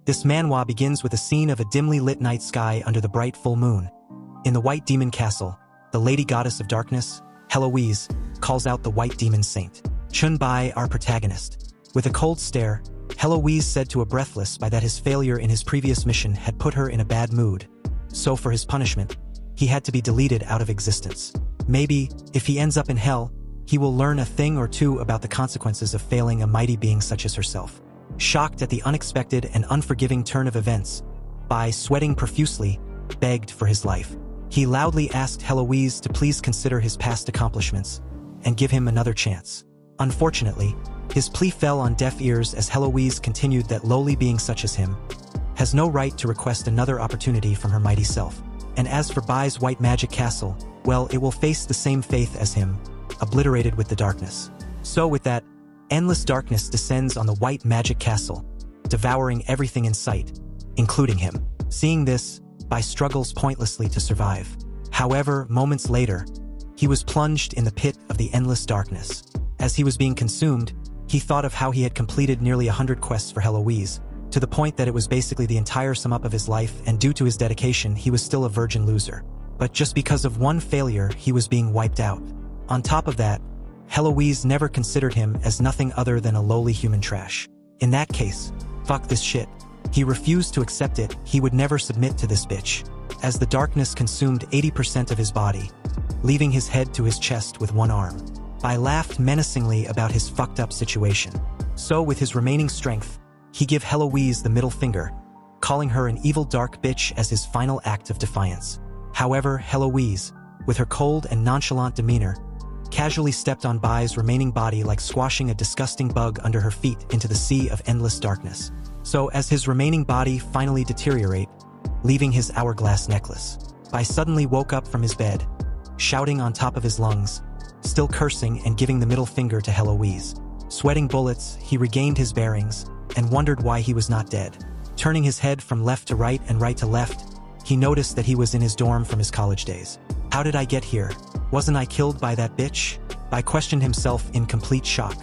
This manhwa begins with a scene of a dimly lit night sky under the bright full moon. In the White Demon Castle, the Lady Goddess of Darkness, Heloise, calls out the White Demon Saint, Chun-Bai, our protagonist. With a cold stare, Heloise said to a Breathless Bai that his failure in his previous mission had put her in a bad mood. So for his punishment, he had to be deleted out of existence. Maybe, if he ends up in hell, he will learn a thing or two about the consequences of failing a mighty being such as herself. Shocked at the unexpected and unforgiving turn of events, Bai, sweating profusely, begged for his life. He loudly asked Heloise to please consider his past accomplishments and give him another chance. Unfortunately, his plea fell on deaf ears as Heloise continued that lowly being such as him has no right to request another opportunity from her mighty self. And as for Bai's white magic castle, well, it will face the same fate as him, obliterated with the darkness. So with that, endless darkness descends on the white magic castle, devouring everything in sight, including him. Seeing this, Bai struggles pointlessly to survive. However, moments later, he was plunged in the pit of the endless darkness. As he was being consumed, he thought of how he had completed nearly 100 quests for Heloise, to the point that it was basically the entire sum up of his life, and due to his dedication, he was still a virgin loser. But just because of one failure, he was being wiped out. On top of that, Heloise never considered him as nothing other than a lowly human trash. In that case, fuck this shit. He refused to accept it. He would never submit to this bitch. As the darkness consumed 80% of his body, leaving his head to his chest with one arm, Bai laughed menacingly about his fucked up situation. So with his remaining strength, he gave Heloise the middle finger, calling her an evil dark bitch as his final act of defiance. However, Heloise, with her cold and nonchalant demeanor, casually stepped on Bai's remaining body like squashing a disgusting bug under her feet into the sea of endless darkness. So as his remaining body finally deteriorate, leaving his hourglass necklace, Bai suddenly woke up from his bed, shouting on top of his lungs, still cursing and giving the middle finger to Heloise. Sweating bullets, he regained his bearings and wondered why he was not dead. Turning his head from left to right and right to left, he noticed that he was in his dorm from his college days. How did I get here? Wasn't I killed by that bitch? Bai questioned himself in complete shock.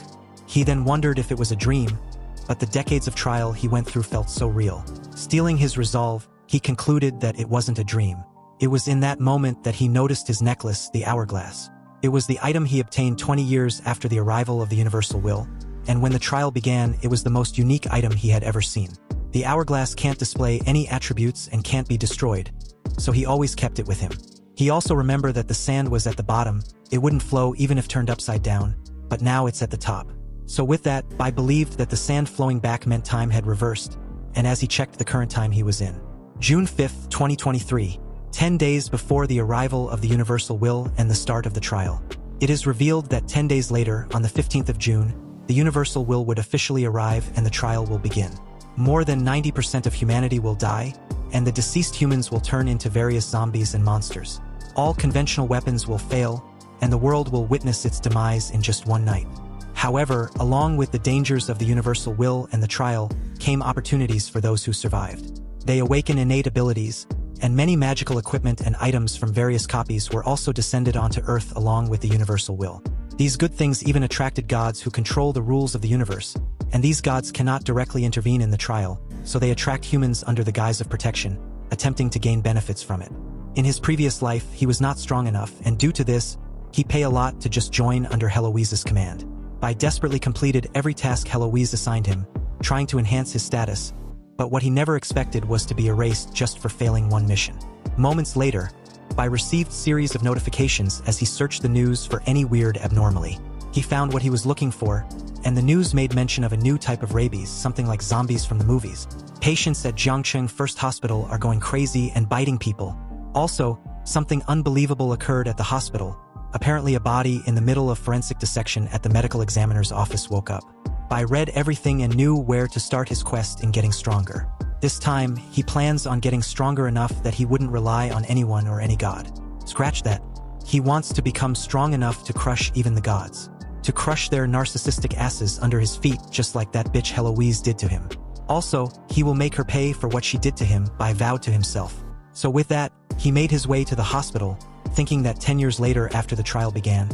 He then wondered if it was a dream, but the decades of trial he went through felt so real. Steeling his resolve, he concluded that it wasn't a dream. It was in that moment that he noticed his necklace, the hourglass. It was the item he obtained 20 years after the arrival of the Universal Will, and when the trial began, it was the most unique item he had ever seen. The hourglass can't display any attributes and can't be destroyed, so he always kept it with him. He also remembered that the sand was at the bottom, it wouldn't flow even if turned upside down, but now it's at the top. So with that, Bai believed that the sand flowing back meant time had reversed, and as he checked the current time he was in. June 5, 2023, 10 days before the arrival of the Universal Will and the start of the trial. It is revealed that 10 days later, on the 15th of June, the Universal Will would officially arrive and the trial will begin. More than 90% of humanity will die, and the deceased humans will turn into various zombies and monsters. All conventional weapons will fail, and the world will witness its demise in just one night. However, along with the dangers of the Universal Will and the trial, came opportunities for those who survived. They awaken innate abilities, and many magical equipment and items from various copies were also descended onto Earth along with the Universal Will. These good things even attracted gods who control the rules of the universe, and these gods cannot directly intervene in the trial, so they attract humans under the guise of protection, attempting to gain benefits from it. In his previous life, he was not strong enough, and due to this, he paid a lot to just join under Heloise's command. Bai desperately completed every task Heloise assigned him, trying to enhance his status, but what he never expected was to be erased just for failing one mission. Moments later, Bai received series of notifications as he searched the news for any weird abnormality. He found what he was looking for, and the news made mention of a new type of rabies, something like zombies from the movies. Patients at Jiangcheng First Hospital are going crazy and biting people. Also, something unbelievable occurred at the hospital. Apparently a body in the middle of forensic dissection at the medical examiner's office woke up. Bai read everything and knew where to start his quest in getting stronger. This time, he plans on getting stronger enough that he wouldn't rely on anyone or any god. Scratch that. He wants to become strong enough to crush even the gods. To crush their narcissistic asses under his feet just like that bitch Heloise did to him. Also, he will make her pay for what she did to him, Bai vowed to himself. So with that, he made his way to the hospital, thinking that 10 years later after the trial began,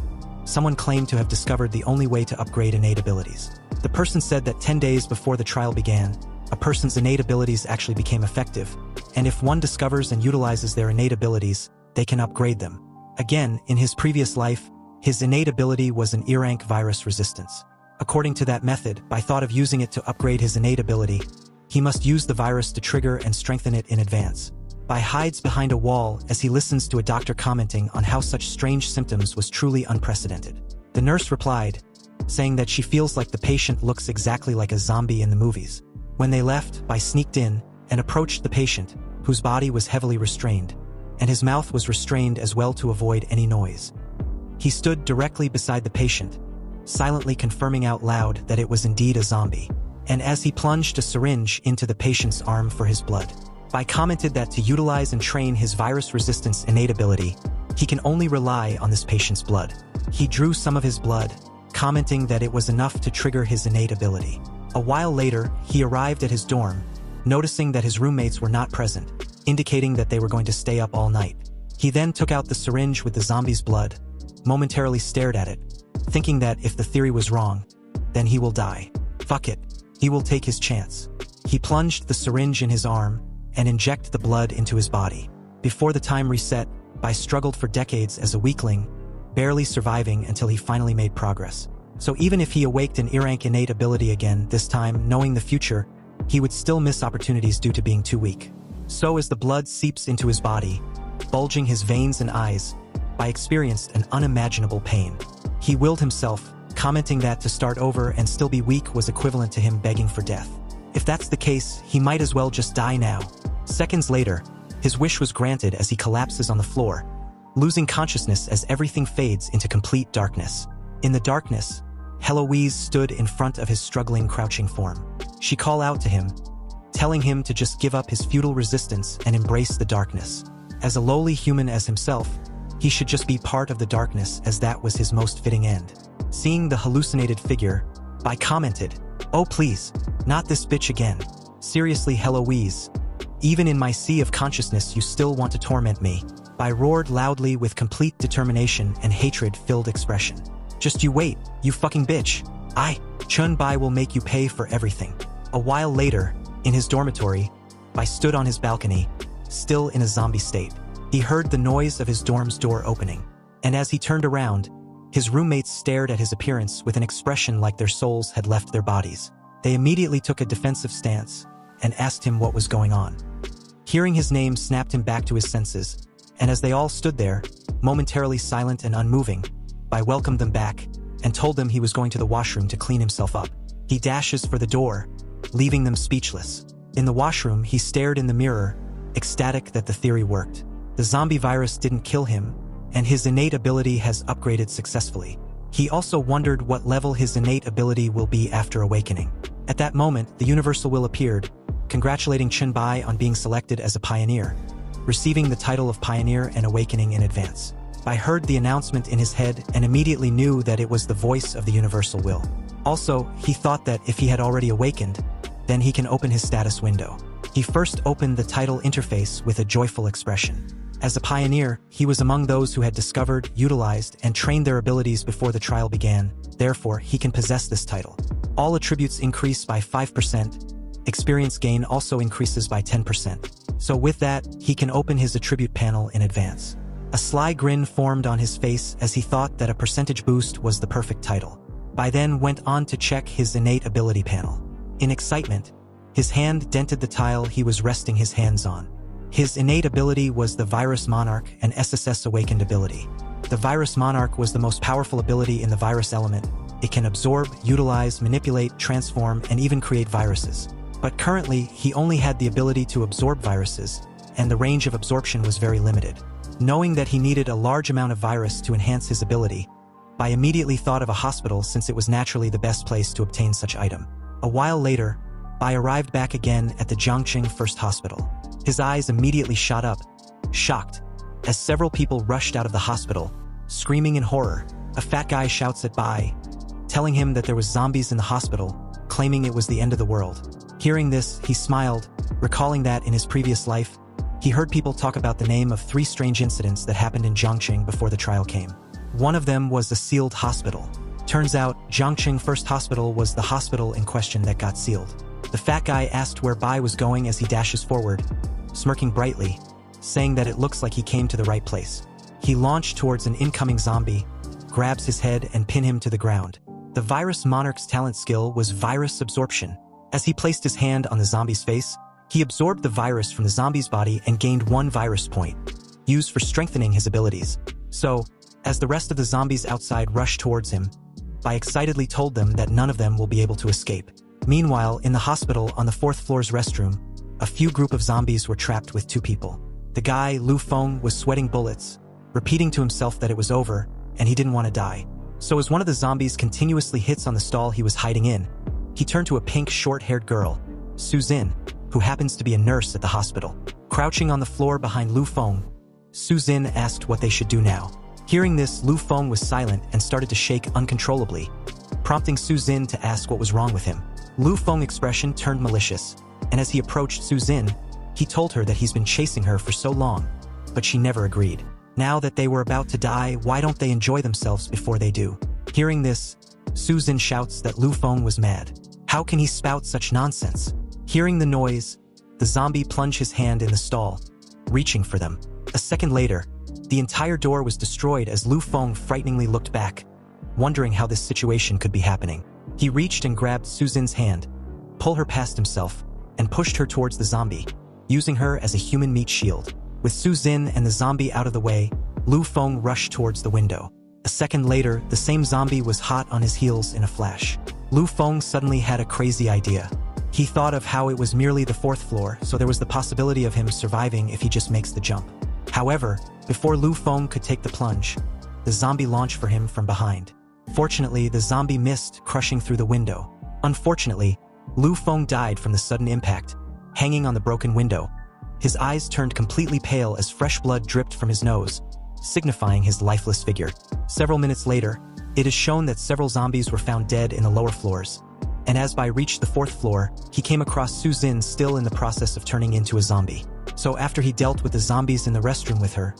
someone claimed to have discovered the only way to upgrade innate abilities. The person said that 10 days before the trial began, a person's innate abilities actually became effective, and if one discovers and utilizes their innate abilities, they can upgrade them. Again, in his previous life, his innate ability was an E-rank virus resistance. According to that method, by thought of using it to upgrade his innate ability, he must use the virus to trigger and strengthen it in advance. Bai hides behind a wall as he listens to a doctor commenting on how such strange symptoms was truly unprecedented. The nurse replied, saying that she feels like the patient looks exactly like a zombie in the movies. When they left, Bai sneaked in and approached the patient, whose body was heavily restrained, and his mouth was restrained as well to avoid any noise. He stood directly beside the patient, silently confirming out loud that it was indeed a zombie, and as he plunged a syringe into the patient's arm for his blood. Bai commented that to utilize and train his virus resistance innate ability, he can only rely on this patient's blood. He drew some of his blood, commenting that it was enough to trigger his innate ability. A while later, he arrived at his dorm, noticing that his roommates were not present, indicating that they were going to stay up all night. He then took out the syringe with the zombie's blood, momentarily stared at it, thinking that if the theory was wrong, then he will die. Fuck it, he will take his chance. He plunged the syringe in his arm and injected the blood into his body. Before the time reset, Bai struggled for decades as a weakling, barely surviving until he finally made progress. So even if he awaked an E-rank innate ability again, this time, knowing the future, he would still miss opportunities due to being too weak. So as the blood seeps into his body, bulging his veins and eyes, Bai experienced an unimaginable pain. He willed himself, commenting that to start over and still be weak was equivalent to him begging for death. If that's the case, he might as well just die now. Seconds later, his wish was granted as he collapses on the floor, losing consciousness as everything fades into complete darkness. In the darkness, Heloise stood in front of his struggling, crouching form. She called out to him, telling him to just give up his futile resistance and embrace the darkness. As a lowly human as himself, he should just be part of the darkness, as that was his most fitting end. Seeing the hallucinated figure, Bai commented, "Oh please, not this bitch again. Seriously Heloise, even in my sea of consciousness you still want to torment me." Bai roared loudly with complete determination and hatred-filled expression. "Just you wait, you fucking bitch. Chun Bai will make you pay for everything." A while later, in his dormitory, Bai stood on his balcony, still in a zombie state. He heard the noise of his dorm's door opening, and as he turned around, his roommates stared at his appearance with an expression like their souls had left their bodies. They immediately took a defensive stance and asked him what was going on. Hearing his name snapped him back to his senses, and as they all stood there, momentarily silent and unmoving, Bai welcomed them back and told them he was going to the washroom to clean himself up. He dashes for the door, leaving them speechless. In the washroom, he stared in the mirror, ecstatic that the theory worked. The zombie virus didn't kill him, and his innate ability has upgraded successfully. He also wondered what level his innate ability will be after awakening. At that moment, the Universal Will appeared, congratulating Chun Bai on being selected as a pioneer, receiving the title of Pioneer and Awakening in advance. Bai heard the announcement in his head and immediately knew that it was the voice of the Universal Will. Also, he thought that if he had already awakened, then he can open his status window. He first opened the title interface with a joyful expression. As a pioneer, he was among those who had discovered, utilized, and trained their abilities before the trial began, therefore he can possess this title. All attributes increase by 5%, experience gain also increases by 10%. So with that, he can open his attribute panel in advance. A sly grin formed on his face as he thought that a percentage boost was the perfect title. Bai then went on to check his innate ability panel. In excitement, his hand dented the tile he was resting his hands on. His innate ability was the Virus Monarch and SSS Awakened ability. The Virus Monarch was the most powerful ability in the virus element. It can absorb, utilize, manipulate, transform, and even create viruses. But currently, he only had the ability to absorb viruses, and the range of absorption was very limited. Knowing that he needed a large amount of virus to enhance his ability, Bai immediately thought of a hospital since it was naturally the best place to obtain such item. A while later, Bai arrived back again at the Jiangqing First Hospital. His eyes immediately shot up, shocked, as several people rushed out of the hospital, screaming in horror. A fat guy shouts at Bai, telling him that there was zombies in the hospital, claiming it was the end of the world. Hearing this, he smiled, recalling that in his previous life, he heard people talk about the name of 3 strange incidents that happened in Jiangqing before the trial came. One of them was a sealed hospital. Turns out, Jiangqing First Hospital was the hospital in question that got sealed. The fat guy asked where Bai was going as he dashes forward, smirking brightly, saying that it looks like he came to the right place. He launched towards an incoming zombie, grabs his head and pin him to the ground. The virus monarch's talent skill was virus absorption. As he placed his hand on the zombie's face, he absorbed the virus from the zombie's body and gained 1 virus point, used for strengthening his abilities. So, as the rest of the zombies outside rushed towards him, Bai excitedly told them that none of them will be able to escape. Meanwhile, in the hospital on the 4th floor's restroom, a few group of zombies were trapped with 2 people. The guy, Lu Feng, was sweating bullets, repeating to himself that it was over, and he didn't want to die. So as one of the zombies continuously hits on the stall he was hiding in, he turned to a pink short-haired girl, Suzin, who happens to be a nurse at the hospital. Crouching on the floor behind Lu Feng, Suzin asked what they should do now. Hearing this, Lu Feng was silent and started to shake uncontrollably, prompting Suzin to ask what was wrong with him. Lu Feng's expression turned malicious, and as he approached Suzin, he told her that he's been chasing her for so long, but she never agreed. Now that they were about to die, why don't they enjoy themselves before they do? Hearing this, Suzin shouts that Lu Feng was mad. How can he spout such nonsense? Hearing the noise, the zombie plunged his hand in the stall, reaching for them. A second later, the entire door was destroyed as Lu Feng frighteningly looked back, wondering how this situation could be happening. He reached and grabbed Suzin's hand, pulled her past himself, and pushed her towards the zombie, using her as a human meat shield. With Suzin and the zombie out of the way, Lu Feng rushed towards the window. A second later, the same zombie was hot on his heels in a flash. Lu Feng suddenly had a crazy idea. He thought of how it was merely the 4th floor, so there was the possibility of him surviving if he just makes the jump. However, before Lu Feng could take the plunge, the zombie launched for him from behind. Fortunately, the zombie missed, crushing through the window. Unfortunately, Lu Feng died from the sudden impact, hanging on the broken window. His eyes turned completely pale as fresh blood dripped from his nose, signifying his lifeless figure. Several minutes later, it is shown that several zombies were found dead in the lower floors, and as Bai reached the 4th floor, he came across Suzin still in the process of turning into a zombie. So after he dealt with the zombies in the restroom with her,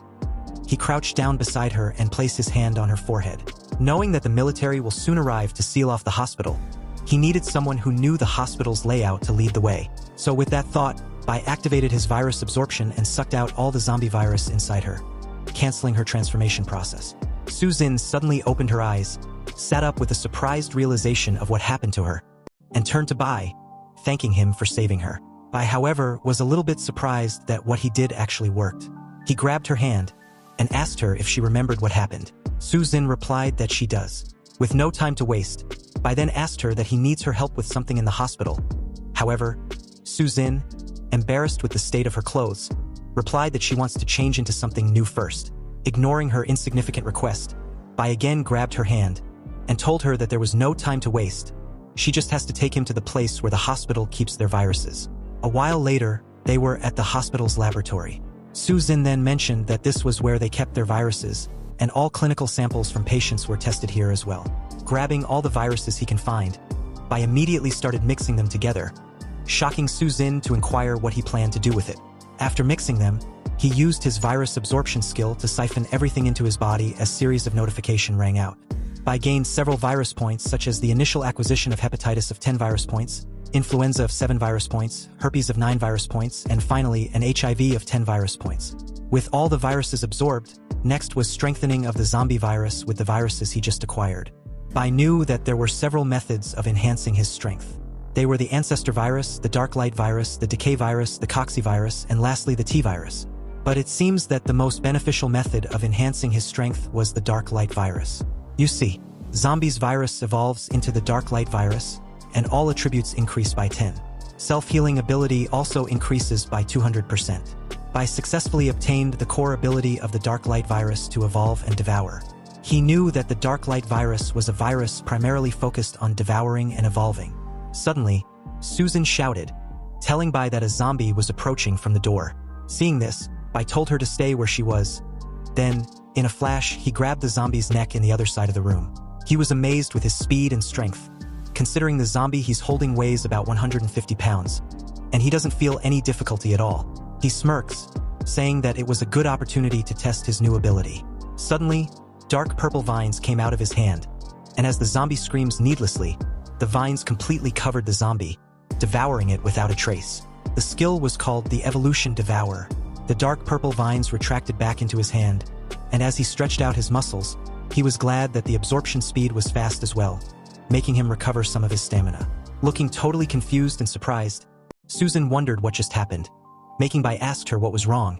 he crouched down beside her and placed his hand on her forehead. Knowing that the military will soon arrive to seal off the hospital, he needed someone who knew the hospital's layout to lead the way. So with that thought, Bai activated his virus absorption and sucked out all the zombie virus inside her, canceling her transformation process. Suzin suddenly opened her eyes, sat up with a surprised realization of what happened to her, and turned to Bai, thanking him for saving her. Bai, however, was a little bit surprised that what he did actually worked. He grabbed her hand and asked her if she remembered what happened. Suzin replied that she does. With no time to waste, Bai then asked her that he needs her help with something in the hospital. However, Suzin, embarrassed with the state of her clothes, replied that she wants to change into something new first. Ignoring her insignificant request, Bai again grabbed her hand and told her that there was no time to waste. She just has to take him to the place where the hospital keeps their viruses. A while later, they were at the hospital's laboratory. Suzin then mentioned that this was where they kept their viruses, and all clinical samples from patients were tested here as well. Grabbing all the viruses he can find, Bai immediately started mixing them together, shocking Suzin to inquire what he planned to do with it. After mixing them, he used his virus absorption skill to siphon everything into his body as series of notification rang out. Bai gained several virus points, such as the initial acquisition of hepatitis of 10 virus points, influenza of 7 virus points, herpes of 9 virus points, and finally an HIV of 10 virus points. With all the viruses absorbed, next was strengthening of the zombie virus with the viruses he just acquired. Bai knew that there were several methods of enhancing his strength. They were the ancestor virus, the dark light virus, the decay virus, the cocci virus, and lastly the T virus. But it seems that the most beneficial method of enhancing his strength was the dark light virus. You see, zombies virus evolves into the dark light virus, and all attributes increase by 10. Self-healing ability also increases by 200%. Bai successfully obtained the core ability of the dark light virus to evolve and devour. He knew that the dark light virus was a virus primarily focused on devouring and evolving. Suddenly, Suzin shouted, telling Bai that a zombie was approaching from the door. Seeing this, Bai told her to stay where she was. Then, in a flash, he grabbed the zombie's neck in the other side of the room. He was amazed with his speed and strength, considering the zombie he's holding weighs about 150 pounds, and he doesn't feel any difficulty at all. He smirks, saying that it was a good opportunity to test his new ability. Suddenly, dark purple vines came out of his hand, and as the zombie screams needlessly, the vines completely covered the zombie, devouring it without a trace. The skill was called the Evolution Devourer. The dark purple vines retracted back into his hand, and as he stretched out his muscles, he was glad that the absorption speed was fast as well, making him recover some of his stamina. Looking totally confused and surprised, Susan wondered what just happened. Making Bai asked her what was wrong,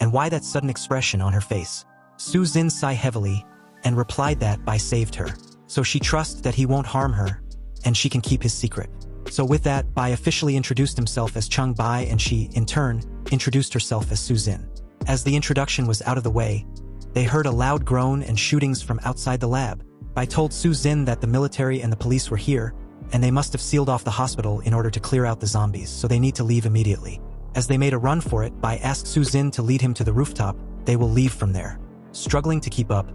and why that sudden expression on her face. Susan sighed heavily, and replied that Bai saved her, so she trusts that he won't harm her, and she can keep his secret. So with that, Bai officially introduced himself as Chung Bai, and she, in turn, introduced herself as Susan. As the introduction was out of the way, they heard a loud groan and shootings from outside the lab. Bai told Susan that the military and the police were here, and they must have sealed off the hospital in order to clear out the zombies, so they need to leave immediately. As they made a run for it, Bai asked Susan to lead him to the rooftop. They will leave from there. Struggling to keep up,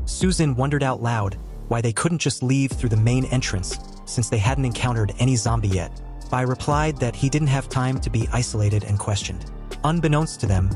Susan wondered out loud why they couldn't just leave through the main entrance since they hadn't encountered any zombie yet. Bai replied that he didn't have time to be isolated and questioned. Unbeknownst to them,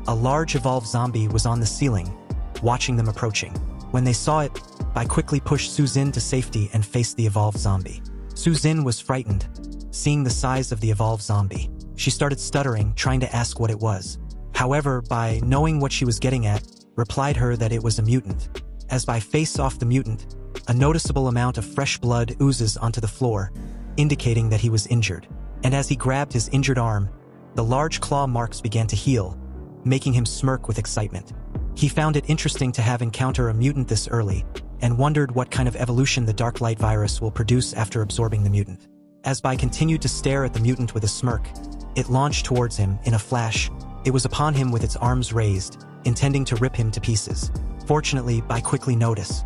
a large evolved zombie was on the ceiling, watching them approaching. When they saw it, Bai quickly pushed Susan to safety and faced the evolved zombie. Susan was frightened, seeing the size of the evolved zombie. She started stuttering, trying to ask what it was. However, Bai, knowing what she was getting at, replied her that it was a mutant. As Bai faced off the mutant, a noticeable amount of fresh blood oozes onto the floor, indicating that he was injured. And as he grabbed his injured arm, the large claw marks began to heal, making him smirk with excitement. He found it interesting to have encountered a mutant this early, and wondered what kind of evolution the dark light virus will produce after absorbing the mutant. As Bai continued to stare at the mutant with a smirk, it launched towards him. In a flash, it was upon him with its arms raised, intending to rip him to pieces. Fortunately, Bai quickly noticed.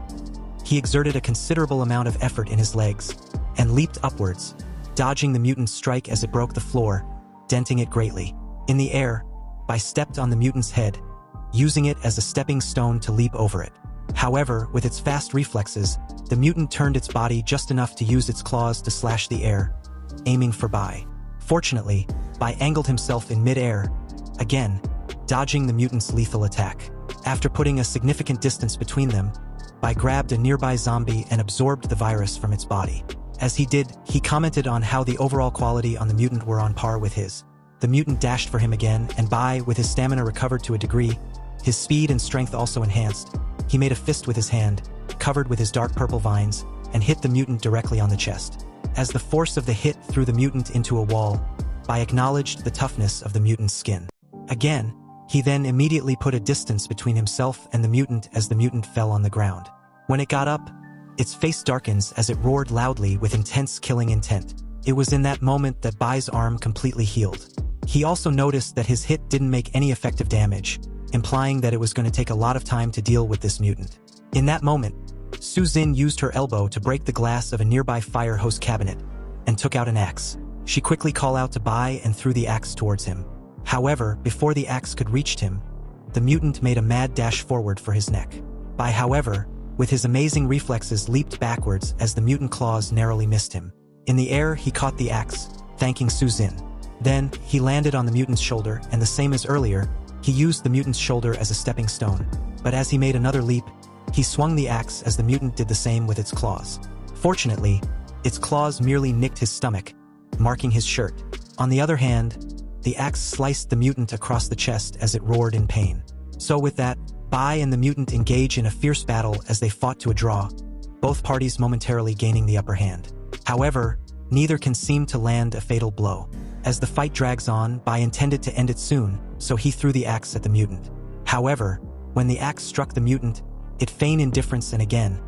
He exerted a considerable amount of effort in his legs, and leaped upwards, dodging the mutant's strike as it broke the floor, denting it greatly. In the air, Bai stepped on the mutant's head, using it as a stepping stone to leap over it. However, with its fast reflexes, the mutant turned its body just enough to use its claws to slash the air, aiming for Bai. Fortunately, Bai angled himself in mid-air, again, dodging the mutant's lethal attack. After putting a significant distance between them, Bai grabbed a nearby zombie and absorbed the virus from its body. As he did, he commented on how the overall quality on the mutant were on par with his. The mutant dashed for him again, and Bai, with his stamina recovered to a degree, his speed and strength also enhanced, he made a fist with his hand, covered with his dark purple vines, and hit the mutant directly on the chest. As the force of the hit threw the mutant into a wall, Bai acknowledged the toughness of the mutant's skin. Again, he then immediately put a distance between himself and the mutant as the mutant fell on the ground. When it got up, its face darkens as it roared loudly with intense killing intent. It was in that moment that Bai's arm completely healed. He also noticed that his hit didn't make any effective damage, implying that it was going to take a lot of time to deal with this mutant. In that moment, Susan used her elbow to break the glass of a nearby fire hose cabinet and took out an axe. She quickly called out to Bai and threw the axe towards him. However, before the axe could reach him, the mutant made a mad dash forward for his neck. Bai, however, with his amazing reflexes, leaped backwards as the mutant claws narrowly missed him. In the air, he caught the axe, thanking Susan. Then, he landed on the mutant's shoulder, and the same as earlier, he used the mutant's shoulder as a stepping stone. But as he made another leap, he swung the axe as the mutant did the same with its claws. Fortunately, its claws merely nicked his stomach, marking his shirt. On the other hand, the axe sliced the mutant across the chest as it roared in pain. So with that, Bai and the mutant engage in a fierce battle as they fought to a draw, both parties momentarily gaining the upper hand. However, neither can seem to land a fatal blow. As the fight drags on, Bai intended to end it soon, so he threw the axe at the mutant. However, when the axe struck the mutant, it feigned indifference and again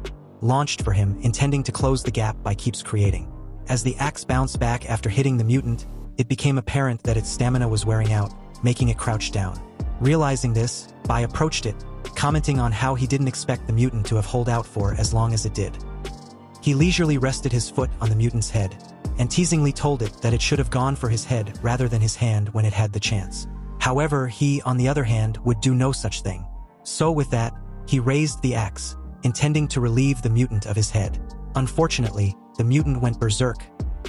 launched for him, intending to close the gap Bai keeps creating. As the axe bounced back after hitting the mutant, it became apparent that its stamina was wearing out, making it crouch down. Realizing this, Bai approached it, commenting on how he didn't expect the mutant to have held out for as long as it did. He leisurely rested his foot on the mutant's head, and teasingly told it that it should have gone for his head rather than his hand when it had the chance. However, he, on the other hand, would do no such thing. So with that, he raised the axe, intending to relieve the mutant of his head. Unfortunately, the mutant went berserk,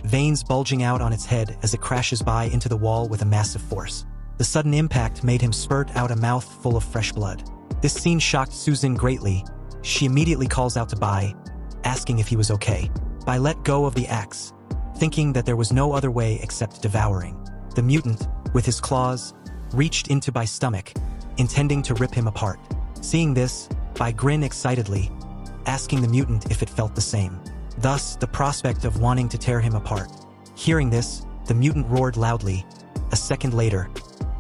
veins bulging out on its head as it crashes by into the wall with a massive force. The sudden impact made him spurt out a mouth full of fresh blood. This scene shocked Susan greatly. She immediately calls out to Bai, asking if he was okay. Bai let go of the axe, thinking that there was no other way except devouring. The mutant, with his claws, reached into Bai's stomach, intending to rip him apart. Seeing this, Bai grinned excitedly, asking the mutant if it felt the same. Thus, the prospect of wanting to tear him apart. Hearing this, the mutant roared loudly. A second later,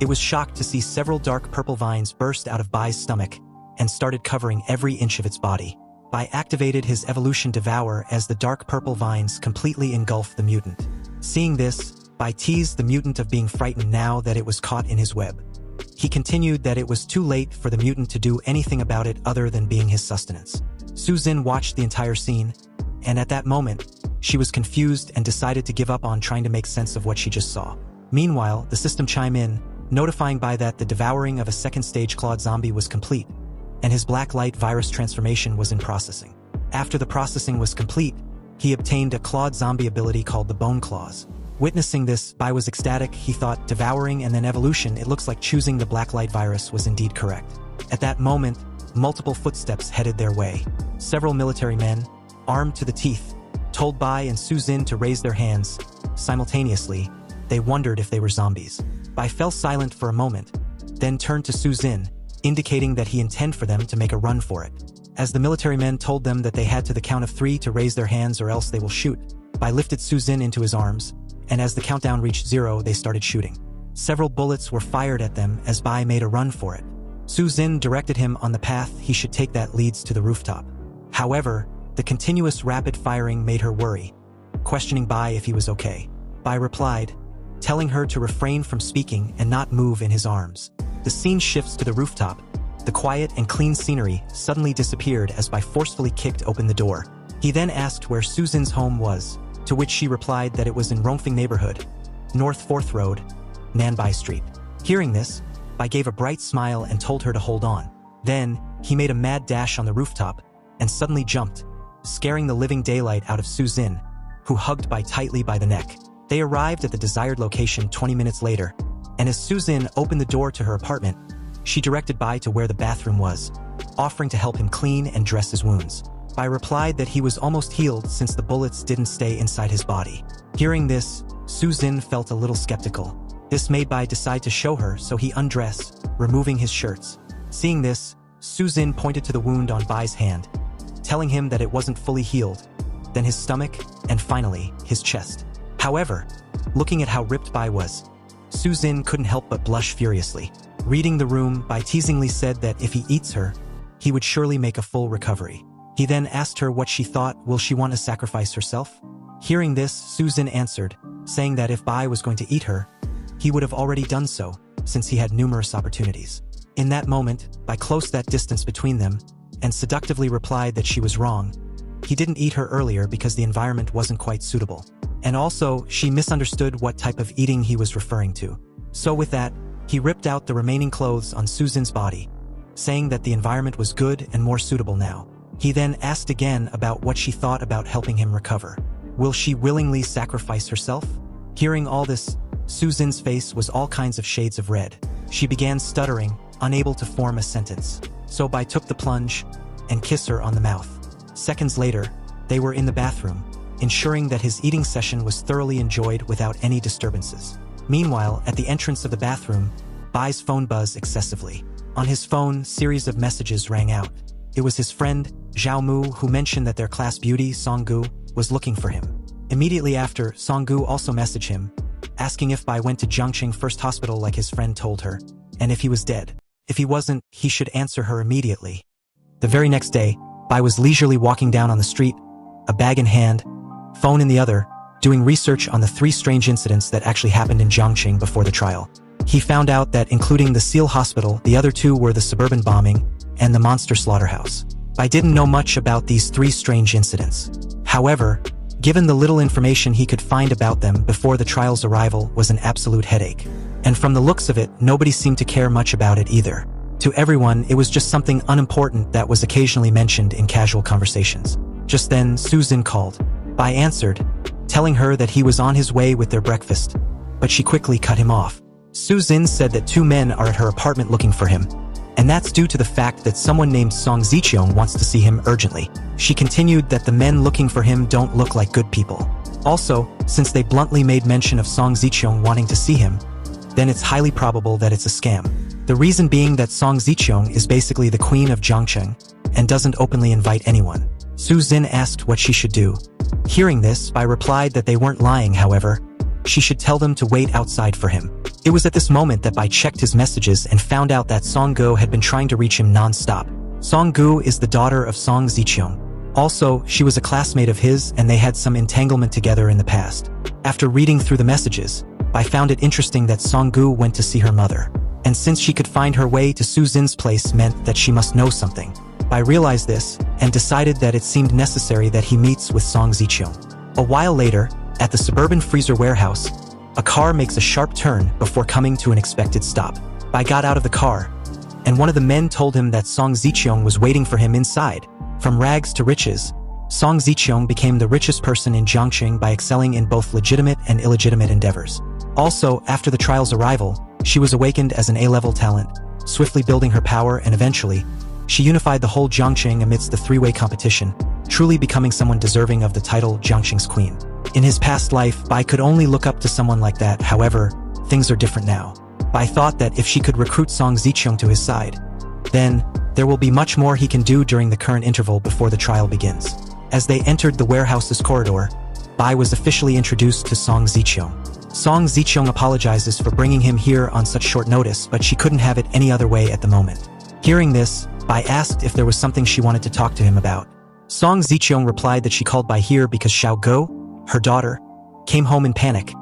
it was shocked to see several dark purple vines burst out of Bai's stomach and started covering every inch of its body. Bai activated his evolution Devour as the dark purple vines completely engulfed the mutant. Seeing this, Bai teased the mutant of being frightened now that it was caught in his web. He continued that it was too late for the mutant to do anything about it other than being his sustenance. Su Xin watched the entire scene, and at that moment, she was confused and decided to give up on trying to make sense of what she just saw. Meanwhile, the system chimed in, notifying Bai that the devouring of a second-stage clawed zombie was complete, and his black light virus transformation was in processing. After the processing was complete, he obtained a clawed zombie ability called the Bone Claws. Witnessing this, Bai was ecstatic. He thought devouring and then evolution, it looks like choosing the black light virus was indeed correct. At that moment, multiple footsteps headed their way. Several military men, armed to the teeth, told Bai and Su Xin to raise their hands. Simultaneously, they wondered if they were zombies. Bai fell silent for a moment, then turned to Su Xin, indicating that he intended for them to make a run for it. As the military men told them that they had to the count of 3 to raise their hands or else they will shoot, Bai lifted Su Xin into his arms, and as the countdown reached 0, they started shooting. Several bullets were fired at them as Bai made a run for it. Su Xin directed him on the path he should take that leads to the rooftop. However, the continuous rapid firing made her worry, questioning Bai if he was okay. Bai replied, telling her to refrain from speaking and not move in his arms. The scene shifts to the rooftop. The quiet and clean scenery suddenly disappeared as Bai forcefully kicked open the door. He then asked where Su Xin's home was, to which she replied that it was in Rongfeng neighborhood, North 4th Road, Nanbai Street. Hearing this, Bai gave a bright smile and told her to hold on. Then, he made a mad dash on the rooftop and suddenly jumped, scaring the living daylight out of Su Xin, who hugged Bai tightly by the neck. They arrived at the desired location 20 minutes later, and as Su Xin opened the door to her apartment, she directed Bai to where the bathroom was, offering to help him clean and dress his wounds. Bai replied that he was almost healed since the bullets didn't stay inside his body. Hearing this, Su Xin felt a little skeptical. This made Bai decide to show her, so he undressed, removing his shirts. Seeing this, Su Xin pointed to the wound on Bai's hand, telling him that it wasn't fully healed, then his stomach, and finally, his chest. However, looking at how ripped Bai was, Su Xin couldn't help but blush furiously. Reading the room, Bai teasingly said that if he eats her, he would surely make a full recovery. He then asked her what she thought. Will she want to sacrifice herself? Hearing this, Su Xin answered, saying that if Bai was going to eat her, he would have already done so, since he had numerous opportunities. In that moment, Bai closed that distance between them, and seductively replied that she was wrong. He didn't eat her earlier because the environment wasn't quite suitable. And also, she misunderstood what type of eating he was referring to. So with that, he ripped out the remaining clothes on Su Xin's body, saying that the environment was good and more suitable now. He then asked again about what she thought about helping him recover. Will she willingly sacrifice herself? Hearing all this, Su Xin's face was all kinds of shades of red. She began stuttering, unable to form a sentence. So Bai took the plunge and kissed her on the mouth. Seconds later, they were in the bathroom, ensuring that his eating session was thoroughly enjoyed without any disturbances. Meanwhile, at the entrance of the bathroom, Bai's phone buzzed excessively. On his phone, series of messages rang out. It was his friend, Zhao Mu, who mentioned that their class beauty, Songgu, was looking for him. Immediately after, Songgu also messaged him, asking if Bai went to Jiangqing First Hospital like his friend told her, and if he was dead. If he wasn't, he should answer her immediately. The very next day, Bai was leisurely walking down on the street, a bag in hand, phone in the other, doing research on the 3 strange incidents that actually happened in Jiangqing before the trial. He found out that including the Seal Hospital, the other 2 were the suburban bombing and the monster slaughterhouse. Bai didn't know much about these 3 strange incidents. However, given the little information he could find about them before the trial's arrival was an absolute headache. And from the looks of it, nobody seemed to care much about it either. To everyone, it was just something unimportant that was occasionally mentioned in casual conversations. Just then, Su Xin called. Bai answered, telling her that he was on his way with their breakfast, but she quickly cut him off. Su Xin said that 2 men are at her apartment looking for him, and that's due to the fact that someone named Song Ziqiong wants to see him urgently. She continued that the men looking for him don't look like good people. Also, since they bluntly made mention of Song Ziqiang wanting to see him, then it's highly probable that it's a scam. The reason being that Song Ziqiang is basically the queen of Jiangcheng and doesn't openly invite anyone. Su Xin asked what she should do. Hearing this, Bai replied that they weren't lying, however, she should tell them to wait outside for him. It was at this moment that Bai checked his messages and found out that Song Gu had been trying to reach him non-stop. Song Gu is the daughter of Song Ziqiang. Also, she was a classmate of his and they had some entanglement together in the past. After reading through the messages, Bai found it interesting that Song Gu went to see her mother. And since she could find her way to Su Xin's place meant that she must know something. Bai realized this and decided that it seemed necessary that he meets with Song Ziqiang. A while later, at the suburban freezer warehouse, a car makes a sharp turn before coming to an expected stop. Bai got out of the car, and one of the men told him that Song Ziqiang was waiting for him inside. From rags to riches, Song Ziqiang became the richest person in Jiangcheng by excelling in both legitimate and illegitimate endeavors. Also, after the trial's arrival, she was awakened as an A-level talent, swiftly building her power, and eventually, she unified the whole Jiangcheng amidst the three-way competition, truly becoming someone deserving of the title Jiangcheng's queen. In his past life, Bai could only look up to someone like that. However, things are different now. Bai thought that if she could recruit Song Ziqiang to his side, then there will be much more he can do during the current interval before the trial begins. As they entered the warehouse's corridor, Bai was officially introduced to Song Ziqiang. Song Ziqiang apologizes for bringing him here on such short notice, but she couldn't have it any other way at the moment. Hearing this, Bai asked if there was something she wanted to talk to him about. Song Ziqiang replied that she called Bai here because Xiao Go, her daughter, came home in panic,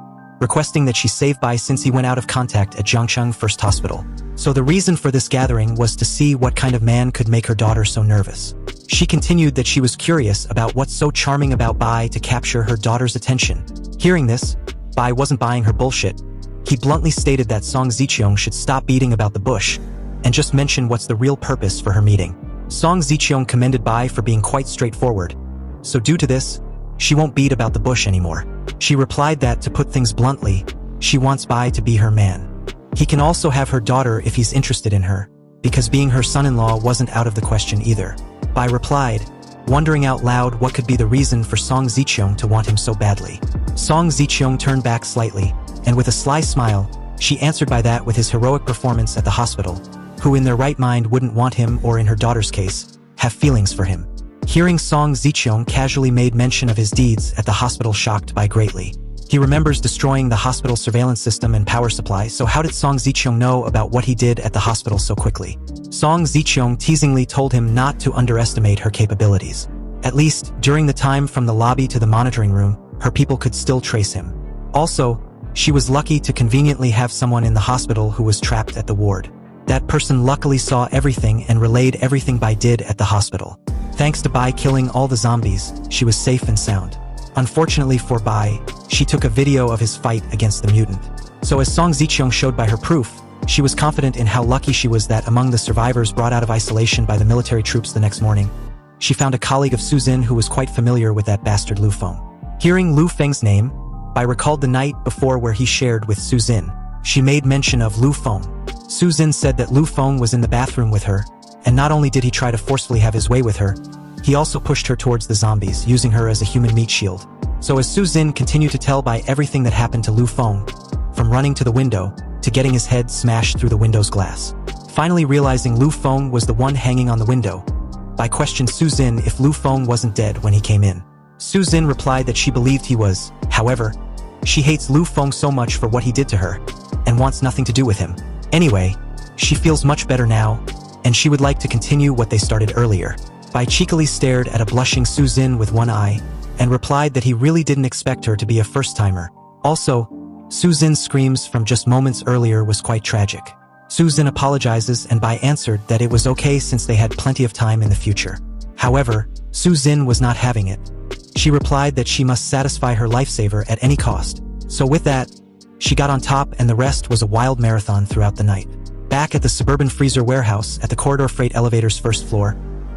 requesting that she save Bai since he went out of contact at Jiangcheng First Hospital. So the reason for this gathering was to see what kind of man could make her daughter so nervous. She continued that she was curious about what's so charming about Bai to capture her daughter's attention. Hearing this, Bai wasn't buying her bullshit. He bluntly stated that Song Ziqiang should stop beating about the bush and just mention what's the real purpose for her meeting. Song Ziqiang commended Bai for being quite straightforward. So due to this, she won't beat about the bush anymore. She replied that, to put things bluntly, she wants Bai to be her man. He can also have her daughter if he's interested in her, because being her son-in-law wasn't out of the question either. Bai replied, wondering out loud what could be the reason for Song Ziqiang to want him so badly. Song Ziqiang turned back slightly, and with a sly smile, she answered by that with his heroic performance at the hospital, who in their right mind wouldn't want him, or in her daughter's case, have feelings for him. Hearing Song Ziqiang casually made mention of his deeds at the hospital shocked Bai greatly. He remembers destroying the hospital surveillance system and power supply, so how did Song Ziqiang know about what he did at the hospital so quickly? Song Ziqiang teasingly told him not to underestimate her capabilities. At least, during the time from the lobby to the monitoring room, her people could still trace him. Also, she was lucky to conveniently have someone in the hospital who was trapped at the ward. That person luckily saw everything and relayed everything Bai did at the hospital. Thanks to Bai killing all the zombies, she was safe and sound. Unfortunately for Bai, she took a video of his fight against the mutant. So as Song Ziqiang showed by her proof, she was confident in how lucky she was that among the survivors brought out of isolation by the military troops the next morning, she found a colleague of Su Xin who was quite familiar with that bastard Lu Feng. Hearing Lu Feng's name, Bai recalled the night before where he shared with Su Xin. She made mention of Lu Feng. Su Xin said that Lu Feng was in the bathroom with her, and not only did he try to forcefully have his way with her, he also pushed her towards the zombies, using her as a human meat shield. So as Su Xin continued to tell Bai everything that happened to Lu Feng, from running to the window, to getting his head smashed through the window's glass. Finally realizing Lu Feng was the one hanging on the window, Bai questioned Su Xin if Lu Feng wasn't dead when he came in. Su Xin replied that she believed he was. However, she hates Lu Feng so much for what he did to her, and wants nothing to do with him. Anyway, she feels much better now, and she would like to continue what they started earlier. Bai cheekily stared at a blushing Su Xin with one eye, and replied that he really didn't expect her to be a first-timer. Also, Su Xin's screams from just moments earlier was quite tragic. Su Xin apologizes and Bai answered that it was okay since they had plenty of time in the future. However, Su Xin was not having it. She replied that she must satisfy her lifesaver at any cost. So with that, she got on top and the rest was a wild marathon throughout the night. Back at the suburban freezer warehouse at the corridor freight elevator's first floor,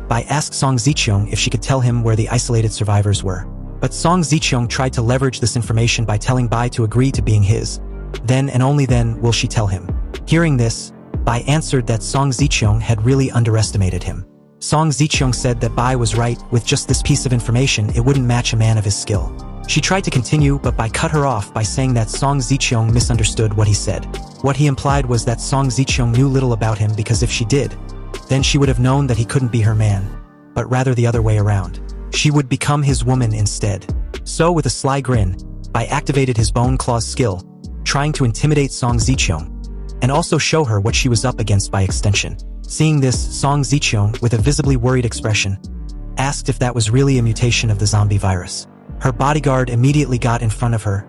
Bai asked Song Ziqiang if she could tell him where the isolated survivors were. But Song Ziqiang tried to leverage this information by telling Bai to agree to being his. Then and only then will she tell him. Hearing this, Bai answered that Song Ziqiang had really underestimated him. Song Ziqiang said that Bai was right, with just this piece of information it wouldn't match a man of his skill. She tried to continue, but Bai cut her off by saying that Song Ziqiang misunderstood what he said. What he implied was that Song Ziqiang knew little about him because if she did, then she would have known that he couldn't be her man, but rather the other way around. She would become his woman instead. So with a sly grin, Bai activated his bone claws skill, trying to intimidate Song Ziqiang, and also show her what she was up against by extension. Seeing this, Song Ziqiang, with a visibly worried expression, asked if that was really a mutation of the zombie virus. Her bodyguard immediately got in front of her,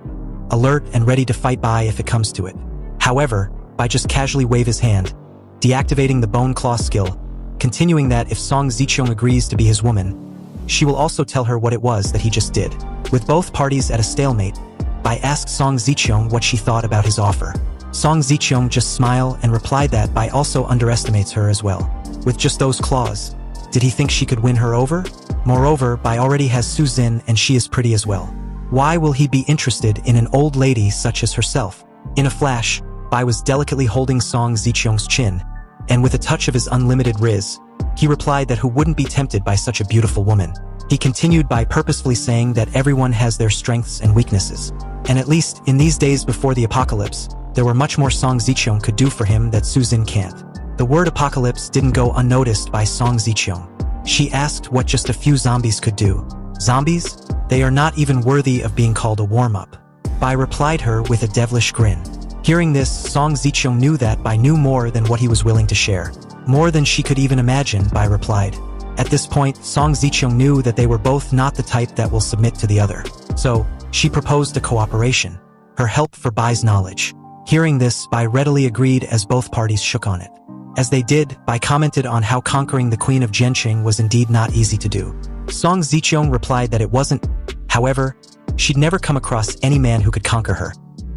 alert and ready to fight Bai if it comes to it. However, Bai just casually waved his hand, deactivating the bone claw skill, continuing that if Song Ziqiang agrees to be his woman, she will also tell her what it was that he just did. With both parties at a stalemate, Bai asked Song Ziqiang what she thought about his offer. Song Ziqiang just smiled and replied that Bai also underestimates her as well. With just those claws, did he think she could win her over? Moreover, Bai already has Su Xin and she is pretty as well. Why will he be interested in an old lady such as herself? In a flash, Bai was delicately holding Song Ziqiang's chin, and with a touch of his unlimited riz, he replied that who wouldn't be tempted by such a beautiful woman. He continued by purposefully saying that everyone has their strengths and weaknesses, and at least in these days before the apocalypse, there were much more Song Ziqiang could do for him that Su Xin can't. The word apocalypse didn't go unnoticed by Song Ziqiang. She asked what just a few zombies could do. Zombies? They are not even worthy of being called a warm-up. Bai replied her with a devilish grin. Hearing this, Song Ziqiang knew that Bai knew more than what he was willing to share. More than she could even imagine, Bai replied. At this point, Song Ziqiang knew that they were both not the type that will submit to the other. So, she proposed a cooperation, her help for Bai's knowledge. Hearing this, Bai readily agreed as both parties shook on it. As they did, Bai commented on how conquering the Queen of Jianqing was indeed not easy to do. Song Ziqiang replied that it wasn't. However, she'd never come across any man who could conquer her,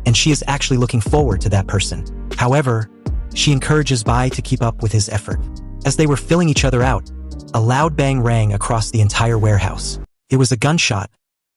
and she is actually looking forward to that person. However, she encourages Bai to keep up with his effort. As they were filling each other out, a loud bang rang across the entire warehouse. It was a gunshot,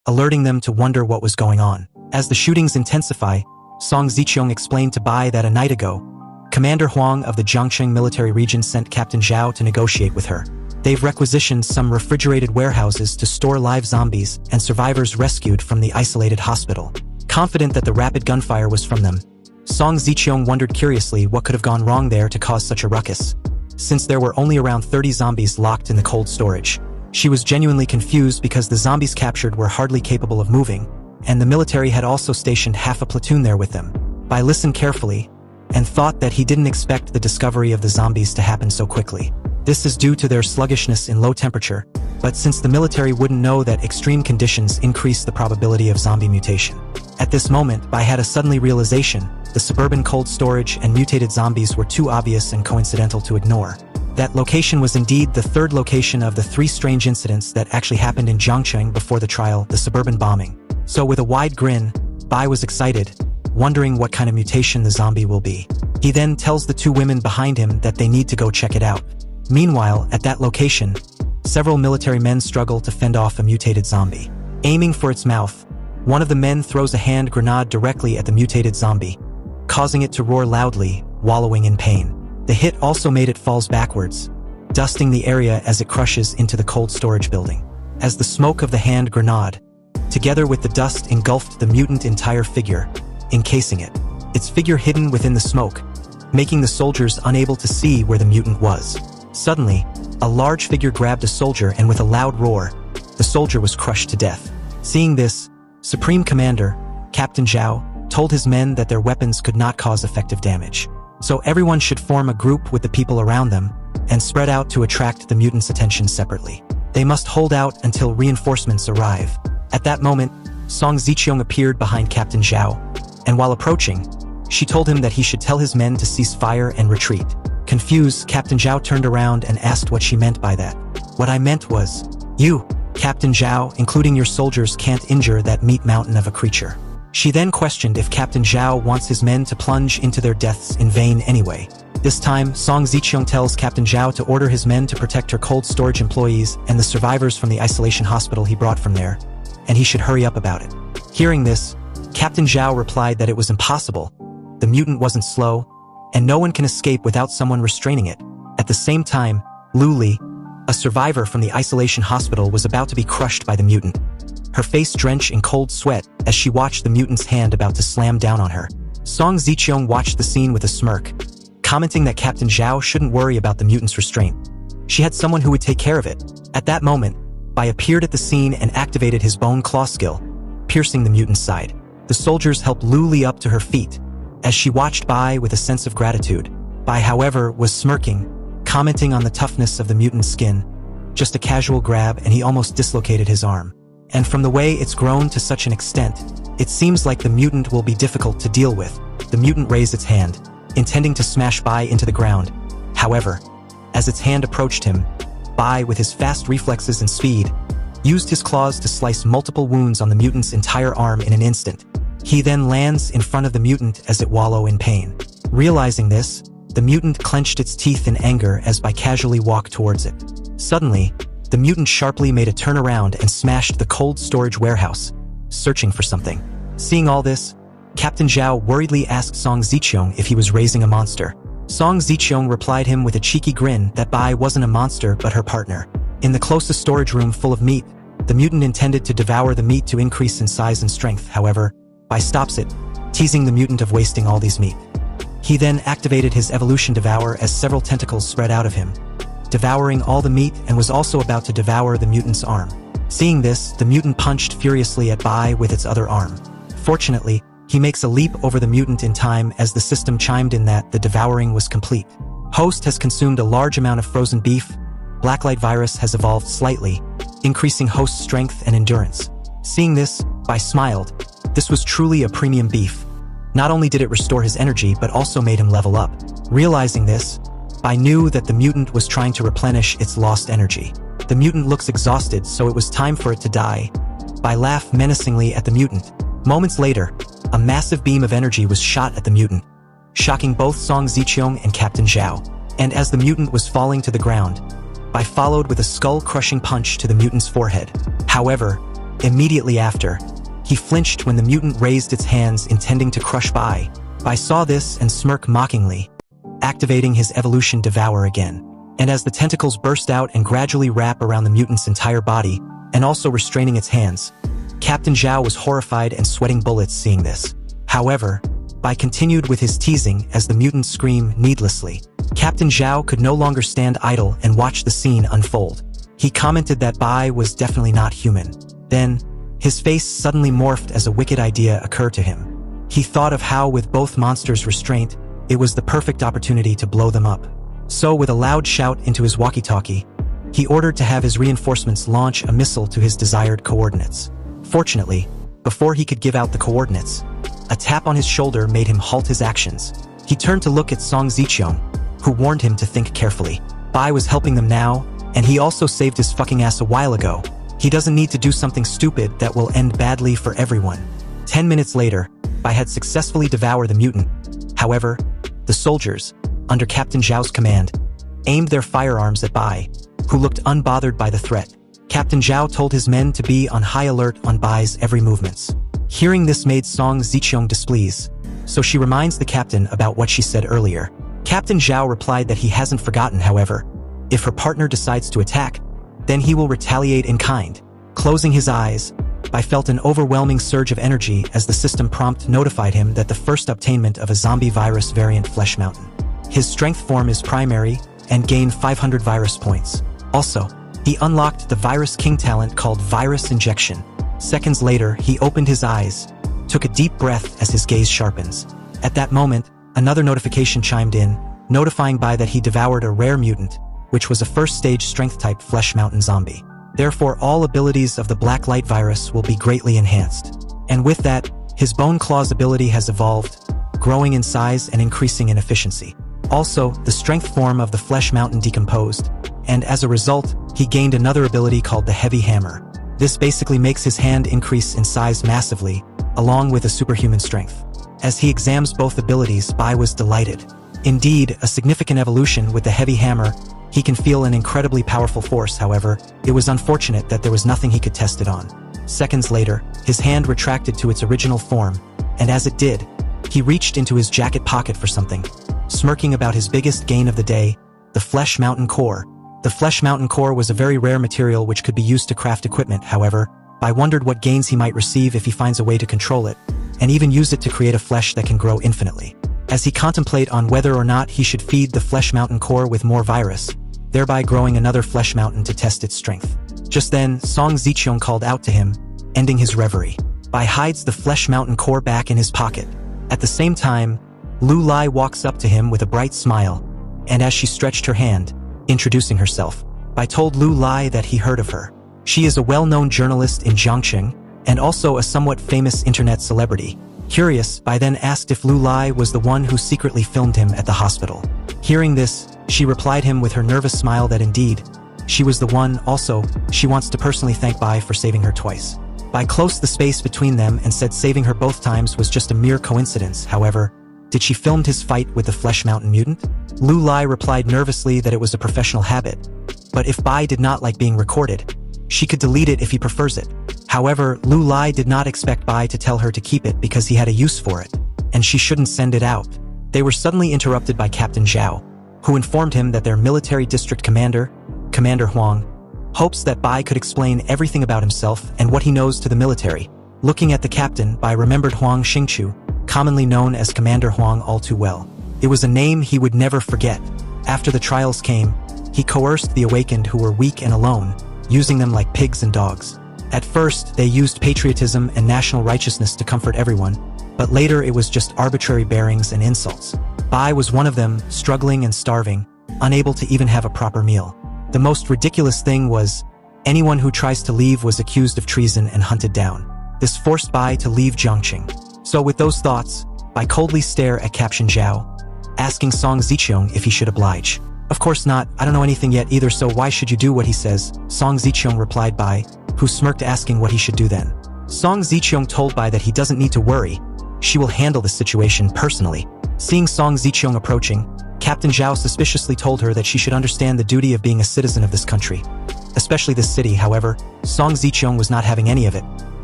alerting them to wonder what was going on. As the shootings intensify, Song Ziqiang explained to Bai that a night ago, Commander Huang of the Jiangxing military region sent Captain Zhao to negotiate with her. They've requisitioned some refrigerated warehouses to store live zombies and survivors rescued from the isolated hospital. Confident that the rapid gunfire was from them, Song Ziqiang wondered curiously what could have gone wrong there to cause such a ruckus, since there were only around 30 zombies locked in the cold storage. She was genuinely confused because the zombies captured were hardly capable of moving, and the military had also stationed half a platoon there with them. Bai listened carefully, and thought that he didn't expect the discovery of the zombies to happen so quickly. This is due to their sluggishness in low temperature, but since the military wouldn't know that extreme conditions increase the probability of zombie mutation. At this moment, Bai had a suddenly realization: the suburban cold storage and mutated zombies were too obvious and coincidental to ignore. That location was indeed the third location of the 3 strange incidents that actually happened in Jiangxing before the trial, the suburban bombing. So with a wide grin, Bai was excited, wondering what kind of mutation the zombie will be. He then tells the 2 women behind him that they need to go check it out. Meanwhile, at that location, several military men struggle to fend off a mutated zombie. Aiming for its mouth, one of the men throws a hand grenade directly at the mutated zombie, causing it to roar loudly, wallowing in pain. The hit also made it falls backwards, dusting the area as it crushes into the cold storage building. As the smoke of the hand grenade, together with the dust, engulfed the mutant entire figure, encasing it, its figure hidden within the smoke, making the soldiers unable to see where the mutant was. Suddenly, a large figure grabbed a soldier and with a loud roar, the soldier was crushed to death. Seeing this, Supreme Commander, Captain Zhao, told his men that their weapons could not cause effective damage. So everyone should form a group with the people around them and spread out to attract the mutants' attention separately. They must hold out until reinforcements arrive. At that moment, Song Ziqiang appeared behind Captain Zhao, and while approaching, she told him that he should tell his men to cease fire and retreat. Confused, Captain Zhao turned around and asked what she meant by that. What I meant was, you, Captain Zhao, including your soldiers, can't injure that meat mountain of a creature. She then questioned if Captain Zhao wants his men to plunge into their deaths in vain anyway. This time, Song Ziqiang tells Captain Zhao to order his men to protect her cold storage employees and the survivors from the isolation hospital he brought from there, and he should hurry up about it. Hearing this, Captain Zhao replied that it was impossible. The mutant wasn't slow, and no one can escape without someone restraining it. At the same time, Lu Li, a survivor from the isolation hospital, was about to be crushed by the mutant. her face drenched in cold sweat as she watched the mutant's hand about to slam down on her. Song Ziqiang watched the scene with a smirk, commenting that Captain Zhao shouldn't worry about the mutant's restraint. She had someone who would take care of it. At that moment, Bai appeared at the scene and activated his bone claw skill, piercing the mutant's side. The soldiers helped Lu Li up to her feet, as she watched Bai with a sense of gratitude. Bai, however, was smirking, commenting on the toughness of the mutant's skin. Just a casual grab and he almost dislocated his arm. And from the way it's grown to such an extent, it seems like the mutant will be difficult to deal with. The mutant raised its hand, intending to smash Bai into the ground. However, as its hand approached him, Bai, with his fast reflexes and speed, used his claws to slice multiple wounds on the mutant's entire arm in an instant. He then lands in front of the mutant as it wallows in pain. Realizing this, the mutant clenched its teeth in anger as Bai casually walked towards it. Suddenly, the mutant sharply made a turnaround and smashed the cold storage warehouse, searching for something. Seeing all this, Captain Zhao worriedly asked Song Ziqiang if he was raising a monster. Song Ziqiang replied him with a cheeky grin that Bai wasn't a monster but her partner. In the closest storage room full of meat, the mutant intended to devour the meat to increase in size and strength. However, Bai stops it, teasing the mutant of wasting all these meat. He then activated his evolution devour as several tentacles spread out of him, devouring all the meat, and was also about to devour the mutant's arm. Seeing this, the mutant punched furiously at Bai with its other arm. Fortunately, he makes a leap over the mutant in time as the system chimed in that the devouring was complete. Host has consumed a large amount of frozen beef. Blacklight virus has evolved slightly, increasing host's strength and endurance. Seeing this, Bai smiled. This was truly a premium beef. Not only did it restore his energy but also made him level up. Realizing this, Bai knew that the mutant was trying to replenish its lost energy. The mutant looks exhausted, so it was time for it to die. Bai laughed menacingly at the mutant. Moments later, a massive beam of energy was shot at the mutant, shocking both Song Ziqiang and Captain Zhao. And as the mutant was falling to the ground, Bai followed with a skull-crushing punch to the mutant's forehead. However, immediately after, he flinched when the mutant raised its hands intending to crush Bai. Bai saw this and smirked mockingly, activating his evolution devour again. And as the tentacles burst out and gradually wrap around the mutant's entire body, and also restraining its hands, Captain Zhao was horrified and sweating bullets seeing this. However, Bai continued with his teasing as the mutant screamed needlessly. Captain Zhao could no longer stand idle and watch the scene unfold. He commented that Bai was definitely not human. Then, his face suddenly morphed as a wicked idea occurred to him. He thought of how, with both monsters restrained, it was the perfect opportunity to blow them up. So with a loud shout into his walkie-talkie, he ordered to have his reinforcements launch a missile to his desired coordinates. Fortunately, before he could give out the coordinates, a tap on his shoulder made him halt his actions. He turned to look at Song Ziqiang, who warned him to think carefully. Bai was helping them now, and he also saved his fucking ass a while ago. He doesn't need to do something stupid that will end badly for everyone. 10 minutes later, Bai had successfully devoured the mutant. However, the soldiers, under Captain Zhao's command, aimed their firearms at Bai, who looked unbothered by the threat. Captain Zhao told his men to be on high alert on Bai's every movements. Hearing this made Song Ziqiang displeased, so she reminds the captain about what she said earlier. Captain Zhao replied that he hasn't forgotten. However, if her partner decides to attack, then he will retaliate in kind. Closing his eyes, Bai felt an overwhelming surge of energy as the system prompt notified him that the first obtainment of a zombie virus variant Flesh Mountain. His strength form is primary and gained 500 virus points. Also, he unlocked the Virus King talent called Virus Injection. Seconds later, he opened his eyes, took a deep breath as his gaze sharpens. At that moment, another notification chimed in, notifying Bai that he devoured a rare mutant, which was a first-stage strength-type Flesh Mountain zombie. Therefore, all abilities of the Black Light virus will be greatly enhanced. And with that, his Bone Claws ability has evolved, growing in size and increasing in efficiency. Also, the strength form of the Flesh Mountain decomposed, and as a result, he gained another ability called the Heavy Hammer. This basically makes his hand increase in size massively, along with a superhuman strength. As he examines both abilities, Bai was delighted. Indeed, a significant evolution with the Heavy Hammer. He can feel an incredibly powerful force. However, it was unfortunate that there was nothing he could test it on. Seconds later, his hand retracted to its original form, and as it did, he reached into his jacket pocket for something. Smirking about his biggest gain of the day, the Flesh Mountain Core. The Flesh Mountain Core was a very rare material which could be used to craft equipment. However, Bai wondered what gains he might receive if he finds a way to control it, and even use it to create a flesh that can grow infinitely. As he contemplate on whether or not he should feed the flesh mountain core with more virus, thereby growing another flesh mountain to test its strength. Just then, Song Ziqiang called out to him, ending his reverie. Bai hides the flesh mountain core back in his pocket. At the same time, Lu Lai walks up to him with a bright smile, and as she stretched her hand, introducing herself, Bai told Lu Lai that he heard of her. She is a well-known journalist in Jiangqing, and also a somewhat famous internet celebrity. Curious, Bai then asked if Lu Lai was the one who secretly filmed him at the hospital. Hearing this, she replied him with her nervous smile that indeed, she was the one. Also, she wants to personally thank Bai for saving her twice. Bai closed the space between them and said saving her both times was just a mere coincidence. However, did she film his fight with the Flesh Mountain mutant? Lu Lai replied nervously that it was a professional habit, but if Bai did not like being recorded, she could delete it if he prefers it. However, Lu Lai did not expect Bai to tell her to keep it because he had a use for it, and she shouldn't send it out. They were suddenly interrupted by Captain Zhao, who informed him that their military district commander, Commander Huang, hopes that Bai could explain everything about himself and what he knows to the military. Looking at the captain, Bai remembered Huang Xingqiu, commonly known as Commander Huang, all too well. It was a name he would never forget. After the trials came, he coerced the awakened who were weak and alone, using them like pigs and dogs. At first, they used patriotism and national righteousness to comfort everyone, but later it was just arbitrary bearings and insults. Bai was one of them, struggling and starving, unable to even have a proper meal. The most ridiculous thing was, anyone who tries to leave was accused of treason and hunted down. This forced Bai to leave Jiangqing. So with those thoughts, Bai coldly stared at Captain Zhao, asking Song Ziqiang if he should oblige. Of course not, I don't know anything yet either, so why should you do what he says? Song Ziqiang replied Bai, who smirked asking what he should do then. Song Ziqiang told Bai that he doesn't need to worry, she will handle the situation personally. Seeing Song Ziqiang approaching, Captain Zhao suspiciously told her that she should understand the duty of being a citizen of this country, especially this city. However, Song Ziqiang was not having any of it.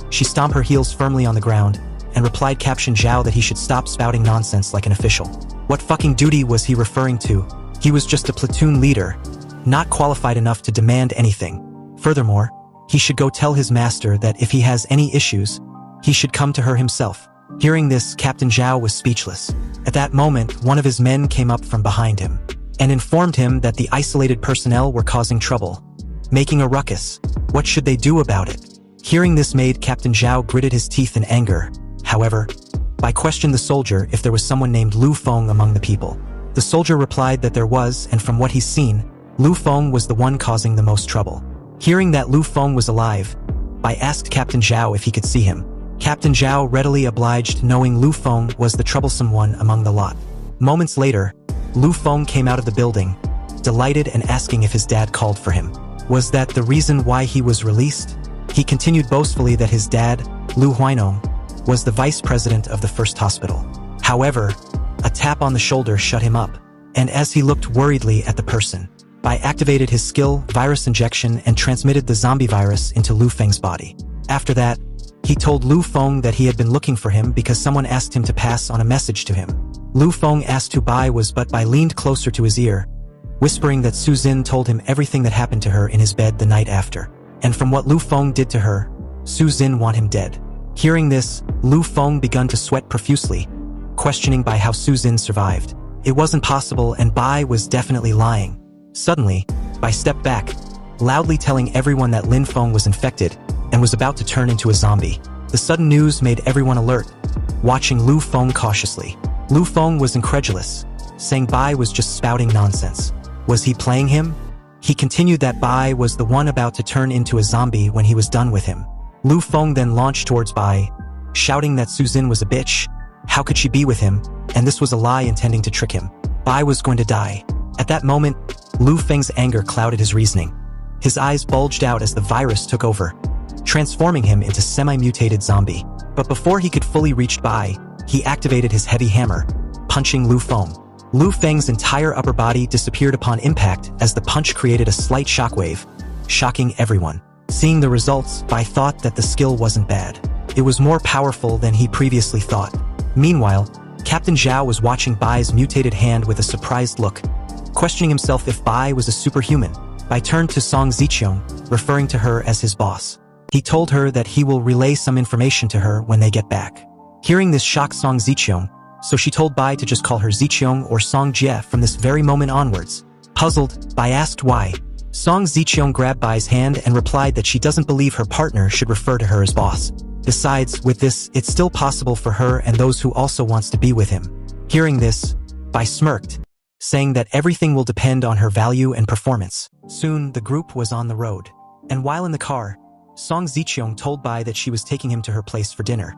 She stomped her heels firmly on the ground, and replied Captain Zhao that he should stop spouting nonsense like an official. What fucking duty was he referring to? He was just a platoon leader, not qualified enough to demand anything. Furthermore, he should go tell his master that if he has any issues, he should come to her himself. Hearing this, Captain Zhao was speechless. At that moment, one of his men came up from behind him and informed him that the isolated personnel were causing trouble, making a ruckus. What should they do about it? Hearing this made Captain Zhao gritted his teeth in anger. However, Bai questioned the soldier if there was someone named Lu Feng among the people. The soldier replied that there was, and from what he's seen, Lu Feng was the one causing the most trouble. Hearing that Lu Feng was alive, Bai asked Captain Zhao if he could see him. Captain Zhao readily obliged, knowing Lu Feng was the troublesome one among the lot. Moments later, Lu Feng came out of the building, delighted and asking if his dad called for him. Was that the reason why he was released? He continued boastfully that his dad, Lu Huinong, was the vice president of the first hospital. However, a tap on the shoulder shut him up, and as he looked worriedly at the person, Bai activated his skill, virus injection, and transmitted the zombie virus into Lu Feng's body. After that, he told Lu Feng that he had been looking for him because someone asked him to pass on a message to him. Lu Feng asked who Bai was, but Bai leaned closer to his ear, whispering that Su Zin told him everything that happened to her in his bed the night after. And from what Lu Feng did to her, Su Zin want him dead. Hearing this, Lu Feng began to sweat profusely, questioning Bai how Su Zin survived. It wasn't possible, and Bai was definitely lying. Suddenly, Bai stepped back, loudly telling everyone that Lin Feng was infected and was about to turn into a zombie. The sudden news made everyone alert, watching Lu Feng cautiously. Lu Feng was incredulous, saying Bai was just spouting nonsense. Was he playing him? He continued that Bai was the one about to turn into a zombie when he was done with him. Lu Feng then launched towards Bai, shouting that Su Zin was a bitch. How could she be with him? And this was a lie intending to trick him. Bai was going to die. At that moment, Lu Feng's anger clouded his reasoning. His eyes bulged out as the virus took over, transforming him into semi-mutated zombie. But before he could fully reach Bai, he activated his heavy hammer, punching Lu Feng. Lu Feng's entire upper body disappeared upon impact as the punch created a slight shockwave, shocking everyone. Seeing the results, Bai thought that the skill wasn't bad. It was more powerful than he previously thought. Meanwhile, Captain Zhao was watching Bai's mutated hand with a surprised look, questioning himself if Bai was a superhuman. Bai turned to Song Ziqiang, referring to her as his boss. He told her that he will relay some information to her when they get back. Hearing this shocked Song Ziqiang, so she told Bai to just call her Ziqiang or Song Jie from this very moment onwards. Puzzled, Bai asked why. Song Ziqiang grabbed Bai's hand and replied that she doesn't believe her partner should refer to her as boss. Besides, with this, it's still possible for her and those who also wants to be with him. Hearing this, Bai smirked, saying that everything will depend on her value and performance. Soon, the group was on the road. And while in the car, Song Ziqiang told Bai that she was taking him to her place for dinner.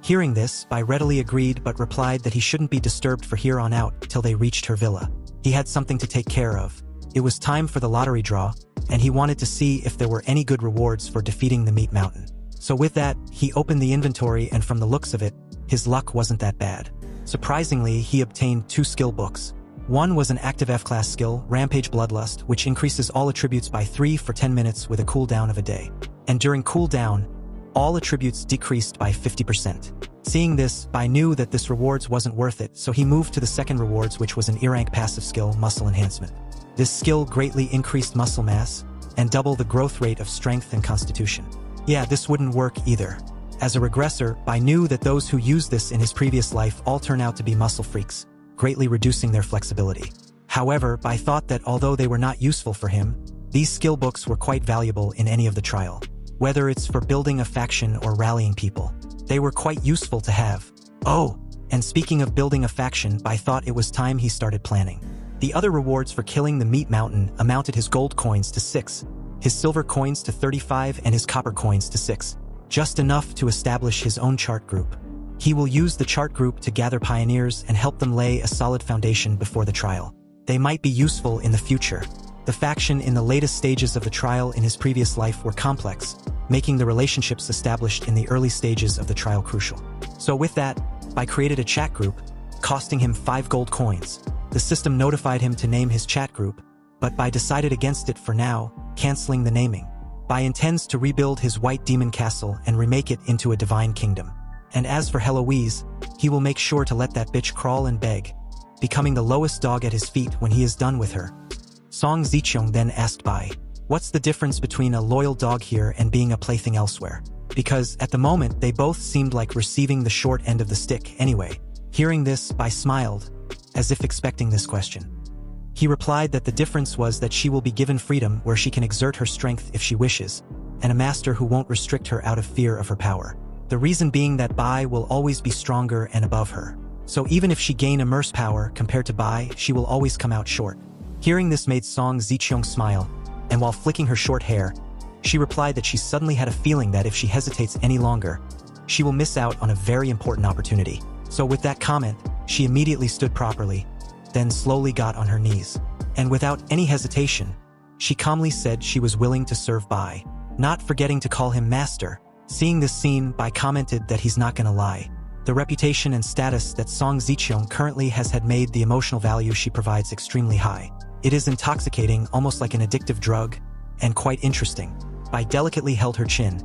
Hearing this, Bai readily agreed but replied that he shouldn't be disturbed for here on out till they reached her villa. He had something to take care of. It was time for the lottery draw, and he wanted to see if there were any good rewards for defeating the Meat Mountain. So with that, he opened the inventory and from the looks of it, his luck wasn't that bad. Surprisingly, he obtained 2 skill books. One was an active F-class skill, Rampage Bloodlust, which increases all attributes by 3 for 10 minutes with a cooldown of a day. And during cooldown, all attributes decreased by 50%. Seeing this, Bai knew that this rewards wasn't worth it, so he moved to the second rewards, which was an E-rank passive skill, Muscle Enhancement. This skill greatly increased muscle mass and doubled the growth rate of strength and constitution. Yeah, this wouldn't work either. As a regressor, Bai knew that those who used this in his previous life all turn out to be muscle freaks, greatly reducing their flexibility. However, Bai thought that although they were not useful for him, these skill books were quite valuable in any of the trial. Whether it's for building a faction or rallying people, they were quite useful to have. Oh, and speaking of building a faction, Bai thought it was time he started planning. The other rewards for killing the Meat Mountain amounted his gold coins to 6, his silver coins to 35 and his copper coins to 6. Just enough to establish his own chart group. He will use the chart group to gather pioneers and help them lay a solid foundation before the trial. They might be useful in the future. The faction in the latest stages of the trial in his previous life were complex, making the relationships established in the early stages of the trial crucial. So with that, Bai created a chat group, costing him 5 gold coins. The system notified him to name his chat group, but Bai decided against it for now, canceling the naming. Bai intends to rebuild his White Demon Castle and remake it into a divine kingdom. And as for Heloise, he will make sure to let that bitch crawl and beg, becoming the lowest dog at his feet when he is done with her. Song Ziqiang then asked Bai, what's the difference between a loyal dog here and being a plaything elsewhere? Because at the moment they both seemed like receiving the short end of the stick anyway. Hearing this, Bai smiled, as if expecting this question. He replied that the difference was that she will be given freedom where she can exert her strength if she wishes, and a master who won't restrict her out of fear of her power. The reason being that Bai will always be stronger and above her. So even if she gain immerse power compared to Bai, she will always come out short. Hearing this made Song Ziqiang smile, and while flicking her short hair, she replied that she suddenly had a feeling that if she hesitates any longer, she will miss out on a very important opportunity. So with that comment, she immediately stood properly, then slowly got on her knees. And without any hesitation, she calmly said she was willing to serve Bai, not forgetting to call him master. Seeing this scene, Bai commented that he's not gonna lie. The reputation and status that Song Ziqiang currently has had made the emotional value she provides extremely high. It is intoxicating, almost like an addictive drug, and quite interesting. Bai delicately held her chin,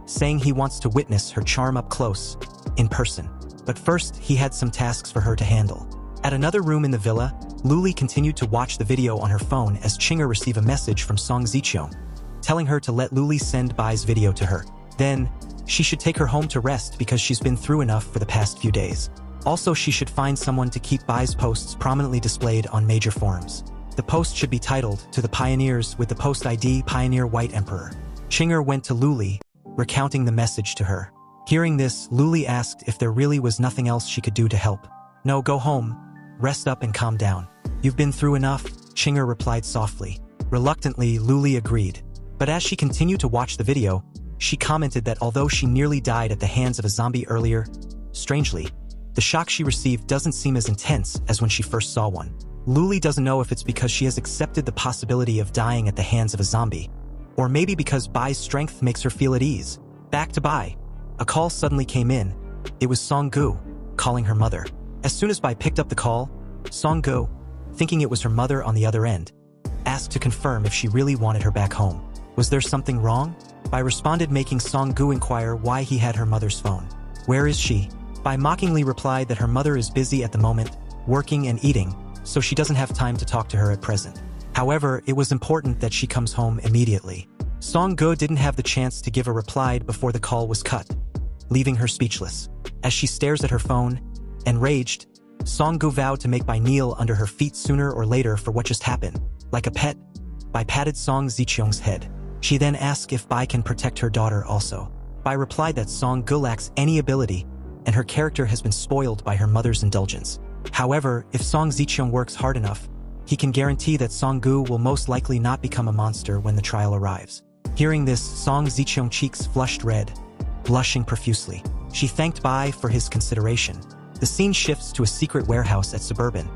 saying he wants to witness her charm up close, in person. But first, he had some tasks for her to handle. At another room in the villa, Luli continued to watch the video on her phone as Chinger received a message from Song Ziqiang, telling her to let Luli send Bai's video to her. Then, she should take her home to rest because she's been through enough for the past few days. Also, she should find someone to keep Bai's posts prominently displayed on major forums. The post should be titled, "To the Pioneers," with the post ID Pioneer White Emperor. Chinger went to Luli, recounting the message to her. Hearing this, Luli asked if there really was nothing else she could do to help. "No, go home. Rest up and calm down. You've been through enough," Chinger replied softly. Reluctantly, Luli agreed. But as she continued to watch the video, she commented that although she nearly died at the hands of a zombie earlier, strangely, the shock she received doesn't seem as intense as when she first saw one. Luli doesn't know if it's because she has accepted the possibility of dying at the hands of a zombie, or maybe because Bai's strength makes her feel at ease. Back to Bai. A call suddenly came in. It was Song Gu, calling her mother. As soon as Bai picked up the call, Song Gu, thinking it was her mother on the other end, asked to confirm if she really wanted her back home. Was there something wrong? Bai responded, making Song Gu inquire why he had her mother's phone. Where is she? Bai mockingly replied that her mother is busy at the moment, working and eating, so she doesn't have time to talk to her at present. However, it was important that she comes home immediately. Song-gu didn't have the chance to give a reply before the call was cut, leaving her speechless. As she stares at her phone, enraged, Song-gu vowed to make Bai kneel under her feet sooner or later for what just happened. Like a pet, Bai patted Song Zicheong's head. She then asked if Bai can protect her daughter also. Bai replied that Song-gu lacks any ability, and her character has been spoiled by her mother's indulgence. However, if Song Zicheong works hard enough, he can guarantee that Song-gu will most likely not become a monster when the trial arrives. Hearing this, Song Zicheong's cheeks flushed red, blushing profusely. She thanked Bai for his consideration. The scene shifts to a secret warehouse at Suburban.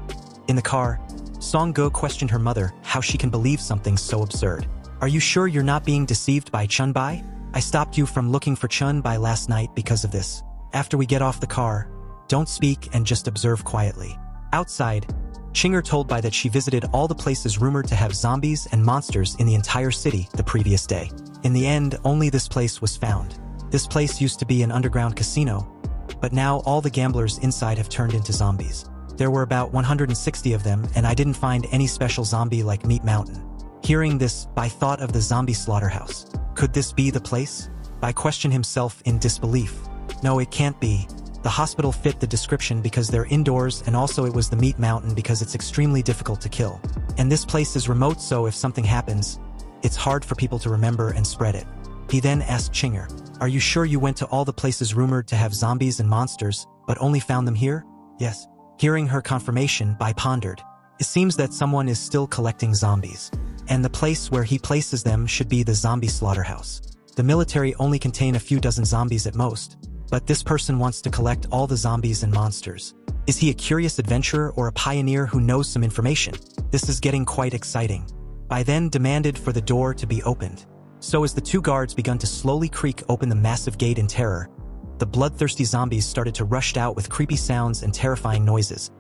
In the car, Song-gu questioned her mother how she can believe something so absurd. "Are you sure you're not being deceived by Chun-bai? I stopped you from looking for Chun-bai last night because of this. After we get off the car, don't speak and just observe quietly." Outside, Chinger told Bai that she visited all the places rumored to have zombies and monsters in the entire city the previous day. In the end, only this place was found. This place used to be an underground casino, but now all the gamblers inside have turned into zombies. There were about 160 of them, and I didn't find any special zombie like Meat Mountain. Hearing this, Bai thought of the zombie slaughterhouse. Could this be the place? Bai questioned himself in disbelief. No, it can't be. The hospital fit the description because they're indoors, and also it was the Meat Mountain because it's extremely difficult to kill. And this place is remote, so if something happens, it's hard for people to remember and spread it. He then asked Chinger, "Are you sure you went to all the places rumored to have zombies and monsters, but only found them here?" "Yes." Hearing her confirmation, Bai pondered. It seems that someone is still collecting zombies, and the place where he places them should be the zombie slaughterhouse. The military only contain a few dozen zombies at most, but this person wants to collect all the zombies and monsters. Is he a curious adventurer or a pioneer who knows some information? This is getting quite exciting. Bai then demanded for the door to be opened. So as the two guards begun to slowly creak open the massive gate in terror, the bloodthirsty zombies started to rush out with creepy sounds and terrifying noises.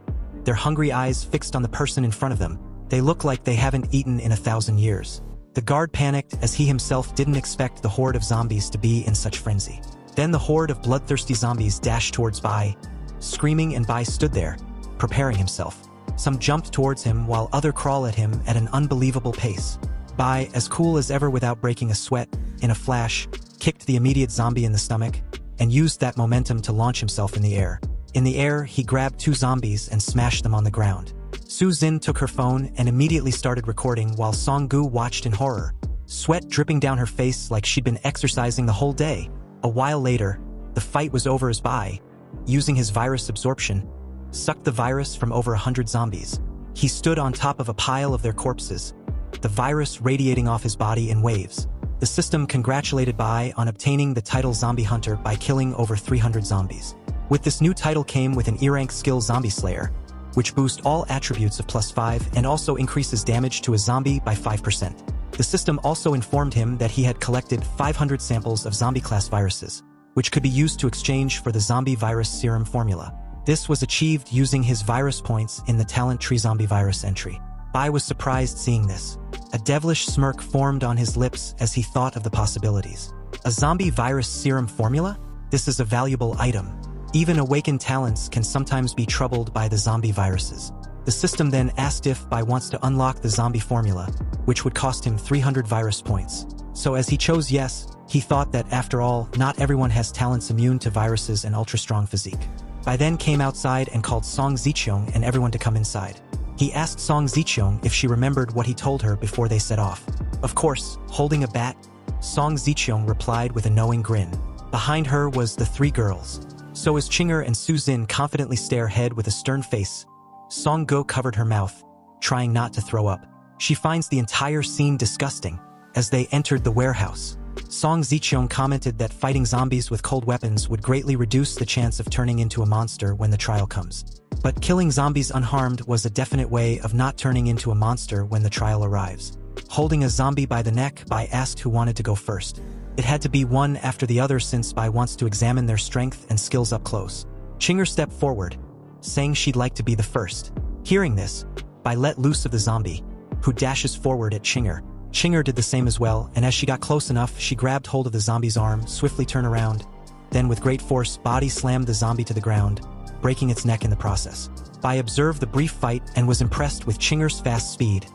Their hungry eyes fixed on the person in front of them. They look like they haven't eaten in 1,000 years. The guard panicked as he himself didn't expect the horde of zombies to be in such frenzy. Then the horde of bloodthirsty zombies dashed towards Bai, screaming, and Bai stood there, preparing himself. Some jumped towards him while others crawled at him at an unbelievable pace. Bai, as cool as ever without breaking a sweat, in a flash, kicked the immediate zombie in the stomach, and used that momentum to launch himself in the air. In the air, he grabbed two zombies and smashed them on the ground. Su Xin took her phone and immediately started recording while Song-gu watched in horror, sweat dripping down her face like she'd been exercising the whole day. A while later, the fight was over as Bai, using his virus absorption, sucked the virus from over 100 zombies. He stood on top of a pile of their corpses, the virus radiating off his body in waves. The system congratulated Bai on obtaining the title Zombie Hunter by killing over 300 zombies. With this new title came with an E-rank skill Zombie Slayer, which boosts all attributes of +5 and also increases damage to a zombie by 5%. The system also informed him that he had collected 500 samples of zombie-class viruses, which could be used to exchange for the zombie virus serum formula. This was achieved using his virus points in the talent tree zombie virus entry. Bai was surprised seeing this. A devilish smirk formed on his lips as he thought of the possibilities. A zombie virus serum formula? This is a valuable item. Even awakened talents can sometimes be troubled by the zombie viruses. The system then asked if Bai wants to unlock the zombie formula, which would cost him 300 virus points. So as he chose yes, he thought that after all, not everyone has talents immune to viruses and ultra-strong physique. Bai then came outside and called Song Zicheong and everyone to come inside. He asked Song Zicheong if she remembered what he told her before they set off. Of course, holding a bat, Song Zicheong replied with a knowing grin. Behind her was the three girls. So as Chinger and Su Xin confidently stare ahead with a stern face, Song-gu covered her mouth, trying not to throw up. She finds the entire scene disgusting. As they entered the warehouse, Song Zicheong commented that fighting zombies with cold weapons would greatly reduce the chance of turning into a monster when the trial comes. But killing zombies unharmed was a definite way of not turning into a monster when the trial arrives. Holding a zombie by the neck, Bai asked who wanted to go first. It had to be one after the other since Bai wants to examine their strength and skills up close. Chinger stepped forward, saying she'd like to be the first. Hearing this, Bai let loose of the zombie, who dashes forward at Chinger. Chinger did the same as well, and as she got close enough, she grabbed hold of the zombie's arm, swiftly turned around, then with great force, body slammed the zombie to the ground, breaking its neck in the process. Bai observed the brief fight and was impressed with Chinger's fast speed,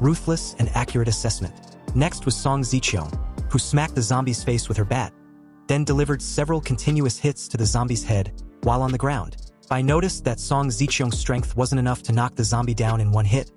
ruthless and accurate assessment. Next was Song Zicheong. who smacked the zombie's face with her bat, then delivered several continuous hits to the zombie's head while on the ground. Bai noticed that Song Ziqiang's strength wasn't enough to knock the zombie down in one hit,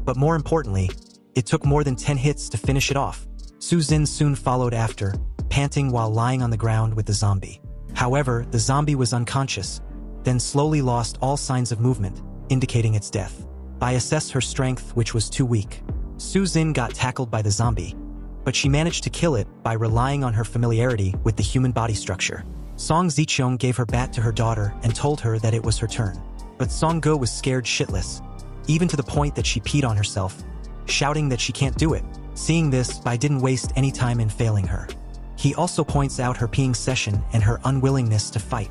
but more importantly, it took more than 10 hits to finish it off. Su Zin soon followed after, panting while lying on the ground with the zombie. However, the zombie was unconscious, then slowly lost all signs of movement, indicating its death. Bai assessed her strength, which was too weak. Su Zin got tackled by the zombie, but she managed to kill it by relying on her familiarity with the human body structure. Song Ziqiang gave her bat to her daughter and told her that it was her turn. But Song Ge was scared shitless, even to the point that she peed on herself, shouting that she can't do it. Seeing this, Bai didn't waste any time in failing her. He also points out her peeing session and her unwillingness to fight.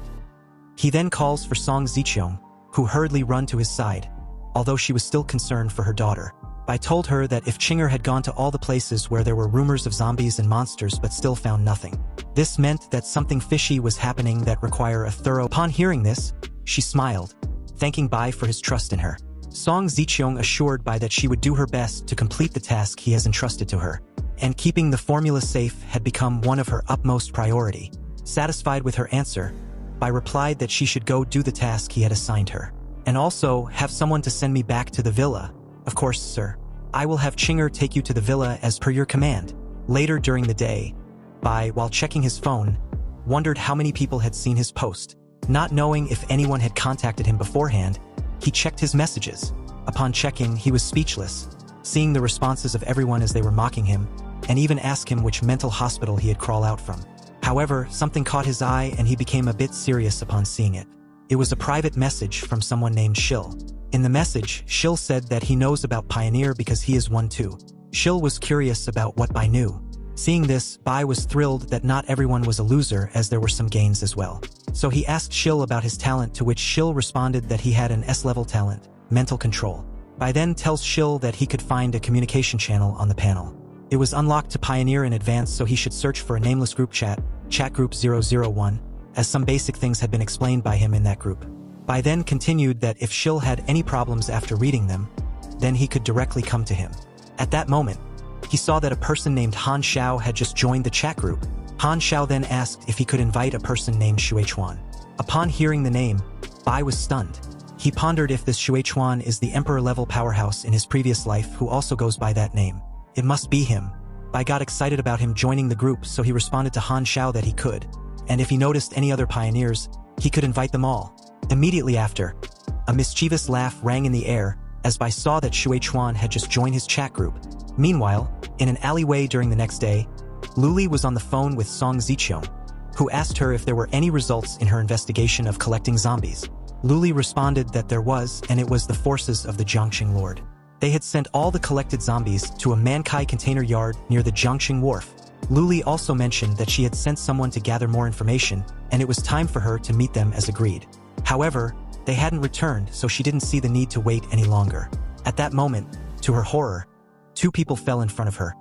He then calls for Song Ziqiang, who hurriedly ran to his side, although she was still concerned for her daughter. Bai told her that if Chinger had gone to all the places where there were rumors of zombies and monsters but still found nothing, this meant that something fishy was happening that required a thorough. Upon hearing this, she smiled, thanking Bai for his trust in her. Song Ziqiang assured Bai that she would do her best to complete the task he has entrusted to her, and keeping the formula safe had become one of her utmost priority. Satisfied with her answer, Bai replied that she should go do the task he had assigned her, and also have someone to send me back to the villa. Of course, sir. I will have Chinger take you to the villa as per your command. Later during the day, Bai, while checking his phone, wondered how many people had seen his post. Not knowing if anyone had contacted him beforehand, he checked his messages. Upon checking, he was speechless, seeing the responses of everyone as they were mocking him, and even asked him which mental hospital he had crawled out from. However, something caught his eye and he became a bit serious upon seeing it. It was a private message from someone named Shil. In the message, Shil said that he knows about Pioneer because he is one too. Shil was curious about what Bai knew. Seeing this, Bai was thrilled that not everyone was a loser as there were some gains as well. So he asked Shil about his talent, to which Shil responded that he had an S-level talent, mental control. Bai then tells Shil that he could find a communication channel on the panel. It was unlocked to Pioneer in advance, so he should search for a nameless group chat group 001, as some basic things had been explained by him in that group. Bai then continued that if Shil had any problems after reading them, then he could directly come to him. At that moment, he saw that a person named Han Xiao had just joined the chat group. Han Xiao then asked if he could invite a person named Xuechuan. Upon hearing the name, Bai was stunned. He pondered if this Xuechuan is the emperor-level powerhouse in his previous life who also goes by that name. It must be him. Bai got excited about him joining the group, so he responded to Han Xiao that he could, and if he noticed any other pioneers, he could invite them all. Immediately after, a mischievous laugh rang in the air as Bai saw that Xuechuan had just joined his chat group. Meanwhile, in an alleyway during the next day, Luli was on the phone with Song Ziqiang, who asked her if there were any results in her investigation of collecting zombies. Luli responded that there was, and it was the forces of the Jiangxing Lord. They had sent all the collected zombies to a Mankai container yard near the Jiangxing Wharf. Luli also mentioned that she had sent someone to gather more information, and it was time for her to meet them as agreed. However, they hadn't returned, so she didn't see the need to wait any longer. At that moment, to her horror, two people fell in front of her,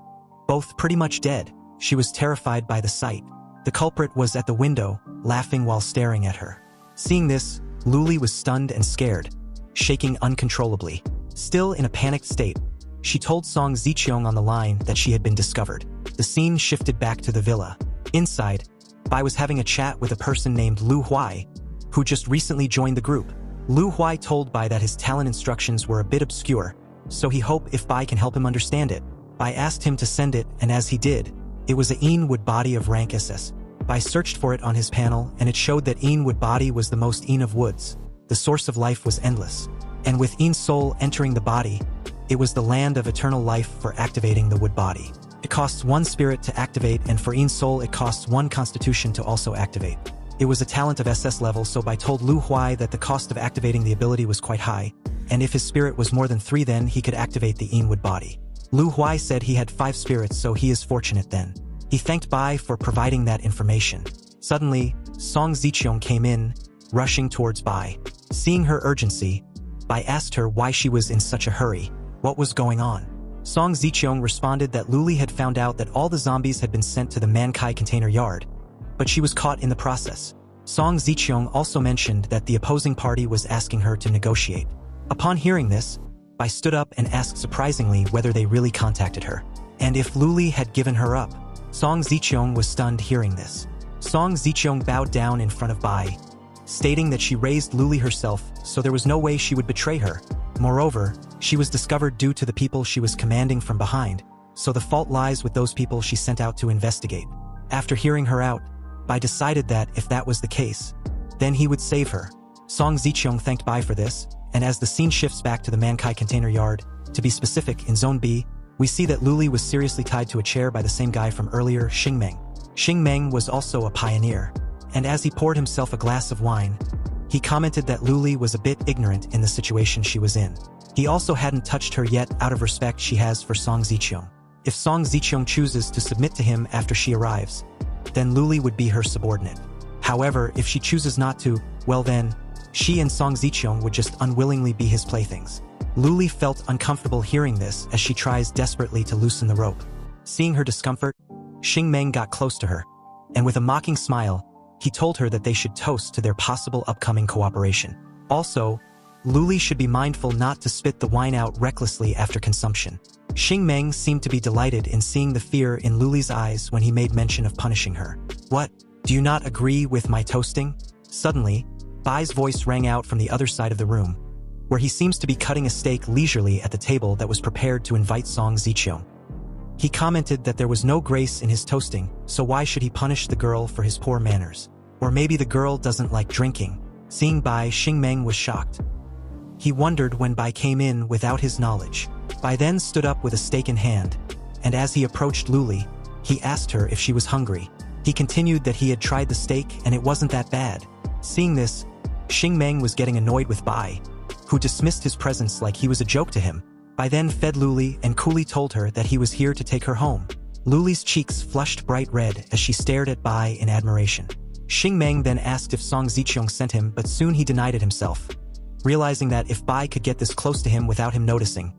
both pretty much dead. She was terrified by the sight. The culprit was at the window, laughing while staring at her. Seeing this, Luli was stunned and scared, shaking uncontrollably. Still in a panicked state, she told Song Ziqiang on the line that she had been discovered. The scene shifted back to the villa. Inside, Bai was having a chat with a person named Lu Huai, who just recently joined the group. Lu Huai told Bai that his talent instructions were a bit obscure, so he hoped if Bai can help him understand it. Bai asked him to send it, and as he did, it was a Een wood body of rank SS. Bai searched for it on his panel, and it showed that Een wood body was the most Een of woods. The source of life was endless. And with Een soul entering the body, it was the land of eternal life for activating the wood body. It costs 1 spirit to activate, and for Een soul it costs 1 constitution to also activate. It was a talent of SS level, so Bai told Lu Huai that the cost of activating the ability was quite high, and if his spirit was more than 3 then he could activate the Een wood body. Lu Huai said he had 5 spirits, so he is fortunate then. He thanked Bai for providing that information. Suddenly, Song Ziqiang came in, rushing towards Bai. Seeing her urgency, Bai asked her why she was in such a hurry. What was going on? Song Ziqiang responded that Luli had found out that all the zombies had been sent to the Mankai container yard, but she was caught in the process. Song Ziqiang also mentioned that the opposing party was asking her to negotiate. Upon hearing this, Bai stood up and asked surprisingly whether they really contacted her, and if Luli had given her up. Song Ziqiang was stunned hearing this. Song Ziqiang bowed down in front of Bai, stating that she raised Luli herself, so there was no way she would betray her. Moreover, she was discovered due to the people she was commanding from behind, so the fault lies with those people she sent out to investigate. After hearing her out, Bai decided that if that was the case, then he would save her. Song Ziqiang thanked Bai for this, and as the scene shifts back to the Mankai container yard, to be specific, in Zone B, we see that Luli was seriously tied to a chair by the same guy from earlier, Xingmeng. Xingmeng was also a pioneer, and as he poured himself a glass of wine, he commented that Luli was a bit ignorant in the situation she was in. He also hadn't touched her yet out of respect she has for Song Ziqiang. If Song Ziqiang chooses to submit to him after she arrives, then Luli would be her subordinate. However, if she chooses not to, well then, she and Song Ziqiang would just unwillingly be his playthings. Luli felt uncomfortable hearing this as she tries desperately to loosen the rope. Seeing her discomfort, Xingmeng got close to her, and with a mocking smile, he told her that they should toast to their possible upcoming cooperation. Also, Luli should be mindful not to spit the wine out recklessly after consumption. Xingmeng seemed to be delighted in seeing the fear in Luli's eyes when he made mention of punishing her. "What? Do you not agree with my toasting?" Suddenly, Bai's voice rang out from the other side of the room, where he seems to be cutting a steak leisurely at the table that was prepared to invite Song Ziqiang. He commented that there was no grace in his toasting, so why should he punish the girl for his poor manners? Or maybe the girl doesn't like drinking. Seeing Bai, Xingmeng was shocked. He wondered when Bai came in without his knowledge. Bai then stood up with a steak in hand, and as he approached Luli, he asked her if she was hungry. He continued that he had tried the steak and it wasn't that bad. Seeing this, Xingmeng was getting annoyed with Bai, who dismissed his presence like he was a joke to him. Bai then fed Luli and coolly told her that he was here to take her home. Luli's cheeks flushed bright red as she stared at Bai in admiration. Xingmeng then asked if Song Ziqiang sent him, but soon he denied it himself, realizing that if Bai could get this close to him without him noticing,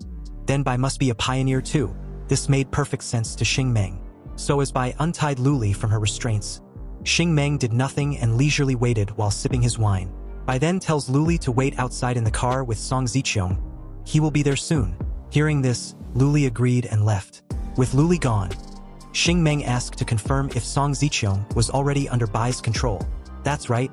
then Bai must be a pioneer too. This made perfect sense to Xingmeng. So as Bai untied Luli from her restraints, Xingmeng did nothing and leisurely waited while sipping his wine. Bai then tells Luli to wait outside in the car with Song Ziqiang. He will be there soon. Hearing this, Luli agreed and left. With Luli gone, Xingmeng asked to confirm if Song Ziqiang was already under Bai's control. "That's right,"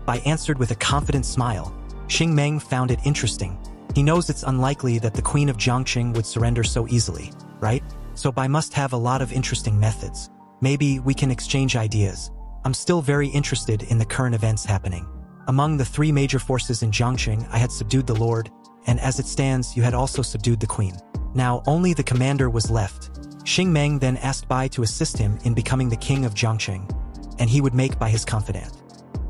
Bai answered with a confident smile. Xingmeng found it interesting. He knows it's unlikely that the Queen of Jiangqing would surrender so easily, right? So Bai must have a lot of interesting methods. Maybe we can exchange ideas. I'm still very interested in the current events happening. Among the three major forces in Jiangqing, I had subdued the Lord, and as it stands, you had also subdued the Queen. Now only the commander was left. Xingmeng then asked Bai to assist him in becoming the king of Jiangqing, and he would make Bai his confidant.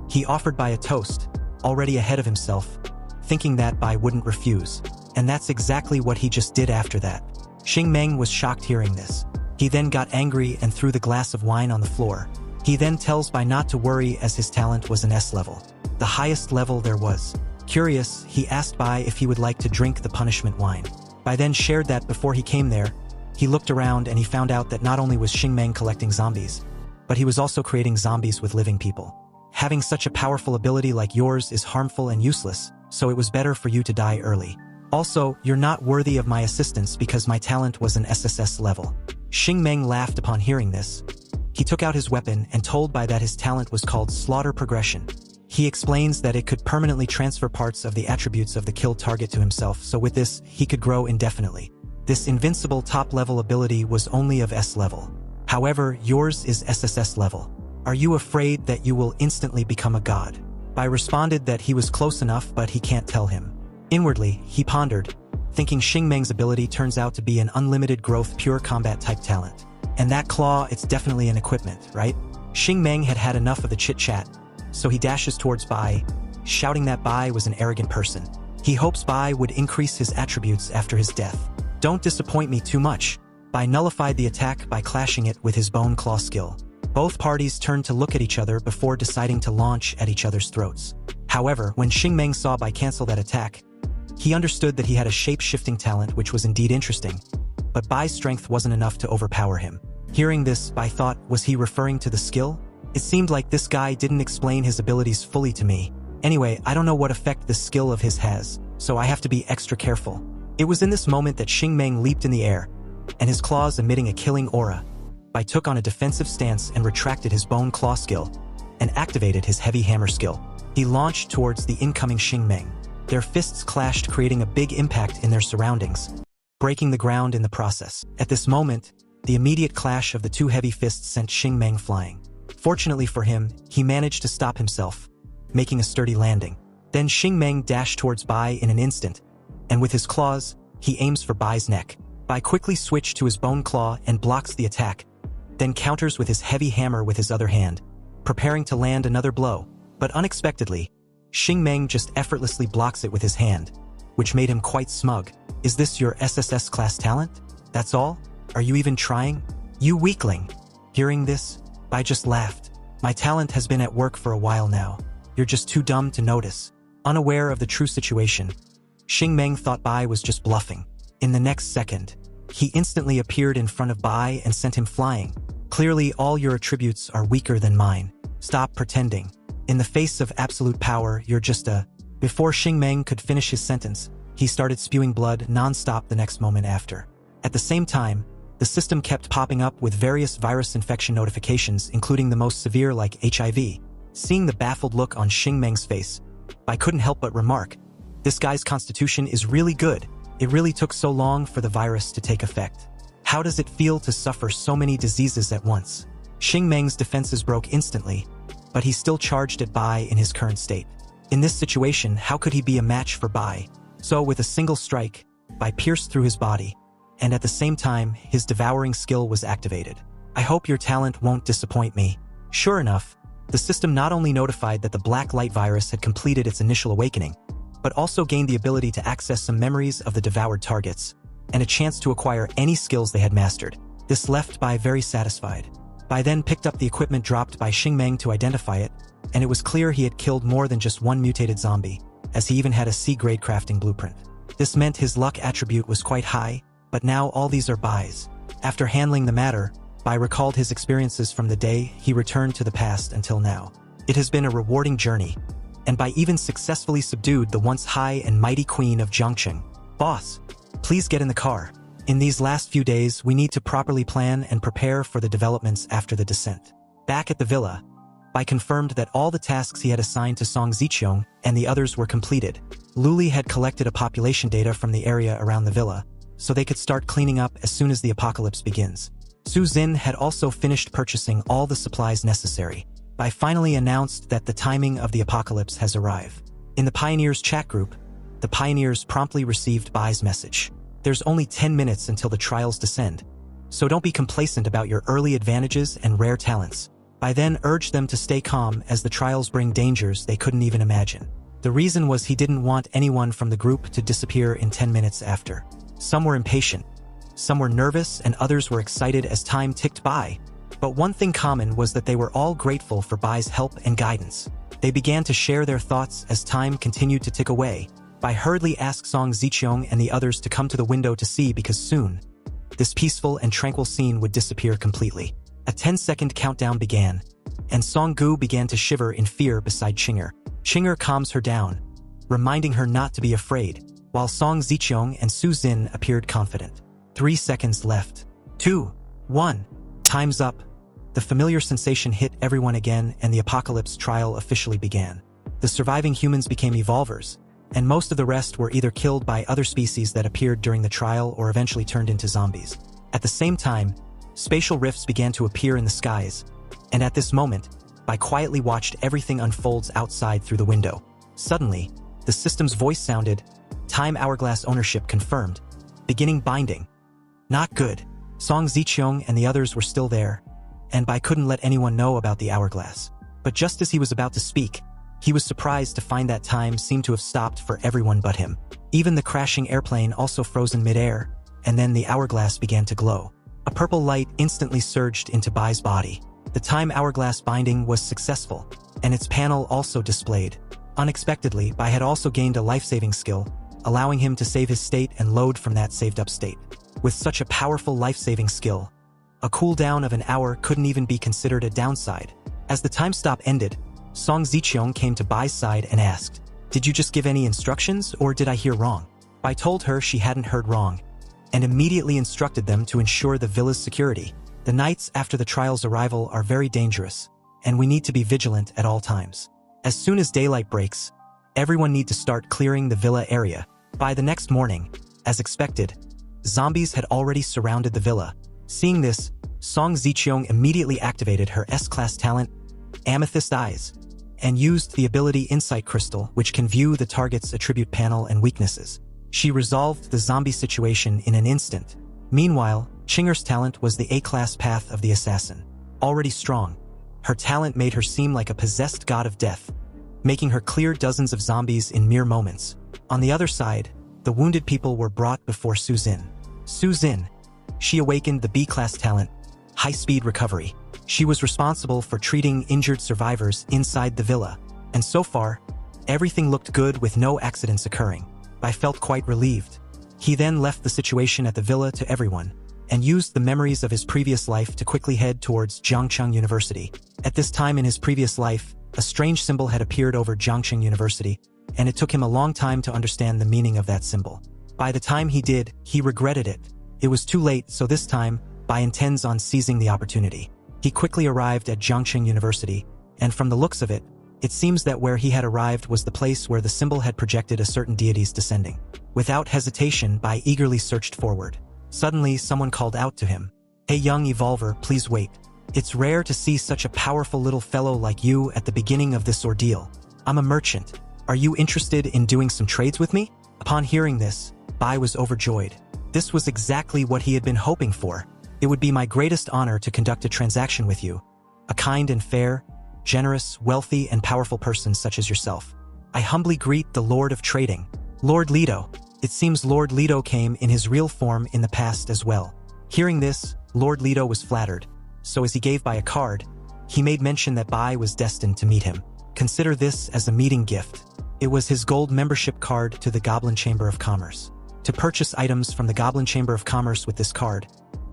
He offered Bai a toast, already ahead of himself, thinking that Bai wouldn't refuse, and that's exactly what he just did after that. Xingmeng was shocked hearing this. He then got angry and threw the glass of wine on the floor. He then tells Bai not to worry as his talent was an S level, the highest level there was. Curious, he asked Bai if he would like to drink the punishment wine. Bai then shared that before he came there, he looked around and he found out that not only was Xingmeng collecting zombies, but he was also creating zombies with living people. Having such a powerful ability like yours is harmful and useless, so it was better for you to die early. Also, you're not worthy of my assistance because my talent was an SSS level. Xingmeng laughed upon hearing this. He took out his weapon and told Bai that his talent was called Slaughter Progression. He explains that it could permanently transfer parts of the attributes of the killed target to himself, so with this, he could grow indefinitely. This invincible top-level ability was only of S level. However, yours is SSS level. Are you afraid that you will instantly become a god? Bai responded that he was close enough but he can't tell him. Inwardly, he pondered, thinking Xingmeng's ability turns out to be an unlimited growth pure combat type talent. And that claw, it's definitely an equipment, right? Xingmeng had had enough of the chit-chat, so he dashes towards Bai, shouting that Bai was an arrogant person. He hopes Bai would increase his attributes after his death. Don't disappoint me too much. Bai nullified the attack by clashing it with his bone claw skill. Both parties turned to look at each other before deciding to launch at each other's throats. However, when Xingmeng saw Bai cancel that attack, he understood that he had a shape-shifting talent which was indeed interesting, but Bai's strength wasn't enough to overpower him. Hearing this, Bai thought, was he referring to the skill? It seemed like this guy didn't explain his abilities fully to me. Anyway, I don't know what effect this skill of his has, so I have to be extra careful. It was in this moment that Xingmeng leaped in the air, and his claws emitting a killing aura. Bai took on a defensive stance and retracted his bone claw skill, and activated his heavy hammer skill. He launched towards the incoming Xingmeng. Their fists clashed, creating a big impact in their surroundings, breaking the ground in the process. At this moment, the immediate clash of the two heavy fists sent Xingmeng flying. Fortunately for him, he managed to stop himself, making a sturdy landing. Then Xingmeng dashed towards Bai in an instant, and with his claws, he aims for Bai's neck. Bai quickly switched to his bone claw and blocks the attack, then counters with his heavy hammer with his other hand, preparing to land another blow. But unexpectedly, Xingmeng just effortlessly blocks it with his hand, which made him quite smug. "Is this your SSS class talent? That's all? Are you even trying? You weakling." Hearing this, Bai just laughed. "My talent has been at work for a while now. You're just too dumb to notice." Unaware of the true situation, Xingmeng thought Bai was just bluffing. In the next second, he instantly appeared in front of Bai and sent him flying. "Clearly, all your attributes are weaker than mine. Stop pretending. In the face of absolute power, you're just a..." Before Xingmeng could finish his sentence, he started spewing blood non-stop the next moment after. At the same time, the system kept popping up with various virus infection notifications, including the most severe like HIV. Seeing the baffled look on Xingmeng's face, Bai couldn't help but remark, "This guy's constitution is really good. It really took so long for the virus to take effect. How does it feel to suffer so many diseases at once?" Xingmeng's defenses broke instantly, but he still charged at Bai in his current state. In this situation, how could he be a match for Bai? So with a single strike, Bai pierced through his body, and at the same time, his devouring skill was activated. "I hope your talent won't disappoint me." Sure enough, the system not only notified that the black light virus had completed its initial awakening, but also gained the ability to access some memories of the devoured targets, and a chance to acquire any skills they had mastered. This left Bai very satisfied. Bai then picked up the equipment dropped by Xingmeng to identify it, and it was clear he had killed more than just one mutated zombie, as he even had a C-grade crafting blueprint. This meant his luck attribute was quite high, but now all these are Bai's. After handling the matter, Bai recalled his experiences from the day he returned to the past until now. It has been a rewarding journey, and Bai even successfully subdued the once high and mighty queen of Jiangcheng. "Boss, please get in the car. In these last few days, we need to properly plan and prepare for the developments after the descent." Back at the villa, Bai confirmed that all the tasks he had assigned to Song Ziqiong and the others were completed. Luli had collected a population data from the area around the villa, so they could start cleaning up as soon as the apocalypse begins. Su Xin had also finished purchasing all the supplies necessary. Bai finally announced that the timing of the apocalypse has arrived. In the Pioneers chat group, the Pioneers promptly received Bai's message. "There's only 10 minutes until the trials descend, so don't be complacent about your early advantages and rare talents." Bai then urged them to stay calm as the trials bring dangers they couldn't even imagine. The reason was he didn't want anyone from the group to disappear in 10 minutes after. Some were impatient, some were nervous, and others were excited as time ticked by. But one thing common was that they were all grateful for Bai's help and guidance. They began to share their thoughts as time continued to tick away. Bai hurriedly asked Song Ziqiong and the others to come to the window to see, because soon, this peaceful and tranquil scene would disappear completely. A 10-second countdown began, and Song Gu began to shiver in fear beside Qinger. Qinger calms her down, reminding her not to be afraid, while Song Ziqiong and Su Xin appeared confident. 3 seconds left. 2, 1. Time's up. The familiar sensation hit everyone again, and the apocalypse trial officially began. The surviving humans became evolvers, and most of the rest were either killed by other species that appeared during the trial or eventually turned into zombies. At the same time, spatial rifts began to appear in the skies, and at this moment, Bai quietly watched everything unfolds outside through the window. Suddenly, the system's voice sounded, "Time hourglass ownership confirmed. Beginning binding." Not good. Song Ziqiong and the others were still there, and Bai couldn't let anyone know about the hourglass. But just as he was about to speak, he was surprised to find that time seemed to have stopped for everyone but him. Even the crashing airplane also froze in midair, and then the hourglass began to glow. A purple light instantly surged into Bai's body. The time hourglass binding was successful, and its panel also displayed. Unexpectedly, Bai had also gained a life-saving skill, allowing him to save his state and load from that saved-up state. With such a powerful life-saving skill, a cooldown of an hour couldn't even be considered a downside. As the time stop ended, Song Ziqiong came to Bai's side and asked, "Did you just give any instructions, or did I hear wrong?" Bai told her she hadn't heard wrong, and immediately instructed them to ensure the villa's security. The nights after the trial's arrival are very dangerous, and we need to be vigilant at all times. As soon as daylight breaks, everyone need to start clearing the villa area. By the next morning, as expected, zombies had already surrounded the villa. Seeing this, Song Ziqiong immediately activated her S-class talent, Amethyst Eyes, and used the ability Insight Crystal, which can view the target's attribute panel and weaknesses. She resolved the zombie situation in an instant. Meanwhile, Chinger's talent was the A-class Path of the Assassin. Already strong, her talent made her seem like a possessed god of death, making her clear dozens of zombies in mere moments. On the other side, the wounded people were brought before Su Zin. Su Zin. She awakened the B-class talent, High-Speed Recovery. She was responsible for treating injured survivors inside the villa, and so far, everything looked good with no accidents occurring. I felt quite relieved. He then left the situation at the villa to everyone, and used the memories of his previous life to quickly head towards Jiangcheng University. At this time in his previous life, a strange symbol had appeared over Jiangcheng University, and it took him a long time to understand the meaning of that symbol. By the time he did, he regretted it. It was too late, so this time, Bai intends on seizing the opportunity. He quickly arrived at Jiangcheng University, and from the looks of it, it seems that where he had arrived was the place where the symbol had projected a certain deity's descending. Without hesitation, Bai eagerly searched forward. Suddenly, someone called out to him, "Hey young evolver, please wait. It's rare to see such a powerful little fellow like you at the beginning of this ordeal. I'm a merchant. Are you interested in doing some trades with me?" Upon hearing this, Bai was overjoyed. This was exactly what he had been hoping for. "It would be my greatest honor to conduct a transaction with you. A kind and fair, generous, wealthy, and powerful person such as yourself. I humbly greet the Lord of Trading, Lord Leto." It seems Lord Leto came in his real form in the past as well. Hearing this, Lord Leto was flattered, so as he gave Bai a card, he made mention that Bai was destined to meet him. Consider this as a meeting gift. It was his gold membership card to the Goblin Chamber of Commerce. To purchase items from the Goblin Chamber of Commerce with this card,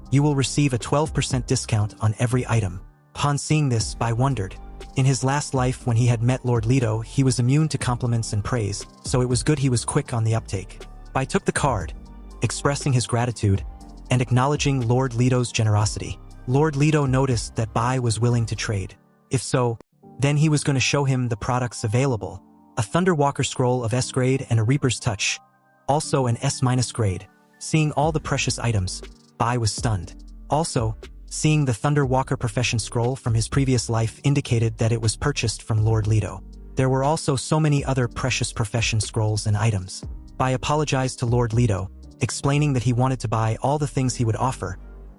you will receive a 12% discount on every item. Upon seeing this, Bai wondered. In his last life when he had met Lord Leto, he was immune to compliments and praise, so it was good he was quick on the uptake. Bai took the card, expressing his gratitude, and acknowledging Lord Leto's generosity. Lord Leto noticed that Bai was willing to trade. If so, then he was going to show him the products available. A Thunderwalker scroll of S grade and a Reaper's Touch, also an S- grade. Seeing all the precious items, Bai was stunned. Also, seeing the Thunderwalker profession scroll from his previous life indicated that it was purchased from Lord Leto. There were also so many other precious profession scrolls and items. Bai apologized to Lord Leto, explaining that he wanted to buy all the things he would offer,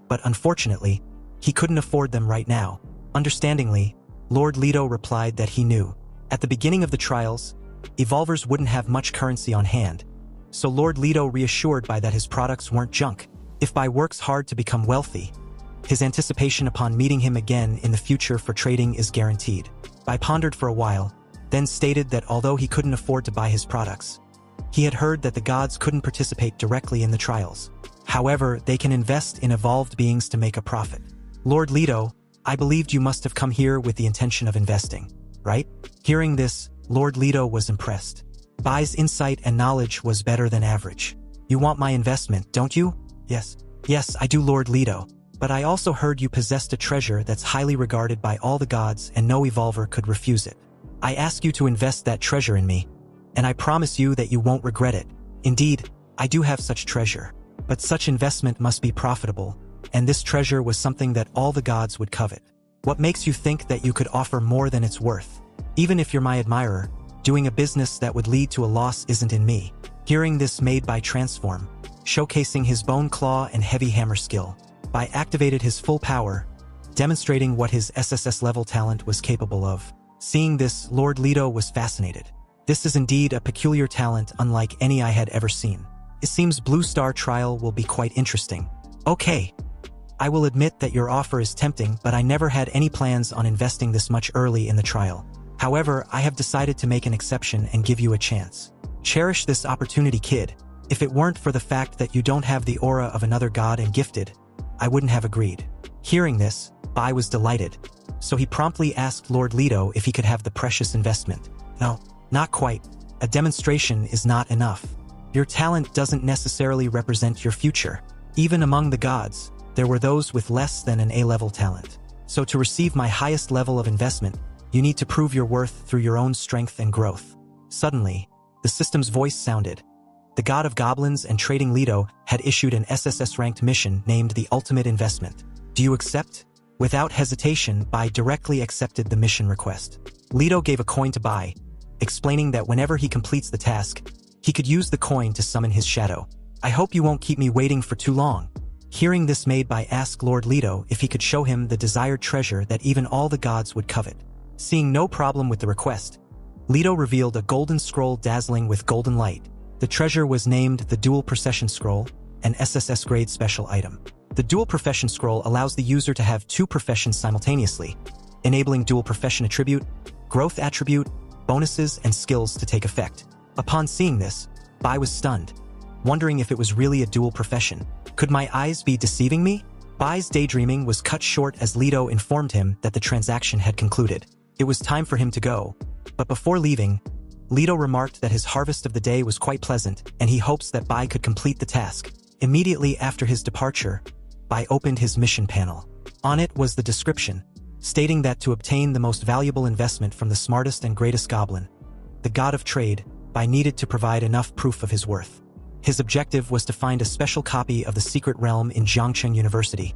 but unfortunately, he couldn't afford them right now. Understandingly, Lord Leto replied that he knew. At the beginning of the trials, evolvers wouldn't have much currency on hand, so Lord Leto reassured Bai that his products weren't junk. If Bai works hard to become wealthy, his anticipation upon meeting him again in the future for trading is guaranteed. Bai pondered for a while, then stated that although he couldn't afford to buy his products, he had heard that the gods couldn't participate directly in the trials. However, they can invest in evolved beings to make a profit. "Lord Leto, I believed you must have come here with the intention of investing, right?" Hearing this, Lord Leto was impressed. Bai's insight and knowledge was better than average. "You want my investment, don't you?" "Yes. Yes, I do, Lord Leto. But I also heard you possessed a treasure that's highly regarded by all the gods and no evolver could refuse it. I ask you to invest that treasure in me, and I promise you that you won't regret it. Indeed, I do have such treasure, but such investment must be profitable, and this treasure was something that all the gods would covet. What makes you think that you could offer more than it's worth? Even if you're my admirer, doing a business that would lead to a loss isn't in me." Hearing this made Bai transform, showcasing his bone claw and heavy hammer skill. Bai activated his full power, demonstrating what his SSS level talent was capable of. Seeing this, Lord Leto was fascinated. This is indeed a peculiar talent unlike any I had ever seen. It seems Blue Star Trial will be quite interesting. "Okay. I will admit that your offer is tempting, but I never had any plans on investing this much early in the trial. However, I have decided to make an exception and give you a chance. Cherish this opportunity, kid. If it weren't for the fact that you don't have the aura of another god and gifted, I wouldn't have agreed." Hearing this, Bai was delighted, so he promptly asked Lord Leto if he could have the precious investment. "No, not quite. A demonstration is not enough. Your talent doesn't necessarily represent your future. Even among the gods, there were those with less than an A-level talent. So to receive my highest level of investment, you need to prove your worth through your own strength and growth. Suddenly, the system's voice sounded. The god of goblins and trading Leto had issued an SSS-ranked mission named the Ultimate Investment. Do you accept? Without hesitation, Bai directly accepted the mission request. Leto gave a coin to Bai, explaining that whenever he completes the task, he could use the coin to summon his shadow. I hope you won't keep me waiting for too long. Hearing this made Bai ask Lord Leto if he could show him the desired treasure that even all the gods would covet. Seeing no problem with the request, Leto revealed a golden scroll dazzling with golden light. The treasure was named the Dual Procession Scroll, an SSS-grade special item. The Dual Profession Scroll allows the user to have two professions simultaneously, enabling dual profession attribute, growth attribute, bonuses, and skills to take effect. Upon seeing this, Bai was stunned, wondering if it was really a dual profession. Could my eyes be deceiving me? Bai's daydreaming was cut short as Leto informed him that the transaction had concluded. It was time for him to go, but before leaving, Leto remarked that his harvest of the day was quite pleasant and he hopes that Bai could complete the task. Immediately after his departure, Bai opened his mission panel. On it was the description, stating that to obtain the most valuable investment from the smartest and greatest goblin, the god of trade, Bai needed to provide enough proof of his worth. His objective was to find a special copy of the secret realm in Jiangcheng University,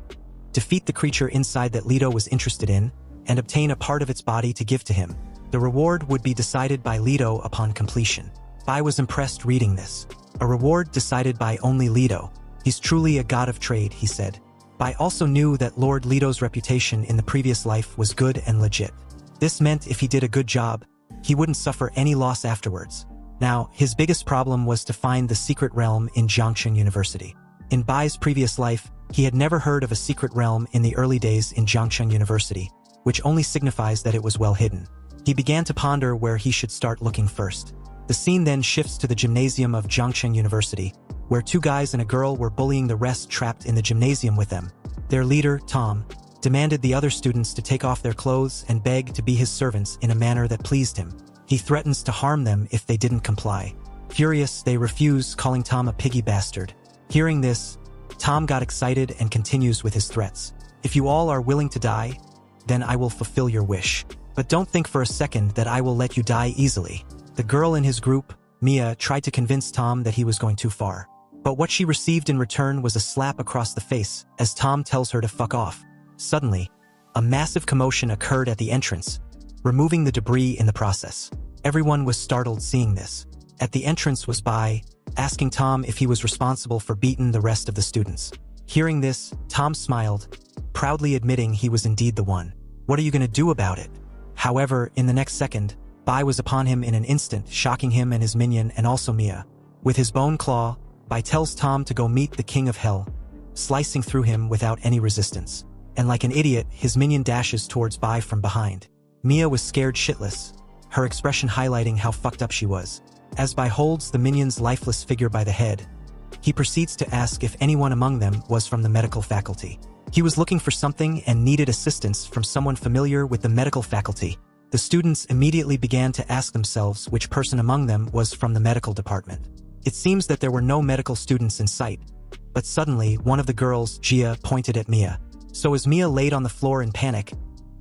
defeat the creature inside that Leto was interested in, and obtain a part of its body to give to him. The reward would be decided by Leto upon completion. Bai was impressed reading this. A reward decided by only Leto. He's truly a god of trade, he said. Bai also knew that Lord Leto's reputation in the previous life was good and legit. This meant if he did a good job, he wouldn't suffer any loss afterwards. Now, his biggest problem was to find the secret realm in Jiangcheng University. In Bai's previous life, he had never heard of a secret realm in the early days in Jiangcheng University, which only signifies that it was well hidden. He began to ponder where he should start looking first. The scene then shifts to the gymnasium of Jiangcheng University, where two guys and a girl were bullying the rest trapped in the gymnasium with them. Their leader, Tom, demanded the other students to take off their clothes and beg to be his servants in a manner that pleased him. He threatens to harm them if they didn't comply. Furious, they refuse, calling Tom a piggy bastard. Hearing this, Tom got excited and continues with his threats. If you all are willing to die, then I will fulfill your wish. But don't think for a second that I will let you die easily. The girl in his group, Mia, tried to convince Tom that he was going too far. But what she received in return was a slap across the face as Tom tells her to fuck off. Suddenly, a massive commotion occurred at the entrance, removing the debris in the process. Everyone was startled seeing this. At the entrance was Bai, asking Tom if he was responsible for beating the rest of the students. Hearing this, Tom smiled, proudly admitting he was indeed the one. What are you going to do about it? However, in the next second, Bai was upon him in an instant, shocking him and his minion and also Mia. With his bone claw, Bai tells Tom to go meet the King of Hell, slicing through him without any resistance. And like an idiot, his minion dashes towards Bai from behind. Mia was scared shitless, her expression highlighting how fucked up she was. As Bai holds the minion's lifeless figure by the head, he proceeds to ask if anyone among them was from the medical faculty. He was looking for something and needed assistance from someone familiar with the medical faculty. The students immediately began to ask themselves which person among them was from the medical department. It seems that there were no medical students in sight, but suddenly one of the girls, Jia, pointed at Mia. So as Mia laid on the floor in panic,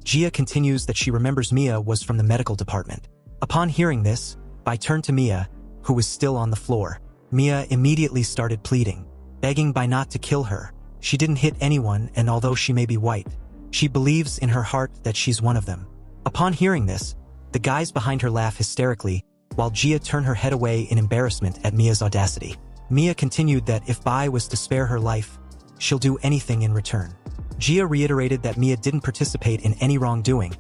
Jia continues that she remembers Mia was from the medical department. Upon hearing this, Bai turned to Mia, who was still on the floor. Mia immediately started pleading, begging Bai not to kill her. She didn't hit anyone, and although she may be white, she believes in her heart that she's one of them. Upon hearing this, the guys behind her laugh hysterically, while Jia turned her head away in embarrassment at Mia's audacity. Mia continued that if Bai was to spare her life, she'll do anything in return. Jia reiterated that Mia didn't participate in any wrongdoing,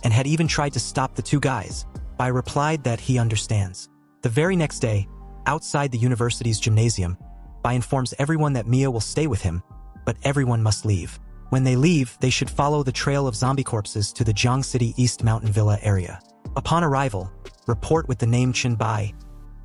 and had even tried to stop the two guys. Bai replied that he understands. The very next day, outside the university's gymnasium, Bai informs everyone that Mia will stay with him, but everyone must leave. When they leave, they should follow the trail of zombie corpses to the Jiang City East Mountain Villa area. Upon arrival, report with the name Chin Bai,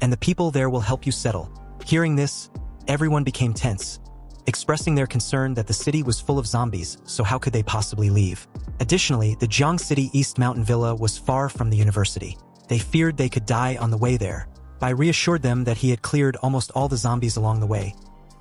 and the people there will help you settle. Hearing this, everyone became tense, expressing their concern that the city was full of zombies, so how could they possibly leave? Additionally, the Jiang City East Mountain Villa was far from the university. They feared they could die on the way there. Bai reassured them that he had cleared almost all the zombies along the way,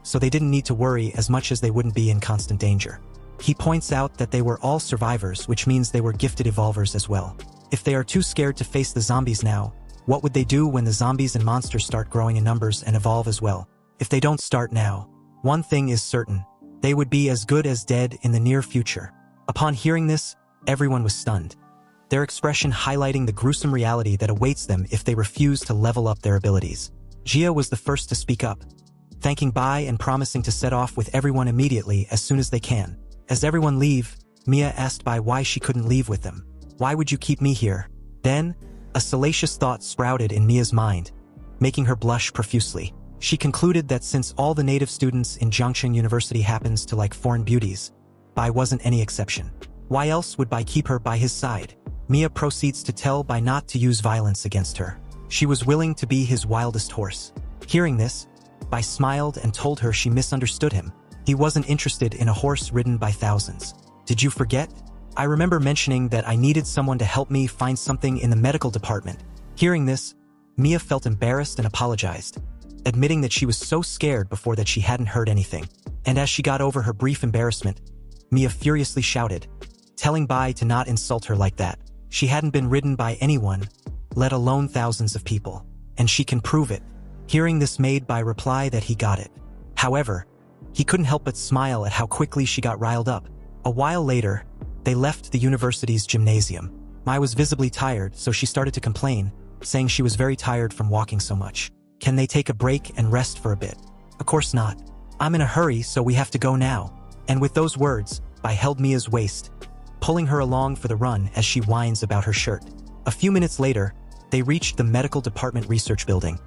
so they didn't need to worry as much as they wouldn't be in constant danger. He points out that they were all survivors, which means they were gifted evolvers as well. If they are too scared to face the zombies now, what would they do when the zombies and monsters start growing in numbers and evolve as well? If they don't start now, one thing is certain: they would be as good as dead in the near future. Upon hearing this, everyone was stunned, their expression highlighting the gruesome reality that awaits them if they refuse to level up their abilities. Gia was the first to speak up, thanking Bai and promising to set off with everyone immediately as soon as they can. As everyone leave, Mia asked Bai why she couldn't leave with them. "Why would you keep me here?" Then, a salacious thought sprouted in Mia's mind, making her blush profusely. She concluded that since all the native students in Jiangsheng University happens to like foreign beauties, Bai wasn't any exception. Why else would Bai keep her by his side? Mia proceeds to tell Bai not to use violence against her. She was willing to be his wildest horse. Hearing this, Bai smiled and told her she misunderstood him. He wasn't interested in a horse ridden by thousands. "Did you forget? I remember mentioning that I needed someone to help me find something in the medical department." Hearing this, Mia felt embarrassed and apologized, admitting that she was so scared before that she hadn't heard anything. And as she got over her brief embarrassment, Mia furiously shouted, telling Bai to not insult her like that. She hadn't been ridden by anyone, let alone thousands of people, and she can prove it. Hearing this made Bai reply that he got it. However, he couldn't help but smile at how quickly she got riled up. A while later, they left the university's gymnasium. Mai was visibly tired, so she started to complain, saying she was very tired from walking so much. "Can they take a break and rest for a bit?" "Of course not. I'm in a hurry, so we have to go now." And with those words, Bai held Mia's waist, pulling her along for the run as she whines about her shirt. A few minutes later, they reached the medical department research building,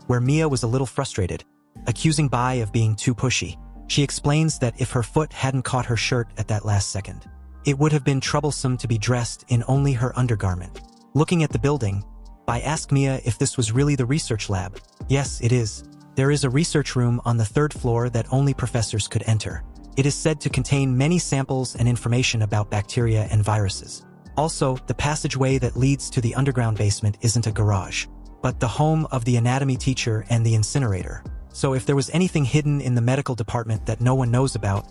where Mia was a little frustrated, accusing Bai of being too pushy. She explains that if her foot hadn't caught her shirt at that last second, it would have been troublesome to be dressed in only her undergarment. Looking at the building, Bai asked Mia if this was really the research lab. "Yes, it is. There is a research room on the 3rd floor that only professors could enter. It is said to contain many samples and information about bacteria and viruses. Also, the passageway that leads to the underground basement isn't a garage, but the home of the anatomy teacher and the incinerator. So if there was anything hidden in the medical department that no one knows about,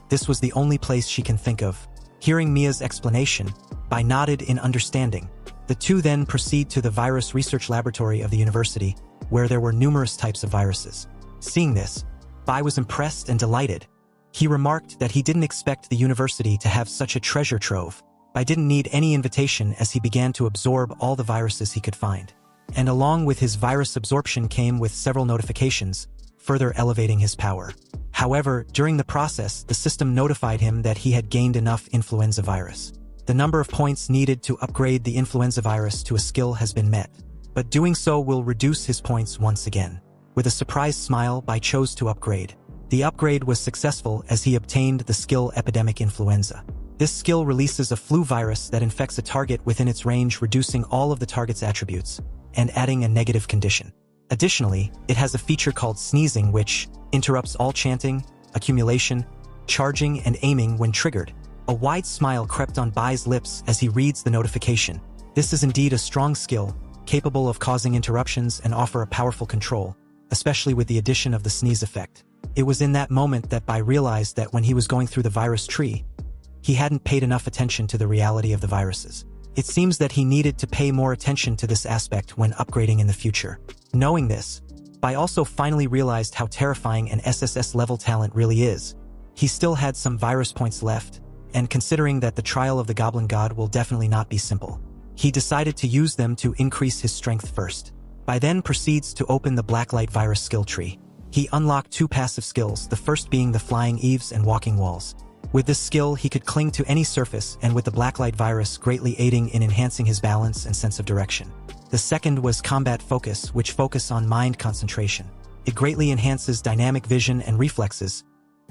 this was the only place she can think of." Hearing Mia's explanation, Bai nodded in understanding. The two then proceed to the virus research laboratory of the university, where there were numerous types of viruses. Seeing this, Bai was impressed and delighted. He remarked that he didn't expect the university to have such a treasure trove. Bai didn't need any invitation as he began to absorb all the viruses he could find. And along with his virus absorption came with several notifications, further elevating his power. However, during the process, the system notified him that he had gained enough influenza virus. The number of points needed to upgrade the influenza virus to a skill has been met, but doing so will reduce his points once again. With a surprised smile, Bai chose to upgrade. The upgrade was successful as he obtained the skill Epidemic Influenza. This skill releases a flu virus that infects a target within its range, reducing all of the target's attributes and adding a negative condition. Additionally, it has a feature called sneezing, which interrupts all chanting, accumulation, charging, and aiming when triggered. A wide smile crept on Bai's lips as he reads the notification. This is indeed a strong skill, capable of causing interruptions and offer a powerful control, especially with the addition of the sneeze effect. It was in that moment that Bai realized that when he was going through the virus tree, he hadn't paid enough attention to the reality of the viruses. It seems that he needed to pay more attention to this aspect when upgrading in the future. Knowing this, Bai also finally realized how terrifying an SSS-level talent really is. He still had some virus points left, and considering that the trial of the Goblin God will definitely not be simple, he decided to use them to increase his strength first. Bai then proceeds to open the Blacklight virus skill tree. He unlocked 2 passive skills, the first being the Flying Eaves and Walking Walls. With this skill, he could cling to any surface, and with the Blacklight virus greatly aiding in enhancing his balance and sense of direction. The second was Combat Focus, which focus on mind concentration. It greatly enhances dynamic vision and reflexes,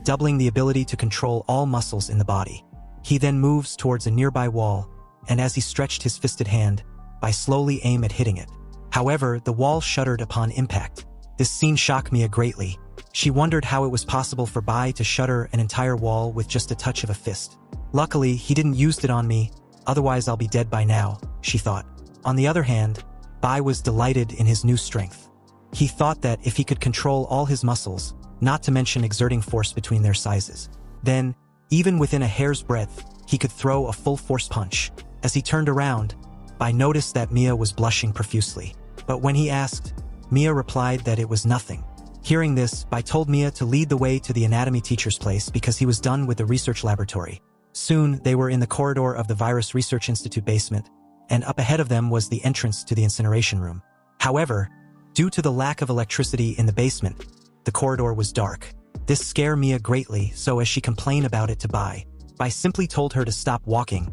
doubling the ability to control all muscles in the body. He then moves towards a nearby wall, and as he stretched his fisted hand, Bai slowly aimed at hitting it. However, the wall shuddered upon impact. This scene shocked Mia greatly. She wondered how it was possible for Bai to shudder an entire wall with just a touch of a fist. Luckily, he didn't use it on me, otherwise I'll be dead by now, she thought. On the other hand, Bai was delighted in his new strength. He thought that if he could control all his muscles, not to mention exerting force between their sizes. Then, even within a hair's breadth, he could throw a full-force punch. As he turned around, Bai noticed that Mia was blushing profusely. But when he asked, Mia replied that it was nothing. Hearing this, Bai told Mia to lead the way to the anatomy teacher's place because he was done with the research laboratory. Soon, they were in the corridor of the Virus Research Institute basement, and up ahead of them was the entrance to the incineration room. However, due to the lack of electricity in the basement, the corridor was dark. This scared Mia greatly, so as she complained about it to Bai simply told her to stop walking.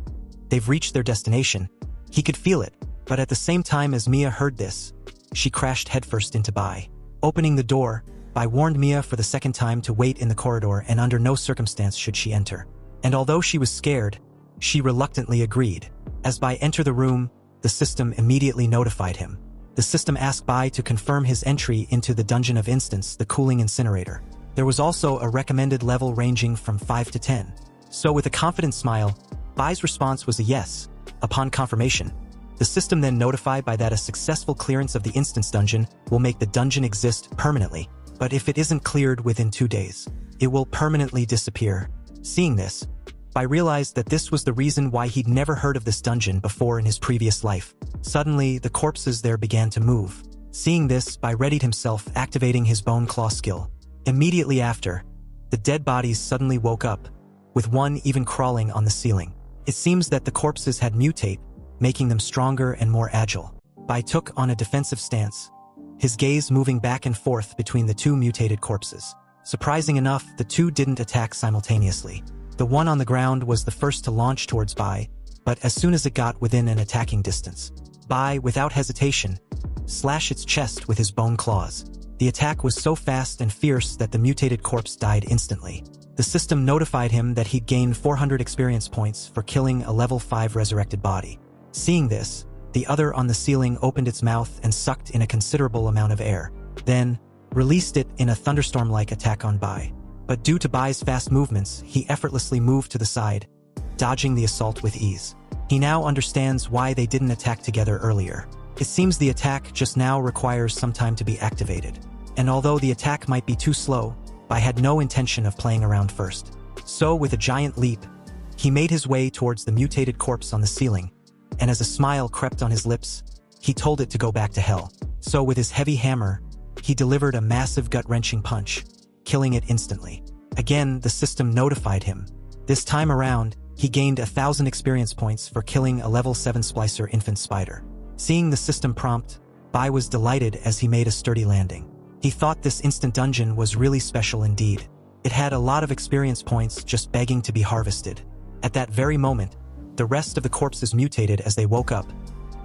They've reached their destination. He could feel it, but at the same time as Mia heard this, she crashed headfirst into Bai. Opening the door, Bai warned Mia for the second time to wait in the corridor and under no circumstance should she enter. And although she was scared, she reluctantly agreed. As Bai entered the room, the system immediately notified him. The system asked Bai to confirm his entry into the Dungeon of Instants, the cooling incinerator. There was also a recommended level ranging from 5 to 10. So with a confident smile, Bai's response was a yes. Upon confirmation, the system then notified Bai that a successful clearance of the Instance Dungeon will make the dungeon exist permanently, but if it isn't cleared within 2 days, it will permanently disappear. Seeing this, Bai realized that this was the reason why he'd never heard of this dungeon before in his previous life. Suddenly, the corpses there began to move. Seeing this, Bai readied himself, activating his bone claw skill. Immediately after, the dead bodies suddenly woke up, with one even crawling on the ceiling. It seems that the corpses had mutate, making them stronger and more agile. Bai took on a defensive stance, his gaze moving back and forth between the two mutated corpses. Surprising enough, the two didn't attack simultaneously. The one on the ground was the first to launch towards Bai, but as soon as it got within an attacking distance, Bai, without hesitation, slashed its chest with his bone claws. The attack was so fast and fierce that the mutated corpse died instantly. The system notified him that he'd gained 400 experience points for killing a level 5 resurrected body. Seeing this, the other on the ceiling opened its mouth and sucked in a considerable amount of air, then released it in a thunderstorm-like attack on Bai. But due to Bai's fast movements, he effortlessly moved to the side, dodging the assault with ease. He now understands why they didn't attack together earlier. It seems the attack just now requires some time to be activated. And although the attack might be too slow, Bai had no intention of playing around first. So with a giant leap, he made his way towards the mutated corpse on the ceiling, and as a smile crept on his lips, he told it to go back to hell. So with his heavy hammer, he delivered a massive gut-wrenching punch, killing it instantly. Again, the system notified him. This time around, he gained 1,000 experience points for killing a level 7 splicer infant spider. Seeing the system prompt, Bai was delighted as he made a sturdy landing. He thought this instant dungeon was really special indeed. It had a lot of experience points just begging to be harvested. At that very moment, the rest of the corpses mutated as they woke up,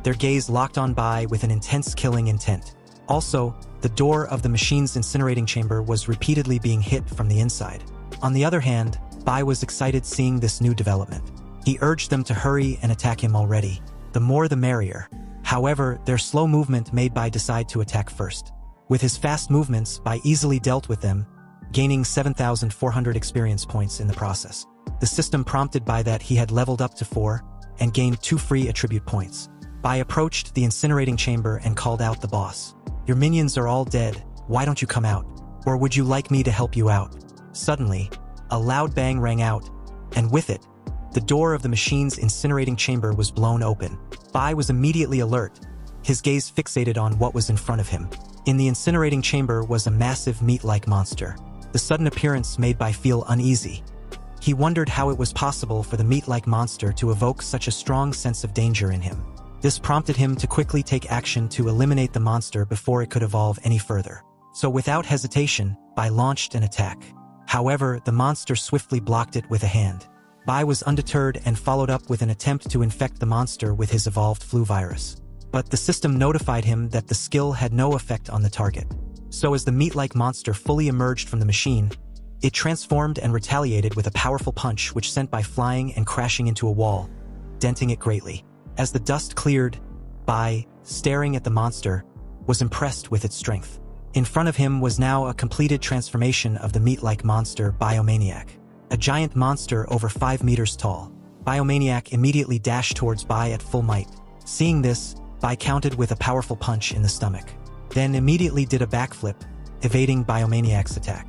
their gaze locked on Bai with an intense killing intent. Also, the door of the machine's incinerating chamber was repeatedly being hit from the inside. On the other hand, Bai was excited seeing this new development. He urged them to hurry and attack him already. The more the merrier. However, their slow movement made Bai decide to attack first. With his fast movements, Bai easily dealt with them, gaining 7,400 experience points in the process. The system prompted Bai that he had leveled up to 4 and gained 2 free attribute points. Bai approached the incinerating chamber and called out the boss. "Your minions are all dead, why don't you come out? Or would you like me to help you out?" Suddenly, a loud bang rang out, and with it, the door of the machine's incinerating chamber was blown open. Bai was immediately alert, his gaze fixated on what was in front of him. In the incinerating chamber was a massive meat-like monster. The sudden appearance made Bai feel uneasy. He wondered how it was possible for the meat-like monster to evoke such a strong sense of danger in him. This prompted him to quickly take action to eliminate the monster before it could evolve any further. So without hesitation, Bai launched an attack. However, the monster swiftly blocked it with a hand. Bai was undeterred and followed up with an attempt to infect the monster with his evolved flu virus. But the system notified him that the skill had no effect on the target. So as the meat-like monster fully emerged from the machine, it transformed and retaliated with a powerful punch which sent Bai flying and crashing into a wall, denting it greatly. As the dust cleared, Bai, staring at the monster, was impressed with its strength. In front of him was now a completed transformation of the meat-like monster Biomaniac, a giant monster over 5 meters tall. Biomaniac immediately dashed towards Bai at full might. Seeing this, Bai countered with a powerful punch in the stomach, then immediately did a backflip, evading Biomaniac's attack.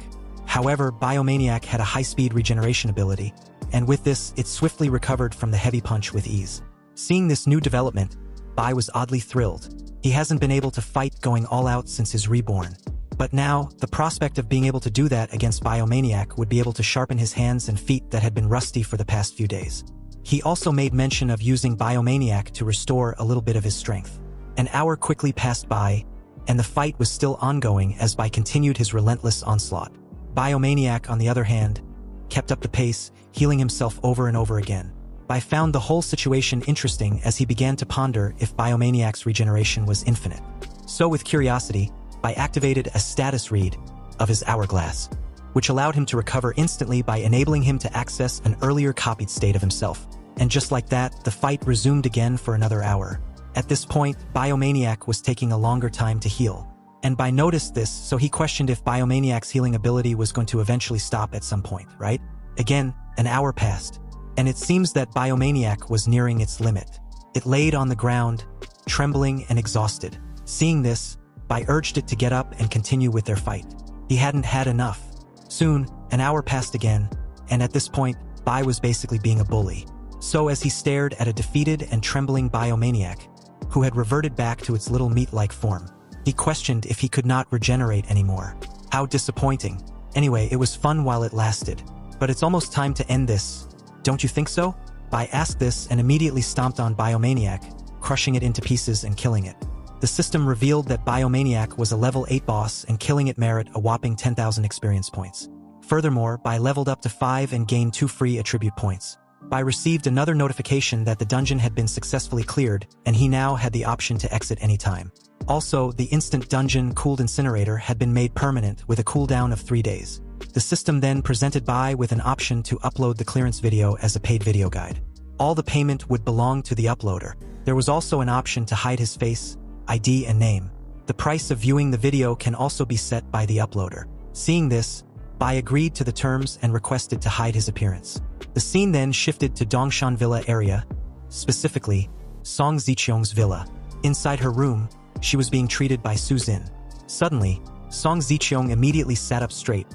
However, Biomaniac had a high-speed regeneration ability, and with this, it swiftly recovered from the heavy punch with ease. Seeing this new development, Bai was oddly thrilled. He hasn't been able to fight going all out since his reborn. But now, the prospect of being able to do that against Biomaniac would be able to sharpen his hands and feet that had been rusty for the past few days. He also made mention of using Biomaniac to restore a little bit of his strength. An hour quickly passed by, and the fight was still ongoing as Bai continued his relentless onslaught. Biomaniac, on the other hand, kept up the pace, healing himself over and over again. Bai found the whole situation interesting as he began to ponder if Biomaniac's regeneration was infinite. So with curiosity, Bai activated a status read of his hourglass, which allowed him to recover instantly by enabling him to access an earlier copied state of himself. And just like that, the fight resumed again for another hour. At this point, Biomaniac was taking a longer time to heal. And Bai noticed this, so he questioned if Biomaniac's healing ability was going to eventually stop at some point, right? Again, an hour passed, and it seems that Biomaniac was nearing its limit. It laid on the ground, trembling and exhausted. Seeing this, Bai urged it to get up and continue with their fight. He hadn't had enough. Soon, an hour passed again, and at this point, Bai was basically being a bully. So as he stared at a defeated and trembling Biomaniac, who had reverted back to its little meat-like form, he questioned if he could not regenerate anymore. How disappointing. Anyway, it was fun while it lasted. But it's almost time to end this. Don't you think so? Bai asked this and immediately stomped on Biomaniac, crushing it into pieces and killing it. The system revealed that Biomaniac was a level 8 boss and killing it merit a whopping 10,000 experience points. Furthermore, Bai leveled up to 5 and gained 2 free attribute points. Bai received another notification that the dungeon had been successfully cleared, and he now had the option to exit anytime. Also, the instant dungeon cooled incinerator had been made permanent with a cooldown of 3 days. The system then presented Bai with an option to upload the clearance video as a paid video guide. All the payment would belong to the uploader. There was also an option to hide his face, ID and name. The price of viewing the video can also be set by the uploader. Seeing this, Bai agreed to the terms and requested to hide his appearance. The scene then shifted to Dongshan Villa area, specifically, Song Ziqiong's villa. Inside her room, she was being treated by Su Zin. Suddenly, Song Ziqiong immediately sat up straight,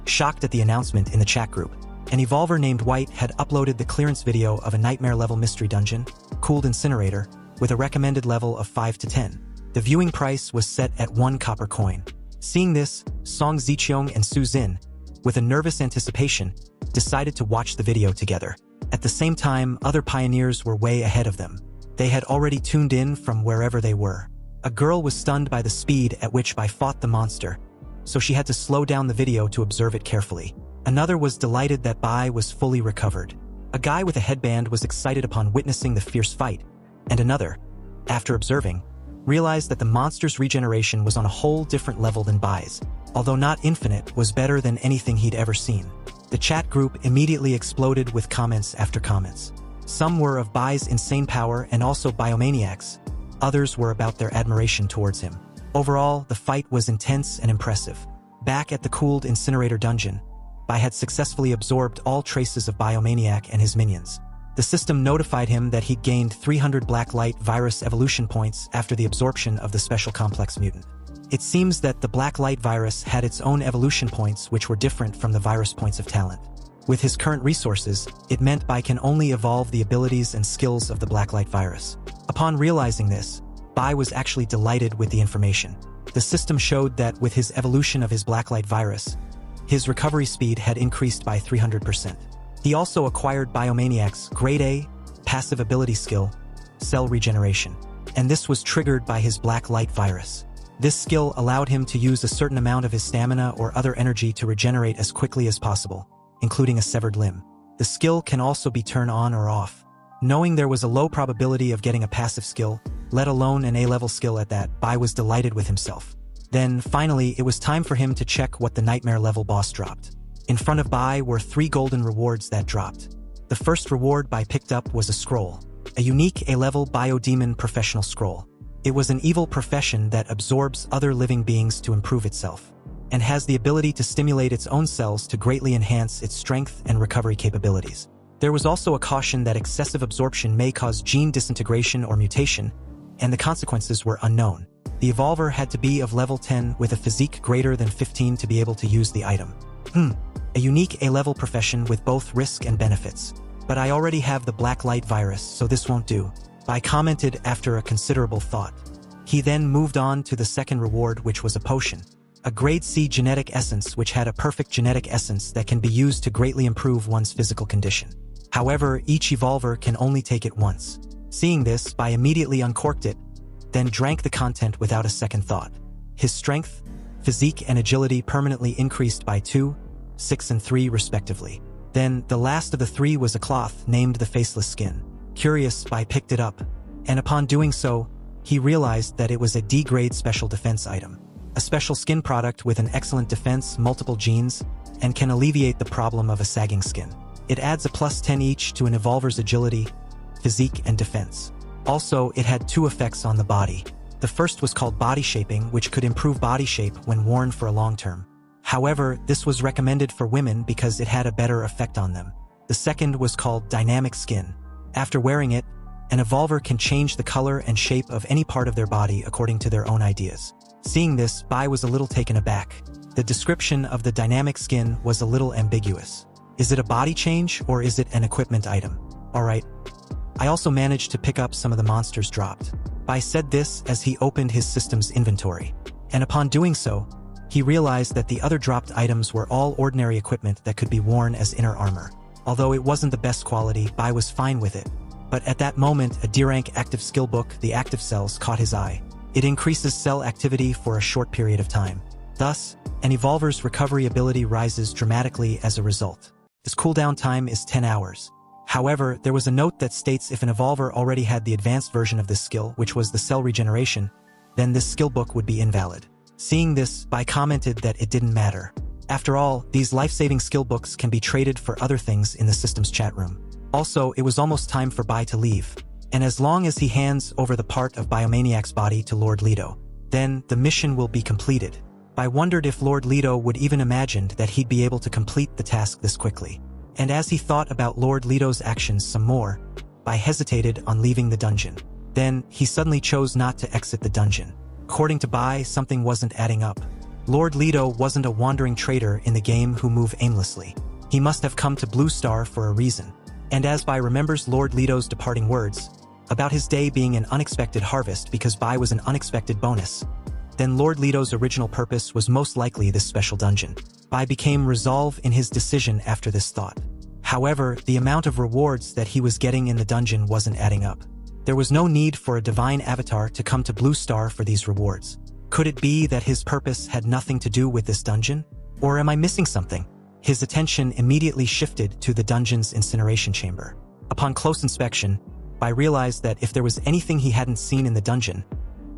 shocked at the announcement in the chat group. An evolver named White had uploaded the clearance video of a nightmare-level mystery dungeon, Cooled Incinerator, with a recommended level of 5 to 10. The viewing price was set at 1 copper coin. Seeing this, Song Ziqiong and Su Zin, with a nervous anticipation, decided to watch the video together. At the same time, other pioneers were way ahead of them. They had already tuned in from wherever they were. A girl was stunned by the speed at which Bai fought the monster, so she had to slow down the video to observe it carefully. Another was delighted that Bai was fully recovered. A guy with a headband was excited upon witnessing the fierce fight, and another, after observing, realized that the monster's regeneration was on a whole different level than Bai's. Although not infinite, was better than anything he'd ever seen. The chat group immediately exploded with comments after comments. Some were of Bai's insane power and also Biomaniac's. Others were about their admiration towards him. Overall, the fight was intense and impressive. Back at the cooled incinerator dungeon, Bai had successfully absorbed all traces of Biomaniac and his minions. The system notified him that he'd gained 300 Black Light virus evolution points after the absorption of the special complex mutant. It seems that the Black Light virus had its own evolution points which were different from the virus points of talent. With his current resources, it meant Bai can only evolve the abilities and skills of the Black Light virus. Upon realizing this, Bai was actually delighted with the information. The system showed that with his evolution of his Black Light virus, his recovery speed had increased by 300%. He also acquired Biomaniac's Grade A passive ability skill, Cell Regeneration, and this was triggered by his Black Light virus. This skill allowed him to use a certain amount of his stamina or other energy to regenerate as quickly as possible, including a severed limb. The skill can also be turned on or off. Knowing there was a low probability of getting a passive skill, let alone an A-level skill at that, Bai was delighted with himself. Then, finally, it was time for him to check what the nightmare-level boss dropped. In front of Bai were 3 golden rewards that dropped. The first reward Bai picked up was a scroll, a unique A-level Biodemon professional scroll. It was an evil profession that absorbs other living beings to improve itself, and has the ability to stimulate its own cells to greatly enhance its strength and recovery capabilities. There was also a caution that excessive absorption may cause gene disintegration or mutation, and the consequences were unknown. The evolver had to be of level 10 with a physique greater than 15 to be able to use the item. A unique A-level profession with both risk and benefits. But I already have the black light virus, so this won't do. Bai commented after a considerable thought. He then moved on to the second reward, which was a potion. A grade C genetic essence which had a perfect genetic essence that can be used to greatly improve one's physical condition. However, each evolver can only take it once. Seeing this, Bai immediately uncorked it, then drank the content without a second thought. His strength, physique and agility permanently increased by 2, 6 and 3 respectively. Then, the last of the 3 was a cloth named the Faceless Skin. Curious, Bai picked it up, and upon doing so, he realized that it was a D-grade special defense item. A special skin product with an excellent defense, multiple genes, and can alleviate the problem of a sagging skin. It adds a plus 10 each to an evolver's agility, physique, and defense. Also, it had 2 effects on the body. The first was called body shaping, which could improve body shape when worn for a long term. However, this was recommended for women because it had a better effect on them. The second was called dynamic skin. After wearing it, an evolver can change the color and shape of any part of their body according to their own ideas. Seeing this, Bai was a little taken aback. The description of the dynamic skin was a little ambiguous. Is it a body change or is it an equipment item? Alright. I also managed to pick up some of the monsters dropped. Bai said this as he opened his system's inventory. And upon doing so, he realized that the other dropped items were all ordinary equipment that could be worn as inner armor. Although it wasn't the best quality, Bai was fine with it. But at that moment, a D-rank active skill book, the active cells, caught his eye. It increases cell activity for a short period of time. Thus, an evolver's recovery ability rises dramatically as a result. Its cooldown time is 10 hours. However, there was a note that states if an evolver already had the advanced version of this skill, which was the cell regeneration, then this skill book would be invalid. Seeing this, Bai commented that it didn't matter. After all, these life-saving skill books can be traded for other things in the system's chat room. Also, it was almost time for Bai to leave. And as long as he hands over the part of Biomaniac's body to Lord Leto, then the mission will be completed. Bai wondered if Lord Leto would even imagined that he'd be able to complete the task this quickly. And as he thought about Lord Leto's actions some more, Bai hesitated on leaving the dungeon. Then, he suddenly chose not to exit the dungeon. According to Bai, something wasn't adding up. Lord Leto wasn't a wandering trader in the game who move aimlessly. He must have come to Blue Star for a reason. And as Bai remembers Lord Leto's departing words, about his day being an unexpected harvest because Bai was an unexpected bonus, then Lord Leto's original purpose was most likely this special dungeon. Bai became resolve in his decision after this thought. However, the amount of rewards that he was getting in the dungeon wasn't adding up. There was no need for a divine avatar to come to Blue Star for these rewards. Could it be that his purpose had nothing to do with this dungeon? Or am I missing something? His attention immediately shifted to the dungeon's incineration chamber. Upon close inspection, Bai realized that if there was anything he hadn't seen in the dungeon,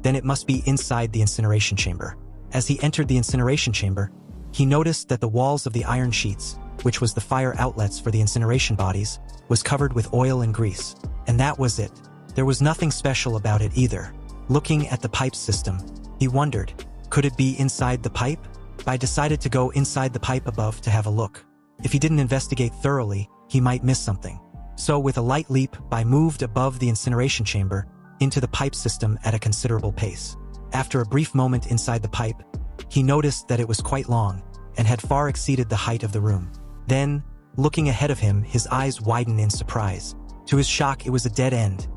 then it must be inside the incineration chamber. As he entered the incineration chamber, he noticed that the walls of the iron sheets, which was the fire outlets for the incineration bodies, was covered with oil and grease. And that was it. There was nothing special about it either. Looking at the pipe system, he wondered, could it be inside the pipe? Bai decided to go inside the pipe above to have a look. If he didn't investigate thoroughly, he might miss something. So with a light leap, Bai moved above the incineration chamber into the pipe system at a considerable pace. After a brief moment inside the pipe, he noticed that it was quite long and had far exceeded the height of the room. Then, looking ahead of him, his eyes widened in surprise. To his shock, it was a dead end.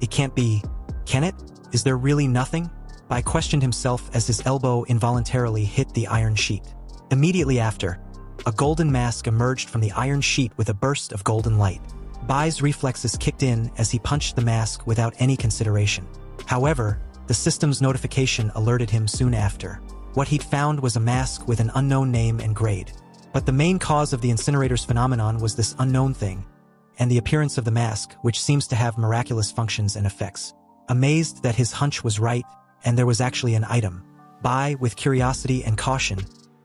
It can't be. Can it? Is there really nothing? Bai questioned himself as his elbow involuntarily hit the iron sheet. Immediately after, a golden mask emerged from the iron sheet with a burst of golden light. Bai's reflexes kicked in as he punched the mask without any consideration. However, the system's notification alerted him soon after. What he'd found was a mask with an unknown name and grade. But the main cause of the incinerator's phenomenon was this unknown thing, and the appearance of the mask, which seems to have miraculous functions and effects. Amazed that his hunch was right, and there was actually an item, Bai, with curiosity and caution,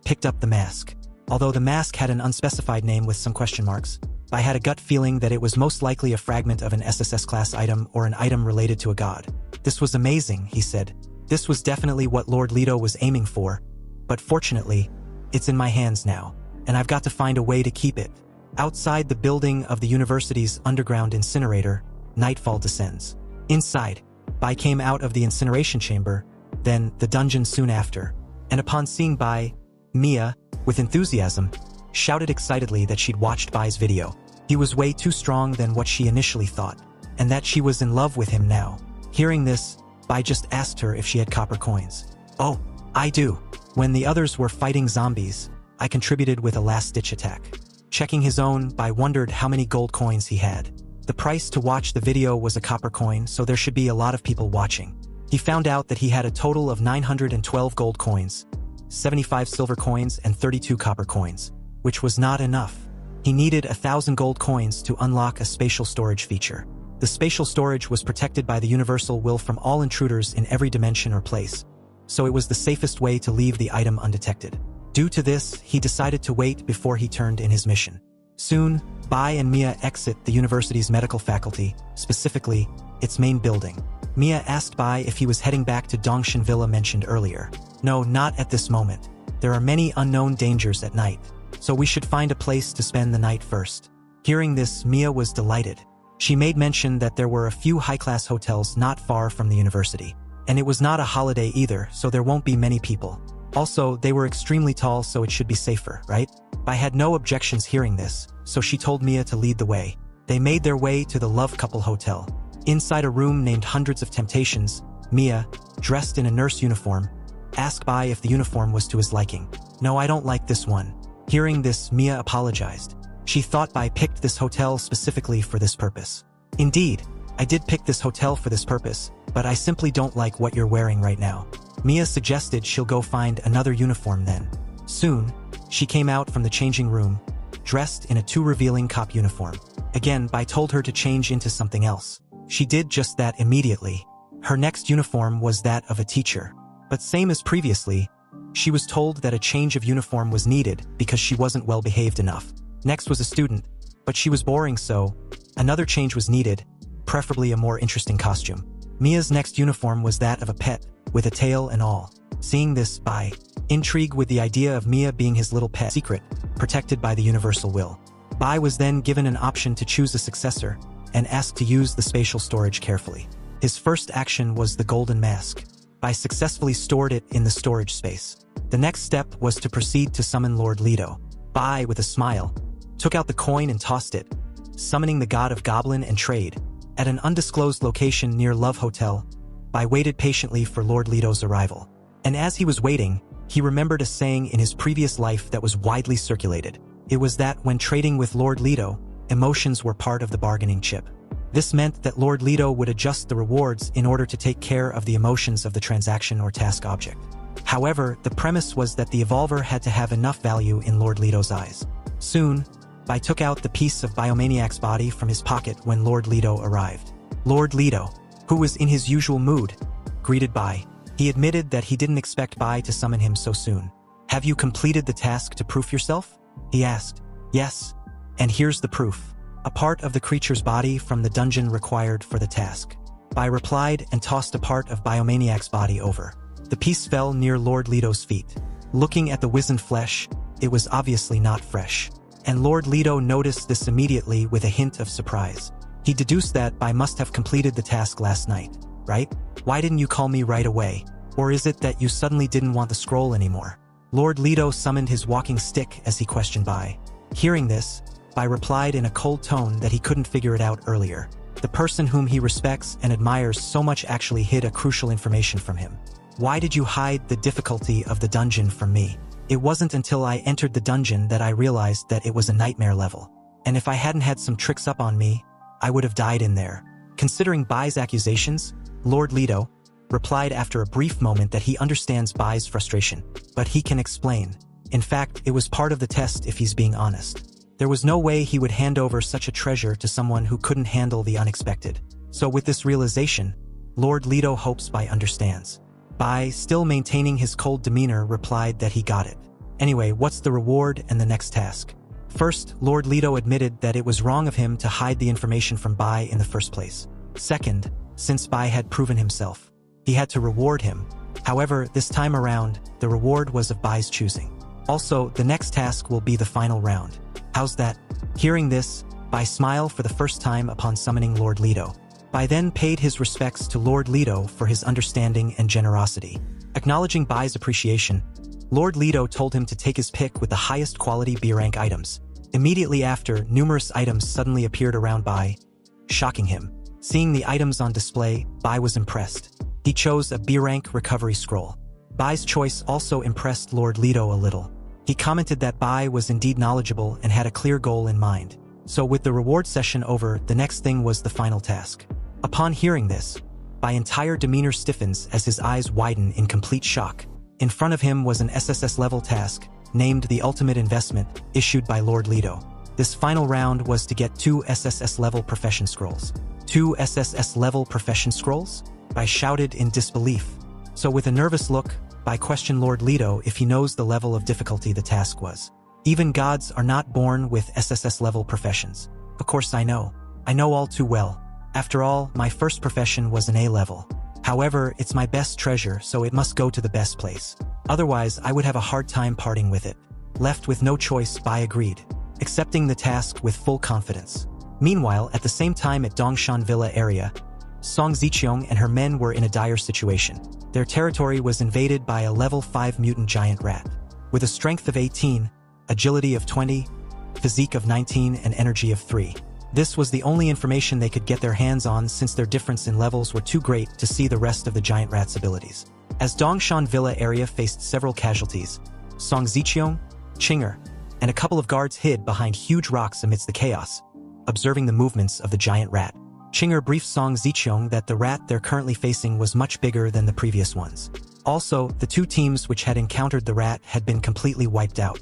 picked up the mask. Although the mask had an unspecified name with some question marks, Bai had a gut feeling that it was most likely a fragment of an SSS-class item or an item related to a god. This was amazing, he said. This was definitely what Lord Leto was aiming for, but fortunately, it's in my hands now, and I've got to find a way to keep it. Outside the building of the university's underground incinerator, nightfall descends. Inside, Bai came out of the incineration chamber, then the dungeon soon after, and upon seeing Bai, Mia, with enthusiasm, shouted excitedly that she'd watched Bai's video. He was way too strong than what she initially thought, and that she was in love with him now. Hearing this, Bai just asked her if she had copper coins. "Oh, I do. When the others were fighting zombies, I contributed with a last-ditch attack." Checking his own, Bai wondered how many gold coins he had. The price to watch the video was a copper coin, so there should be a lot of people watching. He found out that he had a total of 912 gold coins, 75 silver coins, and 32 copper coins, which was not enough. He needed 1,000 gold coins to unlock a spatial storage feature. The spatial storage was protected by the universal will from all intruders in every dimension or place, so it was the safest way to leave the item undetected. Due to this, he decided to wait before he turned in his mission. Soon, Bai and Mia exit the university's medical faculty, specifically, its main building. Mia asked Bai if he was heading back to Dongshan Villa mentioned earlier. "No, not at this moment. There are many unknown dangers at night, so we should find a place to spend the night first." Hearing this, Mia was delighted. She made mention that there were a few high-class hotels not far from the university, and it was not a holiday either, so there won't be many people. Also, they were extremely tall, so it should be safer, right? Bai had no objections hearing this, so she told Mia to lead the way. They made their way to the Love Couple Hotel. Inside a room named Hundreds of Temptations, Mia, dressed in a nurse uniform, asked Bai if the uniform was to his liking. "No, I don't like this one." Hearing this, Mia apologized. She thought Bai picked this hotel specifically for this purpose. "Indeed, I did pick this hotel for this purpose, but I simply don't like what you're wearing right now." Mia suggested she'll go find another uniform then. Soon, she came out from the changing room, dressed in a too revealing cop uniform. Again, Bai told her to change into something else. She did just that immediately. Her next uniform was that of a teacher. But same as previously, she was told that a change of uniform was needed because she wasn't well behaved enough. Next was a student, but she was boring, so another change was needed, preferably a more interesting costume. Mia's next uniform was that of a pet, with a tail and all. Seeing this, Bai, intrigued with the idea of Mia being his little pet secret, protected by the universal will. Bai was then given an option to choose a successor, and asked to use the spatial storage carefully. His first action was the golden mask. Bai successfully stored it in the storage space. The next step was to proceed to summon Lord Leto. Bai, with a smile, took out the coin and tossed it, summoning the god of goblin and trade. At an undisclosed location near Love Hotel, Bai waited patiently for Lord Leto's arrival. And as he was waiting, he remembered a saying in his previous life that was widely circulated. It was that when trading with Lord Leto, emotions were part of the bargaining chip. This meant that Lord Leto would adjust the rewards in order to take care of the emotions of the transaction or task object. However, the premise was that the evolver had to have enough value in Lord Leto's eyes. Soon, Bai took out the piece of Biomaniac's body from his pocket when Lord Leto arrived. Lord Leto, who was in his usual mood, greeted Bai. He admitted that he didn't expect Bai to summon him so soon. "Have you completed the task to proof yourself?" he asked. "Yes. And here's the proof. A part of the creature's body from the dungeon required for the task." Bai replied and tossed a part of Biomaniac's body over. The piece fell near Lord Leto's feet. Looking at the wizened flesh, it was obviously not fresh. And Lord Leto noticed this immediately with a hint of surprise. He deduced that Bai must have completed the task last night, right? "Why didn't you call me right away? Or is it that you suddenly didn't want the scroll anymore?" Lord Leto summoned his walking stick as he questioned Bai. Hearing this, Bai replied in a cold tone that he couldn't figure it out earlier. The person whom he respects and admires so much actually hid a crucial information from him. "Why did you hide the difficulty of the dungeon from me? It wasn't until I entered the dungeon that I realized that it was a nightmare level. And if I hadn't had some tricks up on me, I would have died in there." Considering Bai's accusations, Lord Leto replied after a brief moment that he understands Bai's frustration, but he can explain. In fact, it was part of the test if he's being honest. There was no way he would hand over such a treasure to someone who couldn't handle the unexpected. So with this realization, Lord Leto hopes Bai understands. Bai, still maintaining his cold demeanor, replied that he got it. Anyway, what's the reward and the next task? First, Lord Leto admitted that it was wrong of him to hide the information from Bai in the first place. Second, since Bai had proven himself, he had to reward him. However, this time around, the reward was of Bai's choosing. Also, the next task will be the final round. How's that? Hearing this, Bai smiled for the first time upon summoning Lord Leto. Bai then paid his respects to Lord Leto for his understanding and generosity. Acknowledging Bai's appreciation, Lord Leto told him to take his pick with the highest quality B rank items. Immediately after, numerous items suddenly appeared around Bai, shocking him. Seeing the items on display, Bai was impressed. He chose a B rank recovery scroll. Bai's choice also impressed Lord Leto a little. He commented that Bai was indeed knowledgeable and had a clear goal in mind. So with the reward session over, the next thing was the final task. Upon hearing this, Bai's entire demeanor stiffens as his eyes widen in complete shock. In front of him was an SSS level task, named the Ultimate Investment, issued by Lord Leto. This final round was to get 2 SSS level profession scrolls. 2 SSS level profession scrolls? Bai shouted in disbelief. So with a nervous look, Bai questioned Lord Leto if he knows the level of difficulty the task was. Even gods are not born with SSS level professions. Of course I know. I know all too well. After all, my first profession was an A level. However, it's my best treasure, so it must go to the best place. Otherwise, I would have a hard time parting with it. Left with no choice, Bai agreed, accepting the task with full confidence. Meanwhile, at the same time at Dongshan Villa area, Song Ziqiong and her men were in a dire situation. Their territory was invaded by a level 5 mutant giant rat. With a strength of 18, agility of 20, physique of 19 and energy of 3. This was the only information they could get their hands on since their difference in levels were too great to see the rest of the giant rat's abilities. As Dongshan Villa area faced several casualties, Song Ziqiong, Chinger, and a couple of guards hid behind huge rocks amidst the chaos, observing the movements of the giant rat. Chinger briefed Song Ziqiong that the rat they're currently facing was much bigger than the previous ones. Also, the 2 teams which had encountered the rat had been completely wiped out.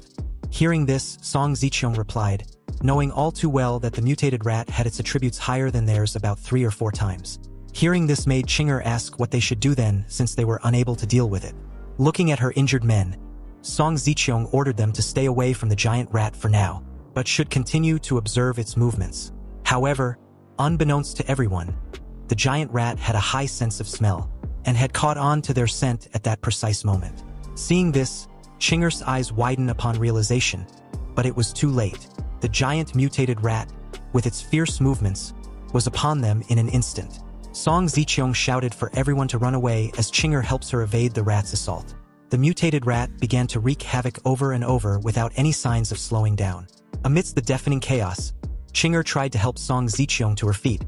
Hearing this, Song Ziqiong replied, knowing all too well that the mutated rat had its attributes higher than theirs about 3 or 4 times. Hearing this made Chinger ask what they should do then, since they were unable to deal with it. Looking at her injured men, Song Ziqiong ordered them to stay away from the giant rat for now, but should continue to observe its movements. However, unbeknownst to everyone, the giant rat had a high sense of smell, and had caught on to their scent at that precise moment. Seeing this, Chinger's eyes widened upon realization, but it was too late. The giant mutated rat, with its fierce movements, was upon them in an instant. Song Ziqiong shouted for everyone to run away as Chinger helps her evade the rat's assault. The mutated rat began to wreak havoc over and over without any signs of slowing down. Amidst the deafening chaos, Chinger tried to help Song Ziqiong to her feet,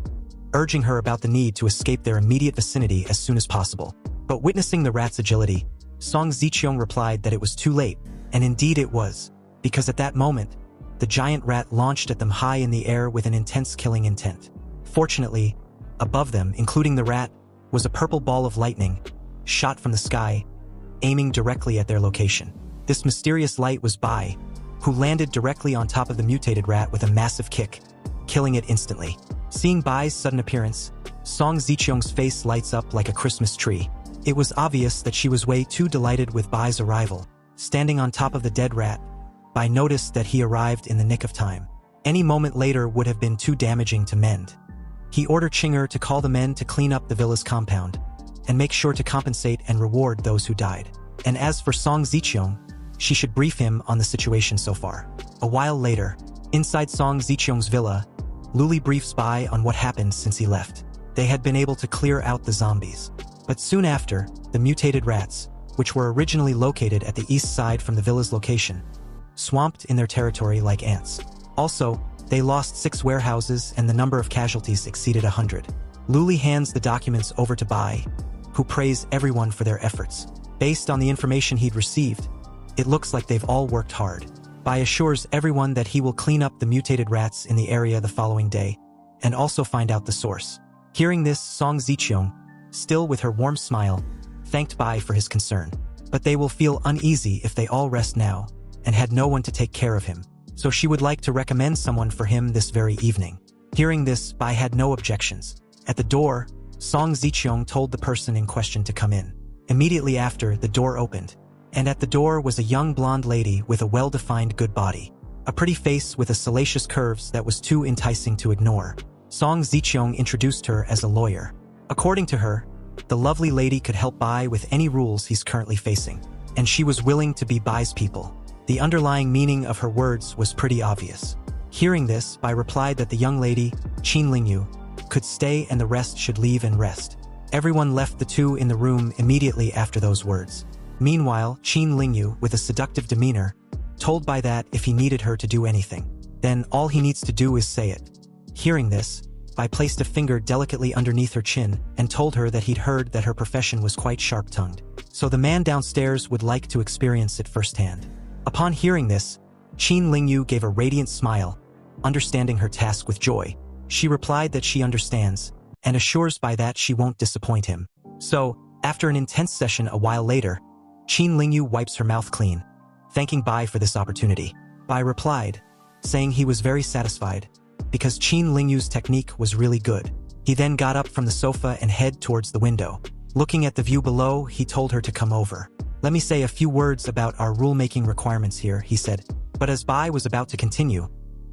urging her about the need to escape their immediate vicinity as soon as possible. But witnessing the rat's agility, Song Ziqiong replied that it was too late, and indeed it was, because at that moment, the giant rat launched at them high in the air with an intense killing intent. Fortunately, above them, including the rat, was a purple ball of lightning, shot from the sky, aiming directly at their location. This mysterious light was Bai, who landed directly on top of the mutated rat with a massive kick, killing it instantly. Seeing Bai's sudden appearance, Song Ziqiong's face lights up like a Christmas tree. It was obvious that she was way too delighted with Bai's arrival. Standing on top of the dead rat, Bai noticed that he arrived in the nick of time. Any moment later would have been too damaging to mend. He ordered Chinger to call the men to clean up the villa's compound, and make sure to compensate and reward those who died. And as for Song Ziqiong, she should brief him on the situation so far. A while later, inside Song Ziqiong's villa, Luli briefs Bai on what happened since he left. They had been able to clear out the zombies. But soon after, the mutated rats, which were originally located at the east side from the villa's location, swamped in their territory like ants. Also, they lost 6 warehouses and the number of casualties exceeded 100. Luli hands the documents over to Bai, who praised everyone for their efforts. Based on the information he'd received, it looks like they've all worked hard. Bai assures everyone that he will clean up the mutated rats in the area the following day, and also find out the source. Hearing this, Song Ziqiong, still with her warm smile, thanked Bai for his concern. But they will feel uneasy if they all rest now, and had no one to take care of him, so she would like to recommend someone for him this very evening. Hearing this, Bai had no objections. At the door, Song Ziqiong told the person in question to come in. Immediately after, the door opened, and at the door was a young blonde lady with a well-defined good body, a pretty face with a salacious curves that was too enticing to ignore. Song Ziqiong introduced her as a lawyer. According to her, the lovely lady could help Bai with any rules he's currently facing, and she was willing to be Bai's people. The underlying meaning of her words was pretty obvious. Hearing this, Bai replied that the young lady, Qin Lingyu, could stay and the rest should leave and rest. Everyone left the 2 in the room immediately after those words. Meanwhile, Qin Lingyu, with a seductive demeanor, told Bai that if he needed her to do anything, then all he needs to do is say it. Hearing this, Bai placed a finger delicately underneath her chin and told her that he'd heard that her profession was quite sharp-tongued, so the man downstairs would like to experience it firsthand. Upon hearing this, Qin Lingyu gave a radiant smile, understanding her task with joy. She replied that she understands, and assures Bai that she won't disappoint him. So, after an intense session a while later, Qin Lingyu wipes her mouth clean, thanking Bai for this opportunity. Bai replied, saying he was very satisfied, because Qin Lingyu's technique was really good. He then got up from the sofa and head towards the window. Looking at the view below, he told her to come over. "Let me say a few words about our rule-making requirements here," he said. But as Bai was about to continue,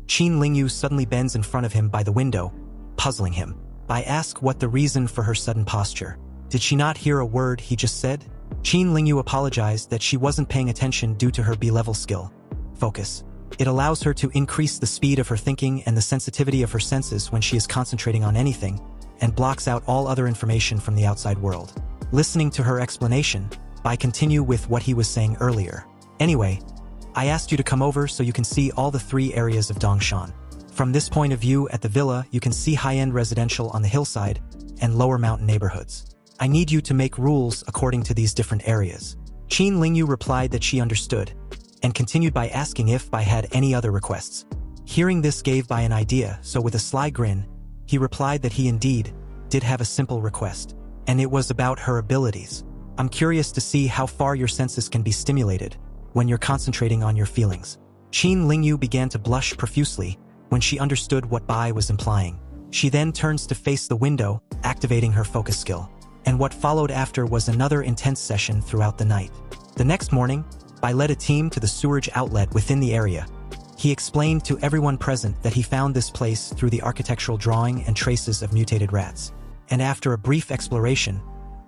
Qin Lingyu suddenly bends in front of him by the window, puzzling him. Bai asked what the reason for her sudden posture. Did she not hear a word he just said? Qin Lingyu apologized that she wasn't paying attention due to her B-level skill. Focus. It allows her to increase the speed of her thinking and the sensitivity of her senses when she is concentrating on anything, and blocks out all other information from the outside world. Listening to her explanation, Bai continue with what he was saying earlier. "Anyway, I asked you to come over so you can see all the 3 areas of Dongshan. From this point of view at the villa, you can see high-end residential on the hillside and lower mountain neighborhoods. I need you to make rules according to these different areas." Qin Lingyu replied that she understood, and continued by asking if Bai had any other requests. Hearing this gave Bai an idea, so with a sly grin, he replied that he indeed did have a simple request, and it was about her abilities. "I'm curious to see how far your senses can be stimulated when you're concentrating on your feelings." Qin Lingyu began to blush profusely when she understood what Bai was implying. She then turns to face the window, activating her focus skill. And what followed after was another intense session throughout the night. The next morning, Bai led a team to the sewerage outlet within the area. He explained to everyone present that he found this place through the architectural drawing and traces of mutated rats. And after a brief exploration,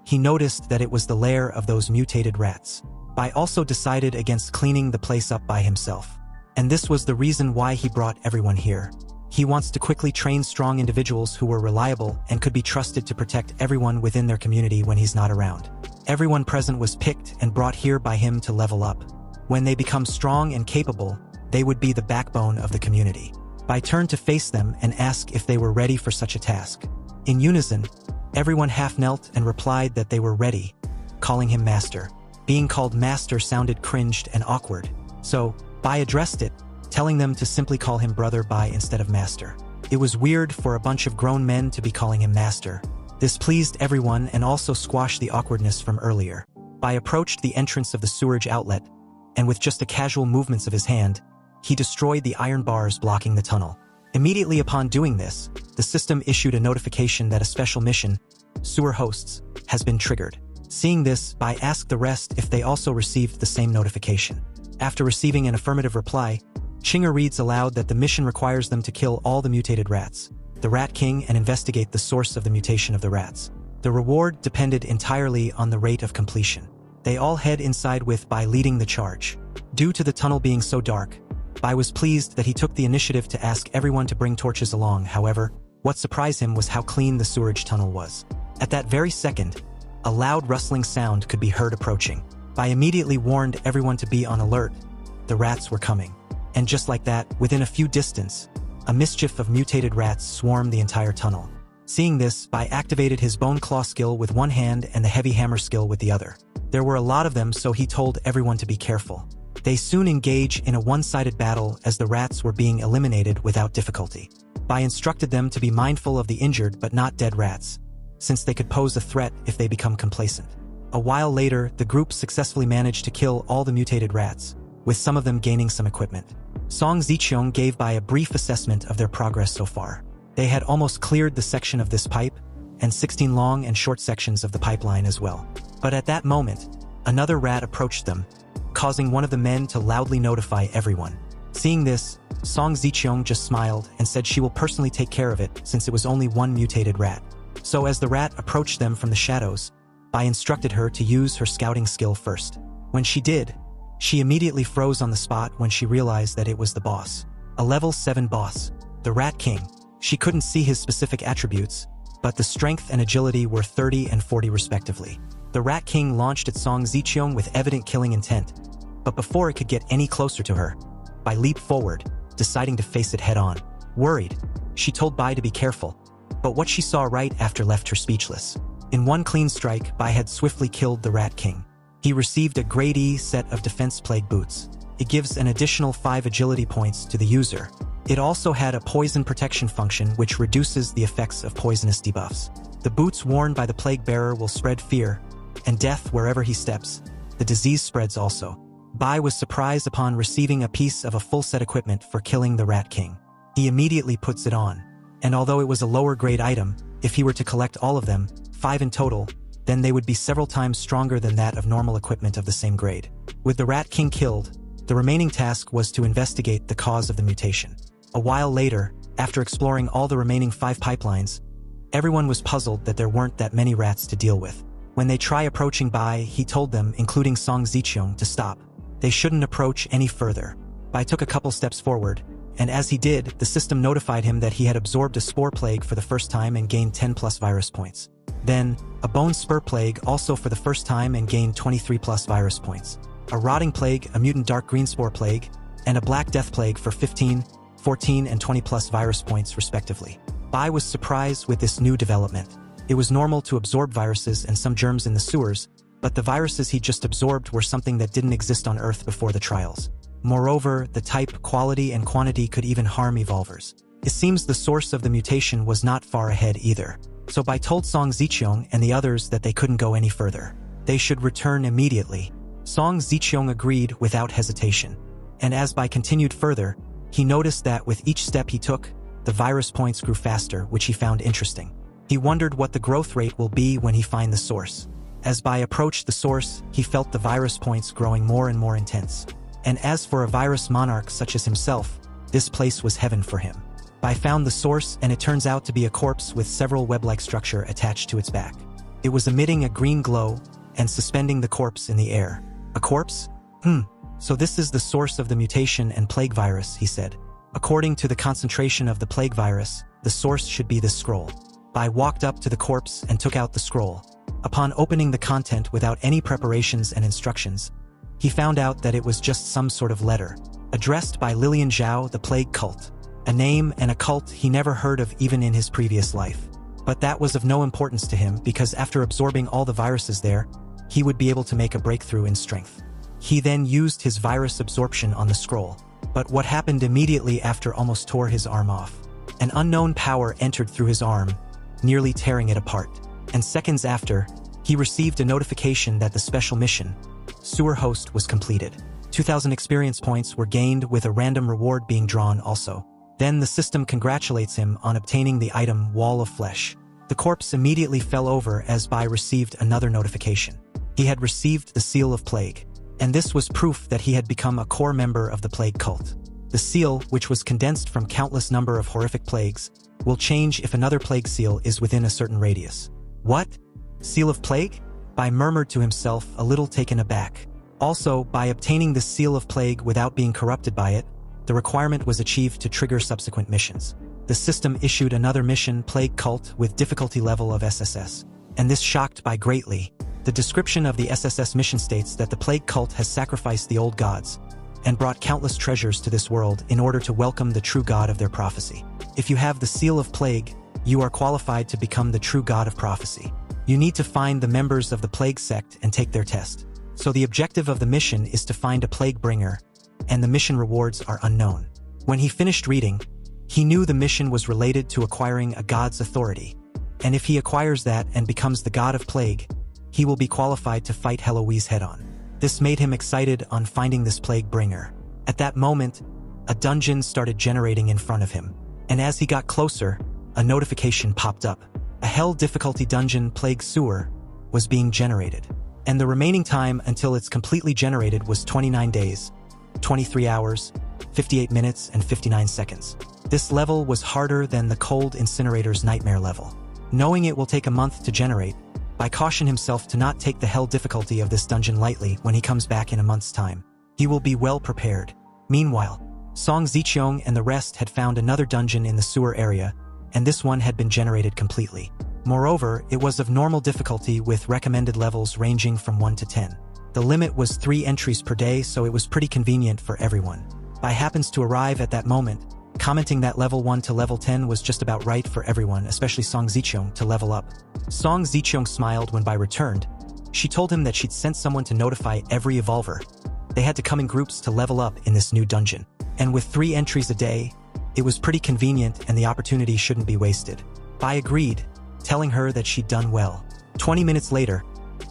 he noticed that it was the lair of those mutated rats. Bai also decided against cleaning the place up by himself. And this was the reason why he brought everyone here. He wants to quickly train strong individuals who were reliable and could be trusted to protect everyone within their community when he's not around. Everyone present was picked and brought here by him to level up. When they become strong and capable, they would be the backbone of the community. Bai turned to face them and asked if they were ready for such a task. In unison, everyone half knelt and replied that they were ready, calling him Master. Being called Master sounded cringed and awkward, so Bai addressed it, telling them to simply call him Brother Bai instead of Master. It was weird for a bunch of grown men to be calling him Master. This pleased everyone and also squashed the awkwardness from earlier. Bai approached the entrance of the sewerage outlet, and with just a casual movements of his hand, he destroyed the iron bars blocking the tunnel. Immediately upon doing this, the system issued a notification that a special mission, Sewer Hosts, has been triggered. Seeing this, Bai asked the rest if they also received the same notification. After receiving an affirmative reply, Chinger reads aloud that the mission requires them to kill all the mutated rats, the Rat King, and investigate the source of the mutation of the rats. The reward depended entirely on the rate of completion. They all head inside with Bai leading the charge. Due to the tunnel being so dark, Bai was pleased that he took the initiative to ask everyone to bring torches along. However, what surprised him was how clean the sewerage tunnel was. At that very second, a loud rustling sound could be heard approaching. Bai immediately warned everyone to be on alert. The rats were coming. And just like that, within a few distance, a mischief of mutated rats swarmed the entire tunnel. Seeing this, Bai activated his bone claw skill with one hand and the heavy hammer skill with the other. There were a lot of them, so he told everyone to be careful. They soon engage in a one-sided battle as the rats were being eliminated without difficulty. Bai instructed them to be mindful of the injured but not dead rats, since they could pose a threat if they become complacent. A while later, the group successfully managed to kill all the mutated rats, with some of them gaining some equipment. Song Ziqiong gave Bai a brief assessment of their progress so far. They had almost cleared the section of this pipe, and 16 long and short sections of the pipeline as well. But at that moment, another rat approached them, causing one of the men to loudly notify everyone. Seeing this, Song Ziqiong just smiled and said she will personally take care of it since it was only one mutated rat. So as the rat approached them from the shadows, Bai instructed her to use her scouting skill first. When she did, she immediately froze on the spot when she realized that it was the boss. A level 7 boss, the Rat King. She couldn't see his specific attributes, but the strength and agility were 30 and 40 respectively. The Rat King launched at Song Ziqiang with evident killing intent, but before it could get any closer to her, Bai leaped forward, deciding to face it head-on. Worried, she told Bai to be careful, but what she saw right after left her speechless. In one clean strike, Bai had swiftly killed the Rat King. He received a Grade E set of Defense Plague boots. It gives an additional 5 agility points to the user. It also had a poison protection function which reduces the effects of poisonous debuffs. The boots worn by the Plague Bearer will spread fear and death wherever he steps. The disease spreads also. Bai was surprised upon receiving a piece of a full set equipment for killing the Rat King. He immediately puts it on, and although it was a lower grade item, if he were to collect all of them, 5 in total, then they would be several times stronger than that of normal equipment of the same grade. With the Rat King killed, the remaining task was to investigate the cause of the mutation. A while later, after exploring all the remaining 5 pipelines, everyone was puzzled that there weren't that many rats to deal with. When they try approaching Bai, he told them, including Song Ziqiang, to stop. They shouldn't approach any further. Bai took a couple steps forward, and as he did, the system notified him that he had absorbed a spore plague for the first time and gained 10 plus virus points. Then, a bone spur plague also for the first time and gained 23 plus virus points. A rotting plague, a mutant dark green spore plague, and a black death plague for 15, 14 and 20 plus virus points respectively. Bai was surprised with this new development. It was normal to absorb viruses and some germs in the sewers, but the viruses he just absorbed were something that didn't exist on Earth before the trials. Moreover, the type, quality and quantity could even harm evolvers. It seems the source of the mutation was not far ahead either. So Bai told Song Ziqiang and the others that they couldn't go any further. They should return immediately. Song Ziqiang agreed without hesitation. And as Bai continued further, he noticed that with each step he took, the virus points grew faster, which he found interesting. He wondered what the growth rate will be when he finds the source. As Bai approached the source, he felt the virus points growing more and more intense. And as for a virus monarch such as himself, this place was heaven for him. Bai found the source, and it turns out to be a corpse with several web-like structure attached to its back. It was emitting a green glow and suspending the corpse in the air. A corpse? So this is the source of the mutation and plague virus, he said. According to the concentration of the plague virus, the source should be this scroll. Bai walked up to the corpse and took out the scroll. Upon opening the content without any preparations and instructions, he found out that it was just some sort of letter, addressed by Lilian Zhao, the plague cult. A name and a cult he never heard of even in his previous life. But that was of no importance to him because after absorbing all the viruses there, he would be able to make a breakthrough in strength. He then used his virus absorption on the scroll. But what happened immediately after almost tore his arm off? An unknown power entered through his arm, nearly tearing it apart. And seconds after, he received a notification that the special mission, Sewer Host, was completed. 2,000 experience points were gained with a random reward being drawn also. Then the system congratulates him on obtaining the item Wall of Flesh. The corpse immediately fell over as Bai received another notification. He had received the Seal of Plague. And this was proof that he had become a core member of the plague cult. The seal, which was condensed from countless number of horrific plagues, will change if another plague seal is within a certain radius. What? Seal of Plague? Bai murmured to himself, a little taken aback. Also, by obtaining the Seal of Plague without being corrupted by it, the requirement was achieved to trigger subsequent missions. The system issued another mission, Plague Cult, with difficulty level of SSS. And this shocked Bai greatly. The description of the SSS mission states that the plague cult has sacrificed the old gods and brought countless treasures to this world in order to welcome the true god of their prophecy. If you have the Seal of Plague, you are qualified to become the true god of prophecy. You need to find the members of the plague sect and take their test. So the objective of the mission is to find a plague bringer, and the mission rewards are unknown. When he finished reading, he knew the mission was related to acquiring a god's authority. And if he acquires that and becomes the god of plague, he will be qualified to fight Heloise head-on. This made him excited on finding this plague bringer. At that moment, a dungeon started generating in front of him. And as he got closer, a notification popped up. A hell difficulty dungeon plague sewer was being generated. And the remaining time until it's completely generated was 29 days, 23 hours, 58 minutes, and 59 seconds. This level was harder than the cold incinerator's nightmare level. Knowing it will take a month to generate, Bai cautioned himself to not take the hell difficulty of this dungeon lightly when he comes back in a month's time. He will be well prepared. Meanwhile, Song Ziqiang and the rest had found another dungeon in the sewer area, and this one had been generated completely. Moreover, it was of normal difficulty with recommended levels ranging from 1 to 10. The limit was 3 entries per day, so it was pretty convenient for everyone. Bai happens to arrive at that moment, commenting that level 1 to level 10 was just about right for everyone, especially Song Ziqiang, to level up. Song Ziqiang smiled when Bai returned. She told him that she'd sent someone to notify every evolver. They had to come in groups to level up in this new dungeon. And with 3 entries a day, it was pretty convenient and the opportunity shouldn't be wasted. Bai agreed, telling her that she'd done well. 20 minutes later,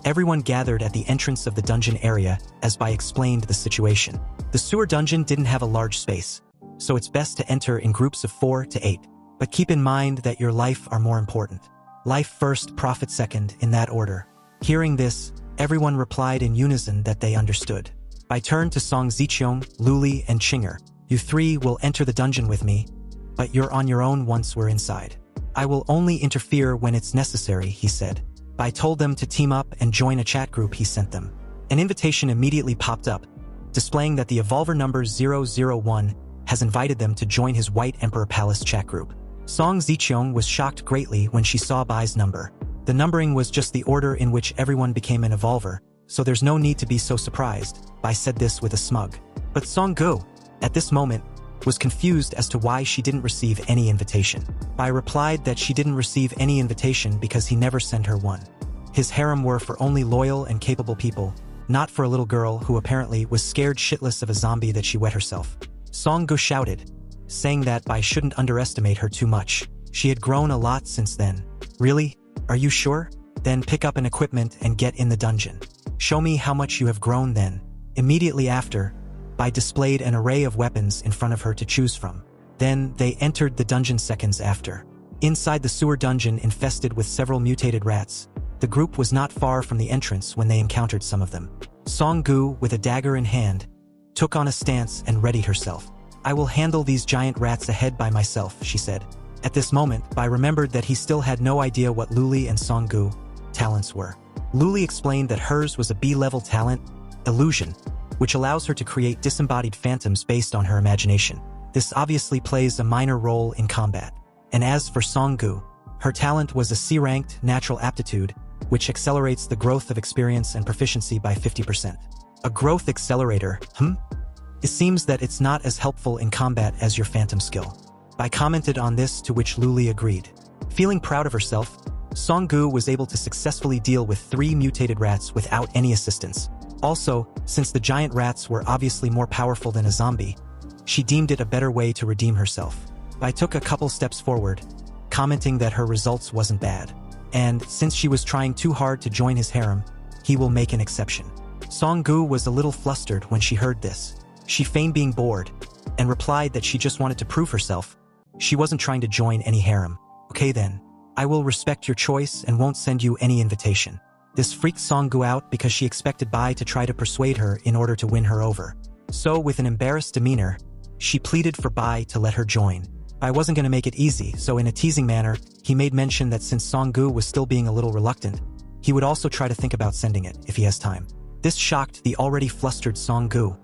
everyone gathered at the entrance of the dungeon area as Bai explained the situation. The sewer dungeon didn't have a large space, so it's best to enter in groups of 4 to 8. But keep in mind that your life are more important. Life first, profit second, in that order. Hearing this, everyone replied in unison that they understood. Bai turned to Song Ziqiang, Luli, and Chinger. You 3 will enter the dungeon with me, but you're on your own once we're inside. I will only interfere when it's necessary, he said. Bai told them to team up and join a chat group he sent them. An invitation immediately popped up, displaying that the evolver number 001 has invited them to join his White Emperor Palace chat group. Song Ziqiang was shocked greatly when she saw Bai's number. The numbering was just the order in which everyone became an evolver, so there's no need to be so surprised. Bai said this with a smug. But Song Gu, at this moment, was confused as to why she didn't receive any invitation. Bai replied that she didn't receive any invitation because he never sent her one. His harem were for only loyal and capable people, not for a little girl who apparently was scared shitless of a zombie that she wet herself. Song Gu shouted, saying that Bai shouldn't underestimate her too much. She had grown a lot since then. Really? Are you sure? Then pick up an equipment and get in the dungeon. Show me how much you have grown then. Immediately after, Bai displayed an array of weapons in front of her to choose from. Then they entered the dungeon seconds after. Inside the sewer dungeon infested with several mutated rats, the group was not far from the entrance when they encountered some of them. Song Gu, with a dagger in hand, took on a stance and readied herself. I will handle these giant rats ahead by myself, she said. At this moment, Bai remembered that he still had no idea what Luli and Song Gu talents were. Luli explained that hers was a B-level talent, Illusion, which allows her to create disembodied phantoms based on her imagination. This obviously plays a minor role in combat. And as for Song Gu, her talent was a C-ranked natural aptitude, which accelerates the growth of experience and proficiency by 50%. A growth accelerator, It seems that it's not as helpful in combat as your phantom skill. Bai commented on this, to which Luli agreed. Feeling proud of herself, Song Gu was able to successfully deal with 3 mutated rats without any assistance. Also, since the giant rats were obviously more powerful than a zombie, she deemed it a better way to redeem herself. Bai took a couple steps forward, commenting that her results wasn't bad. And since she was trying too hard to join his harem, he will make an exception. Song Gu was a little flustered when she heard this. She feigned being bored, and replied that she just wanted to prove herself. She wasn't trying to join any harem. Okay then, I will respect your choice and won't send you any invitation. This freaked Song Gu out because she expected Bai to try to persuade her in order to win her over. So with an embarrassed demeanor, she pleaded for Bai to let her join. Bai wasn't going to make it easy, so in a teasing manner, he made mention that since Song Gu was still being a little reluctant, he would also try to think about sending it if he has time. This shocked the already flustered Song Gu,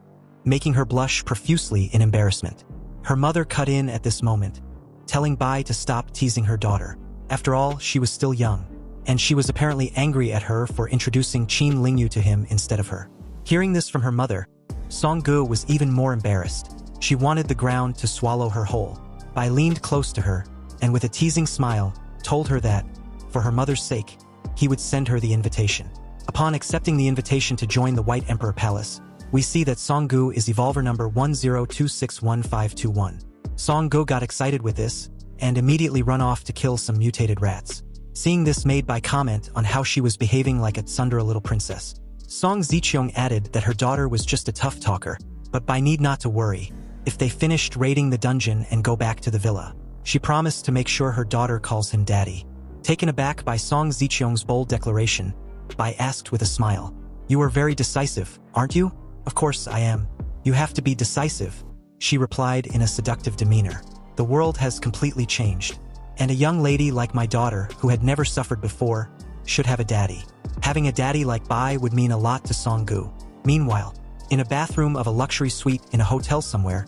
making her blush profusely in embarrassment. Her mother cut in at this moment, telling Bai to stop teasing her daughter. After all, she was still young, and she was apparently angry at her for introducing Qin Lingyu to him instead of her. Hearing this from her mother, Song Gu was even more embarrassed. She wanted the ground to swallow her whole. Bai leaned close to her, and with a teasing smile, told her that, for her mother's sake, he would send her the invitation. Upon accepting the invitation to join the White Emperor Palace, we see that Song Gu is evolver number 10261521. Song Gu got excited with this, and immediately run off to kill some mutated rats. Seeing this made Bai comment on how she was behaving like a tsundere little princess. Song Ziqiang added that her daughter was just a tough talker, but Bai need not to worry. If they finished raiding the dungeon and go back to the villa, she promised to make sure her daughter calls him daddy. Taken aback by Song Ziqiang's bold declaration, Bai asked with a smile, "You are very decisive, aren't you?" "Of course I am. You have to be decisive," she replied in a seductive demeanor. "The world has completely changed, and a young lady like my daughter, who had never suffered before, should have a daddy." Having a daddy like Bai would mean a lot to Song Gu. Meanwhile, in a bathroom of a luxury suite in a hotel somewhere,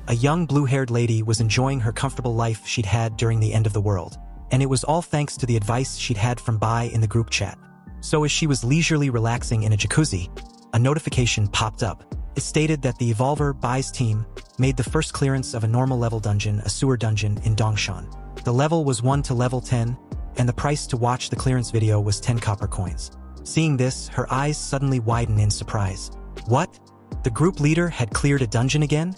a young blue-haired lady was enjoying her comfortable life she'd had during the end of the world. and it was all thanks to the advice she'd had from Bai in the group chat. So as she was leisurely relaxing in a jacuzzi, a notification popped up. It stated that the Evolver Bai's team made the first clearance of a normal level dungeon, a sewer dungeon in Dongshan. The level was 1 to level 10, and the price to watch the clearance video was 10 copper coins. Seeing this, her eyes suddenly widen in surprise. What? The group leader had cleared a dungeon again?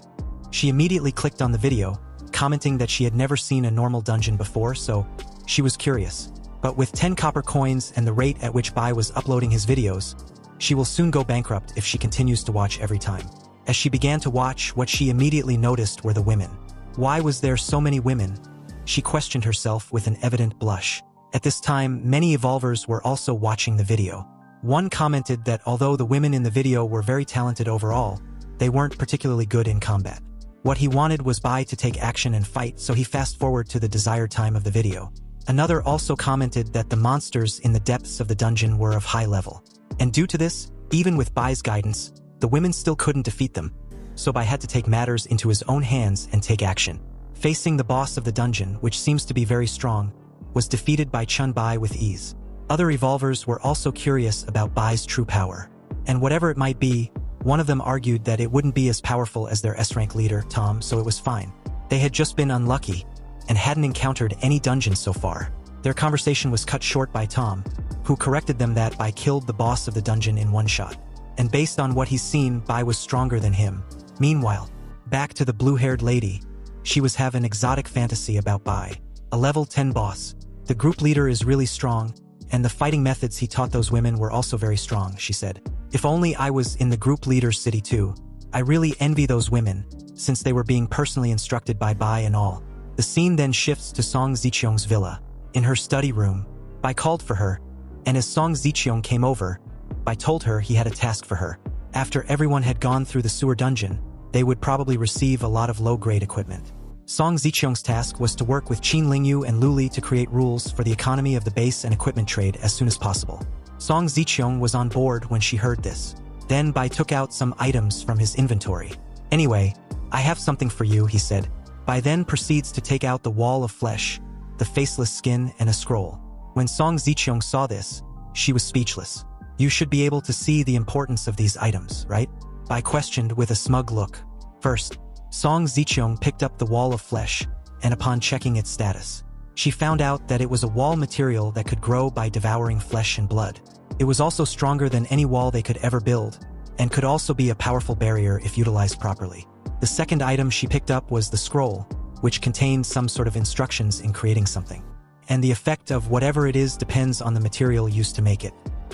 She immediately clicked on the video, commenting that she had never seen a normal dungeon before, so she was curious. But with 10 copper coins and the rate at which Bai was uploading his videos, she will soon go bankrupt if she continues to watch every time. As she began to watch, what she immediately noticed were the women. Why was there so many women? She questioned herself with an evident blush. At this time, many evolvers were also watching the video. One commented that although the women in the video were very talented overall, they weren't particularly good in combat. What he wanted was Bai to take action and fight, so he fast-forwarded to the desired time of the video. Another also commented that the monsters in the depths of the dungeon were of high level. And due to this, even with Bai's guidance, the women still couldn't defeat them, so Bai had to take matters into his own hands and take action. Facing the boss of the dungeon, which seems to be very strong, was defeated by Chun Bai with ease. Other evolvers were also curious about Bai's true power. And whatever it might be, one of them argued that it wouldn't be as powerful as their S-rank leader, Tom, so it was fine. They had just been unlucky and hadn't encountered any dungeons so far. Their conversation was cut short by Tom, who corrected them that Bai killed the boss of the dungeon in one shot. And based on what he's seen, Bai was stronger than him. Meanwhile, back to the blue-haired lady, she was having an exotic fantasy about Bai. A level 10 boss. The group leader is really strong, and the fighting methods he taught those women were also very strong, she said. If only I was in the group leader's city too. I really envy those women, since they were being personally instructed by Bai and all. The scene then shifts to Song Ziqiong's villa. In her study room, Bai called for her, and as Song Ziqiong came over, Bai told her he had a task for her. After everyone had gone through the sewer dungeon, they would probably receive a lot of low-grade equipment. Song Ziqiong's task was to work with Qin Lingyu and Luli to create rules for the economy of the base and equipment trade as soon as possible. Song Ziqiong was on board when she heard this. Then Bai took out some items from his inventory. Anyway, I have something for you, he said. Bai then proceeds to take out the wall of flesh, the faceless skin, and a scroll. When Song Ziqiong saw this, she was speechless. You should be able to see the importance of these items, right? Bai questioned with a smug look. First, Song Ziqiong picked up the wall of flesh, and upon checking its status, she found out that it was a wall material that could grow by devouring flesh and blood. It was also stronger than any wall they could ever build, and could also be a powerful barrier if utilized properly. The second item she picked up was the scroll, which contained some sort of instructions in creating something. And the effect of whatever it is depends on the material used to make it.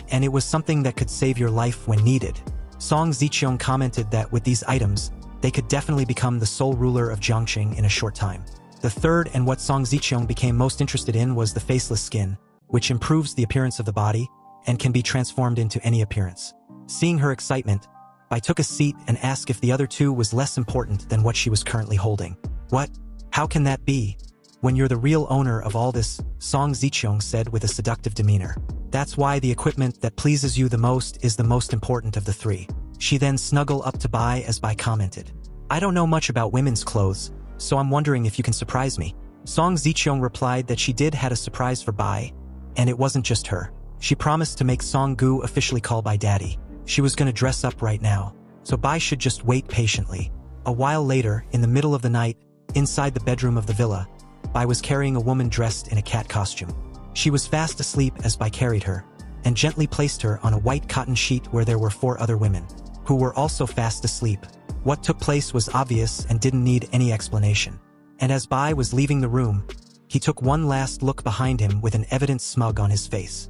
And it was something that could save your life when needed. Song Ziqiong commented that with these items, they could definitely become the sole ruler of Jiangqing in a short time. The third, and what Song Ziqiong became most interested in, was the faceless skin, which improves the appearance of the body and can be transformed into any appearance. Seeing her excitement, Bai took a seat and asked if the other two was less important than what she was currently holding. What? How can that be? When you're the real owner of all this, Song Ziqiong said with a seductive demeanor. That's why the equipment that pleases you the most is the most important of the three. She then snuggled up to Bai as Bai commented. I don't know much about women's clothes, so I'm wondering if you can surprise me. Song Ziqiong replied that she did had a surprise for Bai, and it wasn't just her. She promised to make Song Gu officially call Bai daddy. She was gonna dress up right now, so Bai should just wait patiently. A while later, in the middle of the night, inside the bedroom of the villa, Bai was carrying a woman dressed in a cat costume. She was fast asleep as Bai carried her, and gently placed her on a white cotton sheet where there were 4 other women, who were also fast asleep. What took place was obvious and didn't need any explanation. And as Bai was leaving the room, he took one last look behind him with an evident smug on his face.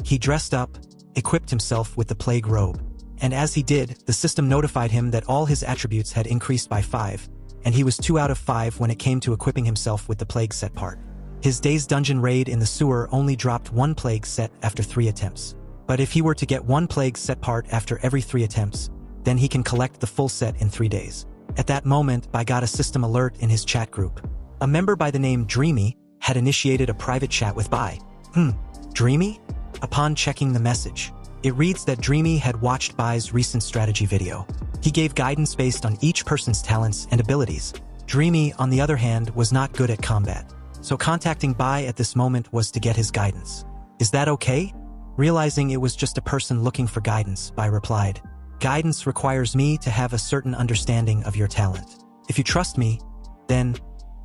He dressed up, equipped himself with the plague robe, and as he did, the system notified him that all his attributes had increased by 5, and he was 2 out of 5 when it came to equipping himself with the plague set part. His day's dungeon raid in the sewer only dropped 1 plague set after 3 attempts. But if he were to get 1 plague set part after every 3 attempts, then he can collect the full set in 3 days. At that moment, Bai got a system alert in his chat group. A member by the name Dreamy had initiated a private chat with Bai. Dreamy? Upon checking the message, it reads that Dreamy had watched Bai's recent strategy video. He gave guidance based on each person's talents and abilities. Dreamy, on the other hand, was not good at combat. so contacting Bai at this moment was to get his guidance. Is that okay? Realizing it was just a person looking for guidance, Bai replied, guidance requires me to have a certain understanding of your talent. If you trust me, then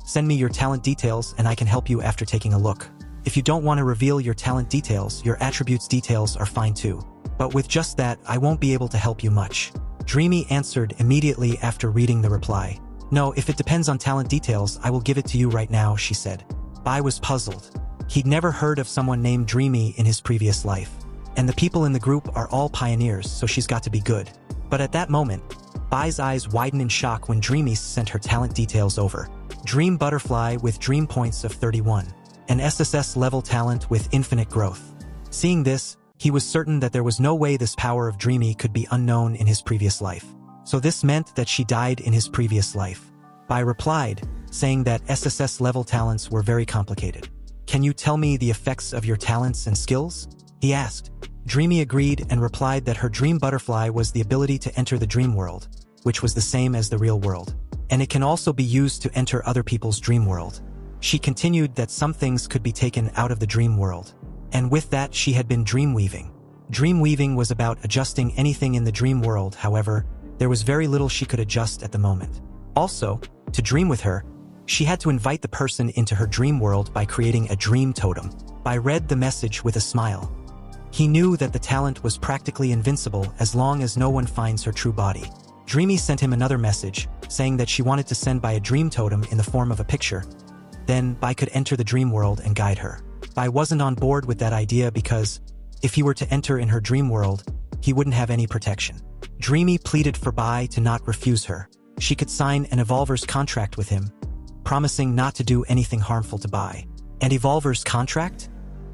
send me your talent details and I can help you after taking a look. If you don't want to reveal your talent details, your attributes details are fine too. But with just that, I won't be able to help you much. Dreamy answered immediately after reading the reply. No, if it depends on talent details, I will give it to you right now, she said. Bai was puzzled. He'd never heard of someone named Dreamy in his previous life. And the people in the group are all pioneers, so she's got to be good. But at that moment, Bai's eyes widened in shock when Dreamy sent her talent details over. Dream Butterfly with Dream Points of 31. An SSS level talent with infinite growth. Seeing this, he was certain that there was no way this power of Dreamy could be unknown in his previous life. So this meant that she died in his previous life. Bai replied, saying that SSS level talents were very complicated. Can you tell me the effects of your talents and skills? He asked. Dreamy agreed and replied that her Dream Butterfly was the ability to enter the dream world, which was the same as the real world. And it can also be used to enter other people's dream world. She continued that some things could be taken out of the dream world. And with that, she had been dreamweaving. Dreamweaving was about adjusting anything in the dream world, however, there was very little she could adjust at the moment. Also, to dream with her, she had to invite the person into her dream world by creating a dream totem. Bai read the message with a smile. He knew that the talent was practically invincible as long as no one finds her true body. Dreamy sent him another message, saying that she wanted to send Bai a dream totem in the form of a picture. Then Bai could enter the dream world and guide her. Bai wasn't on board with that idea because, if he were to enter in her dream world, he wouldn't have any protection. Dreamy pleaded for Bai to not refuse her. She could sign an Evolver's contract with him, promising not to do anything harmful to Bai. An Evolver's contract?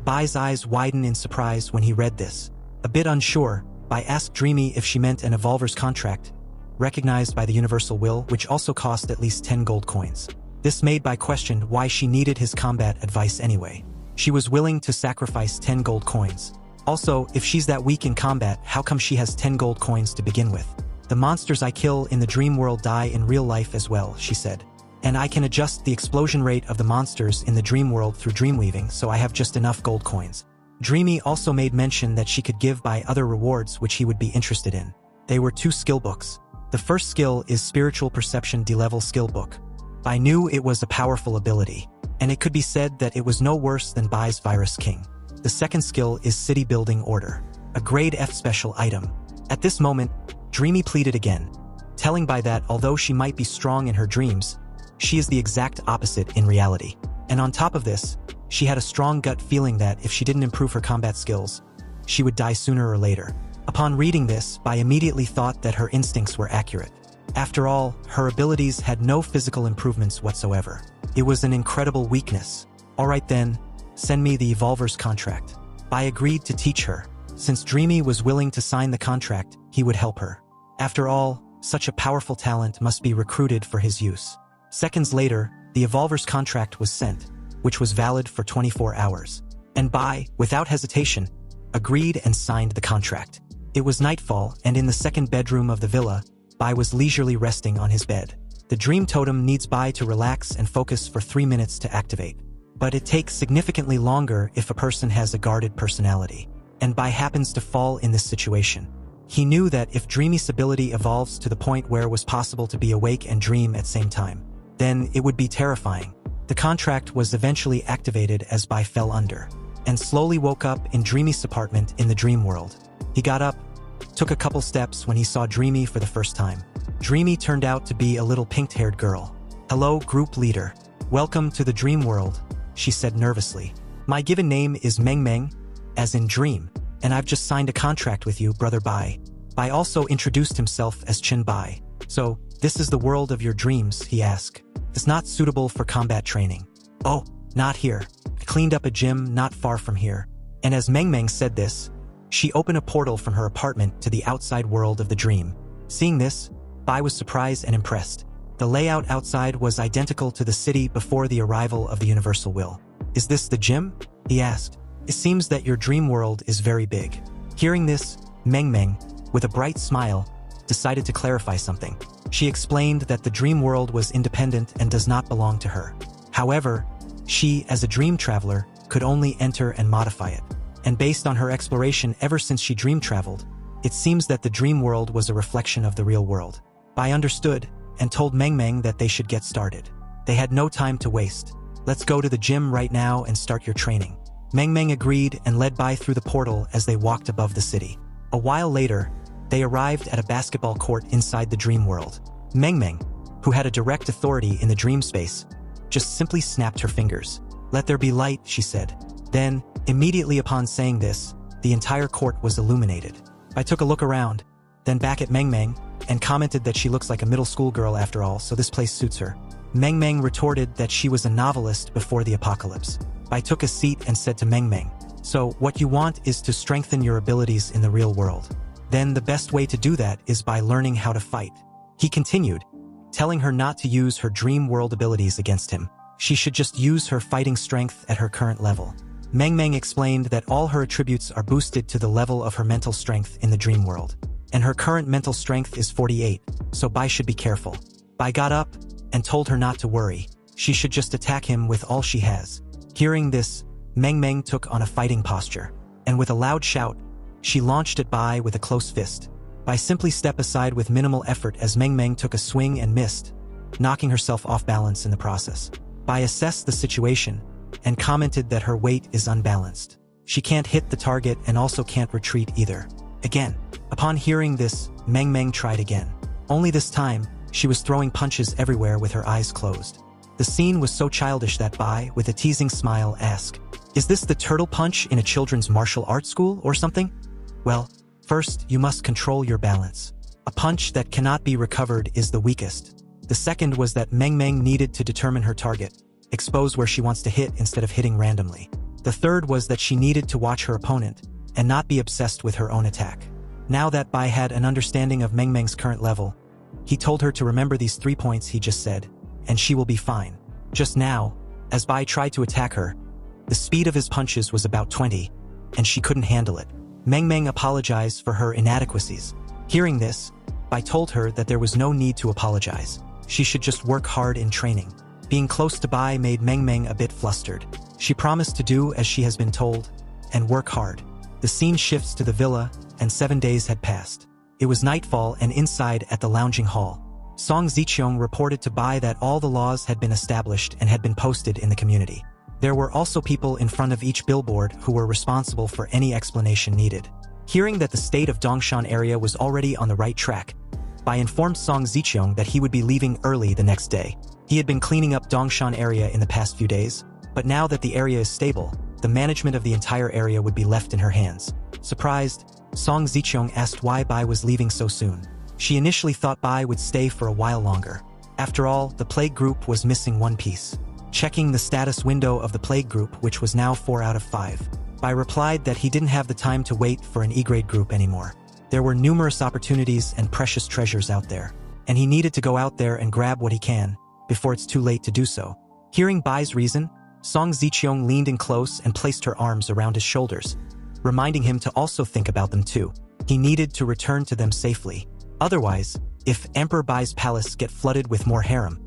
Bai's eyes widened in surprise when he read this. A bit unsure, Bai asked Dreamy if she meant an Evolver's contract, recognized by the Universal Will, which also cost at least 10 gold coins. This made Bai question why she needed his combat advice anyway. She was willing to sacrifice 10 gold coins. Also, if she's that weak in combat, how come she has 10 gold coins to begin with? The monsters I kill in the dream world die in real life as well, she said. And I can adjust the explosion rate of the monsters in the dream world through dreamweaving, so I have just enough gold coins. Dreamy also made mention that she could give Bai other rewards which he would be interested in. They were 2 skill books. The first skill is Spiritual Perception D-level skill book. Bai knew it was a powerful ability, and it could be said that it was no worse than Bai's Virus King. The second skill is City Building Order, a grade F special item. At this moment, Dreamy pleaded again, telling Bai that although she might be strong in her dreams, she is the exact opposite in reality. And on top of this, she had a strong gut feeling that if she didn't improve her combat skills, she would die sooner or later. Upon reading this, Bai immediately thought that her instincts were accurate. After all, her abilities had no physical improvements whatsoever. It was an incredible weakness. Alright then, send me the Evolver's contract. Bai agreed to teach her. Since Dreamy was willing to sign the contract, he would help her. After all, such a powerful talent must be recruited for his use. Seconds later, the Evolver's contract was sent, which was valid for 24 hours. And Bai, without hesitation, agreed and signed the contract. It was nightfall, and in the second bedroom of the villa, Bai was leisurely resting on his bed. The dream totem needs Bai to relax and focus for 3 minutes to activate. But it takes significantly longer if a person has a guarded personality. And Bai happens to fall in this situation. He knew that if Dreamy's ability evolves to the point where it was possible to be awake and dream at same time, then it would be terrifying. The contract was eventually activated as Bai fell under, and slowly woke up in Dreamy's apartment in the dream world. He got up, took a couple steps when he saw Dreamy for the first time. Dreamy turned out to be a little pink-haired girl. Hello, group leader. Welcome to the dream world, she said nervously. My given name is Meng Meng, as in dream, and I've just signed a contract with you, brother Bai. Bai also introduced himself as Chin Bai. So, this is the world of your dreams, he asked. It's not suitable for combat training. Oh, not here. I cleaned up a gym not far from here. And as Meng Meng said this, she opened a portal from her apartment to the outside world of the dream. Seeing this, Bai was surprised and impressed. The layout outside was identical to the city before the arrival of the Universal Will. Is this the gym? He asked. It seems that your dream world is very big. Hearing this, Meng Meng, with a bright smile, decided to clarify something. She explained that the dream world was independent and does not belong to her. However, She, as a dream traveler, could only enter and modify it. And based on her exploration ever since she dream traveled, it seems that the dream world was a reflection of the real world. Bai understood and told Meng Meng that they should get started. They had no time to waste. Let's go to the gym right now and start your training. Meng Meng agreed and led Bai through the portal as they walked above the city. A while later, they arrived at a basketball court inside the dream world. Meng Meng, who had a direct authority in the dream space, just simply snapped her fingers. "Let there be light," she said. Then, immediately upon saying this, the entire court was illuminated. I took a look around, then back at Meng Meng, and commented that she looks like a middle school girl after all, so this place suits her. Meng Meng retorted that she was a novelist before the apocalypse. I took a seat and said to Meng Meng, "So, what you want is to strengthen your abilities in the real world. Then the best way to do that is by learning how to fight." He continued, telling her not to use her dream world abilities against him. She should just use her fighting strength at her current level. Meng Meng explained that all her attributes are boosted to the level of her mental strength in the dream world. And her current mental strength is 48, so Bai should be careful. Bai got up and told her not to worry. She should just attack him with all she has. Hearing this, Meng Meng took on a fighting posture, and with a loud shout, she launched at Bai with a close fist. Bai simply stepped aside with minimal effort as Meng Meng took a swing and missed, knocking herself off balance in the process. Bai assessed the situation and commented that her weight is unbalanced. She can't hit the target and also can't retreat either. Again, upon hearing this, Meng Meng tried again. Only this time, she was throwing punches everywhere with her eyes closed. The scene was so childish that Bai, with a teasing smile, asked, "Is this the turtle punch in a children's martial arts school or something?" "Well, first you must control your balance. A punch that cannot be recovered is the weakest." The second was that Meng Meng needed to determine her target, expose where she wants to hit instead of hitting randomly. The third was that she needed to watch her opponent and not be obsessed with her own attack. Now that Bai had an understanding of Meng Meng's current level, he told her to remember these 3 points he just said, and she will be fine. Just now, as Bai tried to attack her, the speed of his punches was about 20, and she couldn't handle it. Meng Meng apologized for her inadequacies. Hearing this, Bai told her that there was no need to apologize. She should just work hard in training. Being close to Bai made Meng Meng a bit flustered. She promised to do as she has been told, and work hard. The scene shifts to the villa, and 7 days had passed. It was nightfall and inside at the lounging hall, Song Ziqiang reported to Bai that all the laws had been established and had been posted in the community. There were also people in front of each billboard who were responsible for any explanation needed. Hearing that the state of Dongshan area was already on the right track, Bai informed Song Ziqiang that he would be leaving early the next day. He had been cleaning up Dongshan area in the past few days, but now that the area is stable, the management of the entire area would be left in her hands. Surprised, Song Ziqiang asked why Bai was leaving so soon. She initially thought Bai would stay for a while longer. After all, the plague group was missing one piece. Checking the status window of the plague group, which was now 4 out of 5, Bai replied that he didn't have the time to wait for an E-grade group anymore. There were numerous opportunities and precious treasures out there, and he needed to go out there and grab what he can, before it's too late to do so. Hearing Bai's reason, Song Ziqiang leaned in close and placed her arms around his shoulders, reminding him to also think about them too. He needed to return to them safely. Otherwise, if Emperor Bai's palace get flooded with more harem,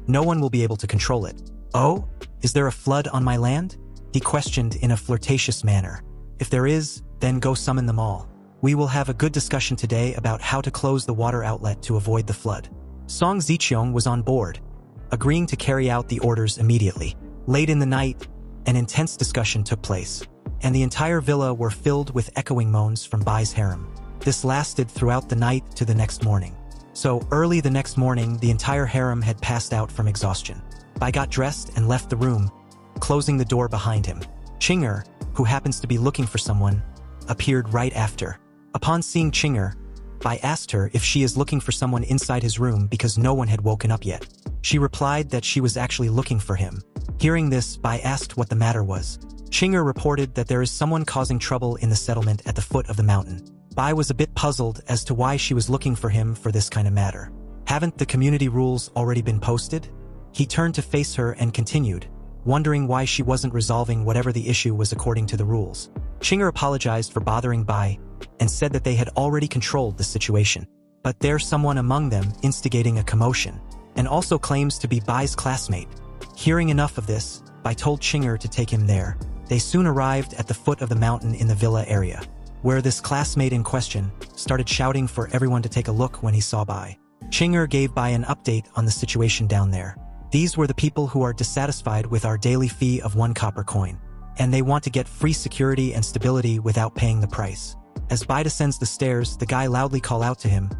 no one will be able to control it. "Oh, is there a flood on my land?" he questioned in a flirtatious manner. "If there is, then go summon them all. We will have a good discussion today about how to close the water outlet to avoid the flood." Song Ziqiang was on board, agreeing to carry out the orders immediately. Late in the night, an intense discussion took place, and the entire villa were filled with echoing moans from Bai's harem. This lasted throughout the night to the next morning. So early the next morning, the entire harem had passed out from exhaustion. Bai got dressed and left the room, closing the door behind him. Chinger, who happens to be looking for someone, appeared right after. Upon seeing Chinger, Bai asked her if she is looking for someone inside his room because no one had woken up yet. She replied that she was actually looking for him. Hearing this, Bai asked what the matter was. Chinger reported that there is someone causing trouble in the settlement at the foot of the mountain. Bai was a bit puzzled as to why she was looking for him for this kind of matter. Haven't the community rules already been posted? He turned to face her and continued, wondering why she wasn't resolving whatever the issue was according to the rules. Chinger apologized for bothering Bai and said that they had already controlled the situation. But there's someone among them instigating a commotion, and also claims to be Bai's classmate. Hearing enough of this, Bai told Chinger to take him there. They soon arrived at the foot of the mountain in the villa area, where this classmate in question started shouting for everyone to take a look when he saw Bai. Chinger gave Bai an update on the situation down there. These were the people who are dissatisfied with our daily fee of 1 copper coin, and they want to get free security and stability without paying the price. As Bai descends the stairs, the guy loudly called out to him,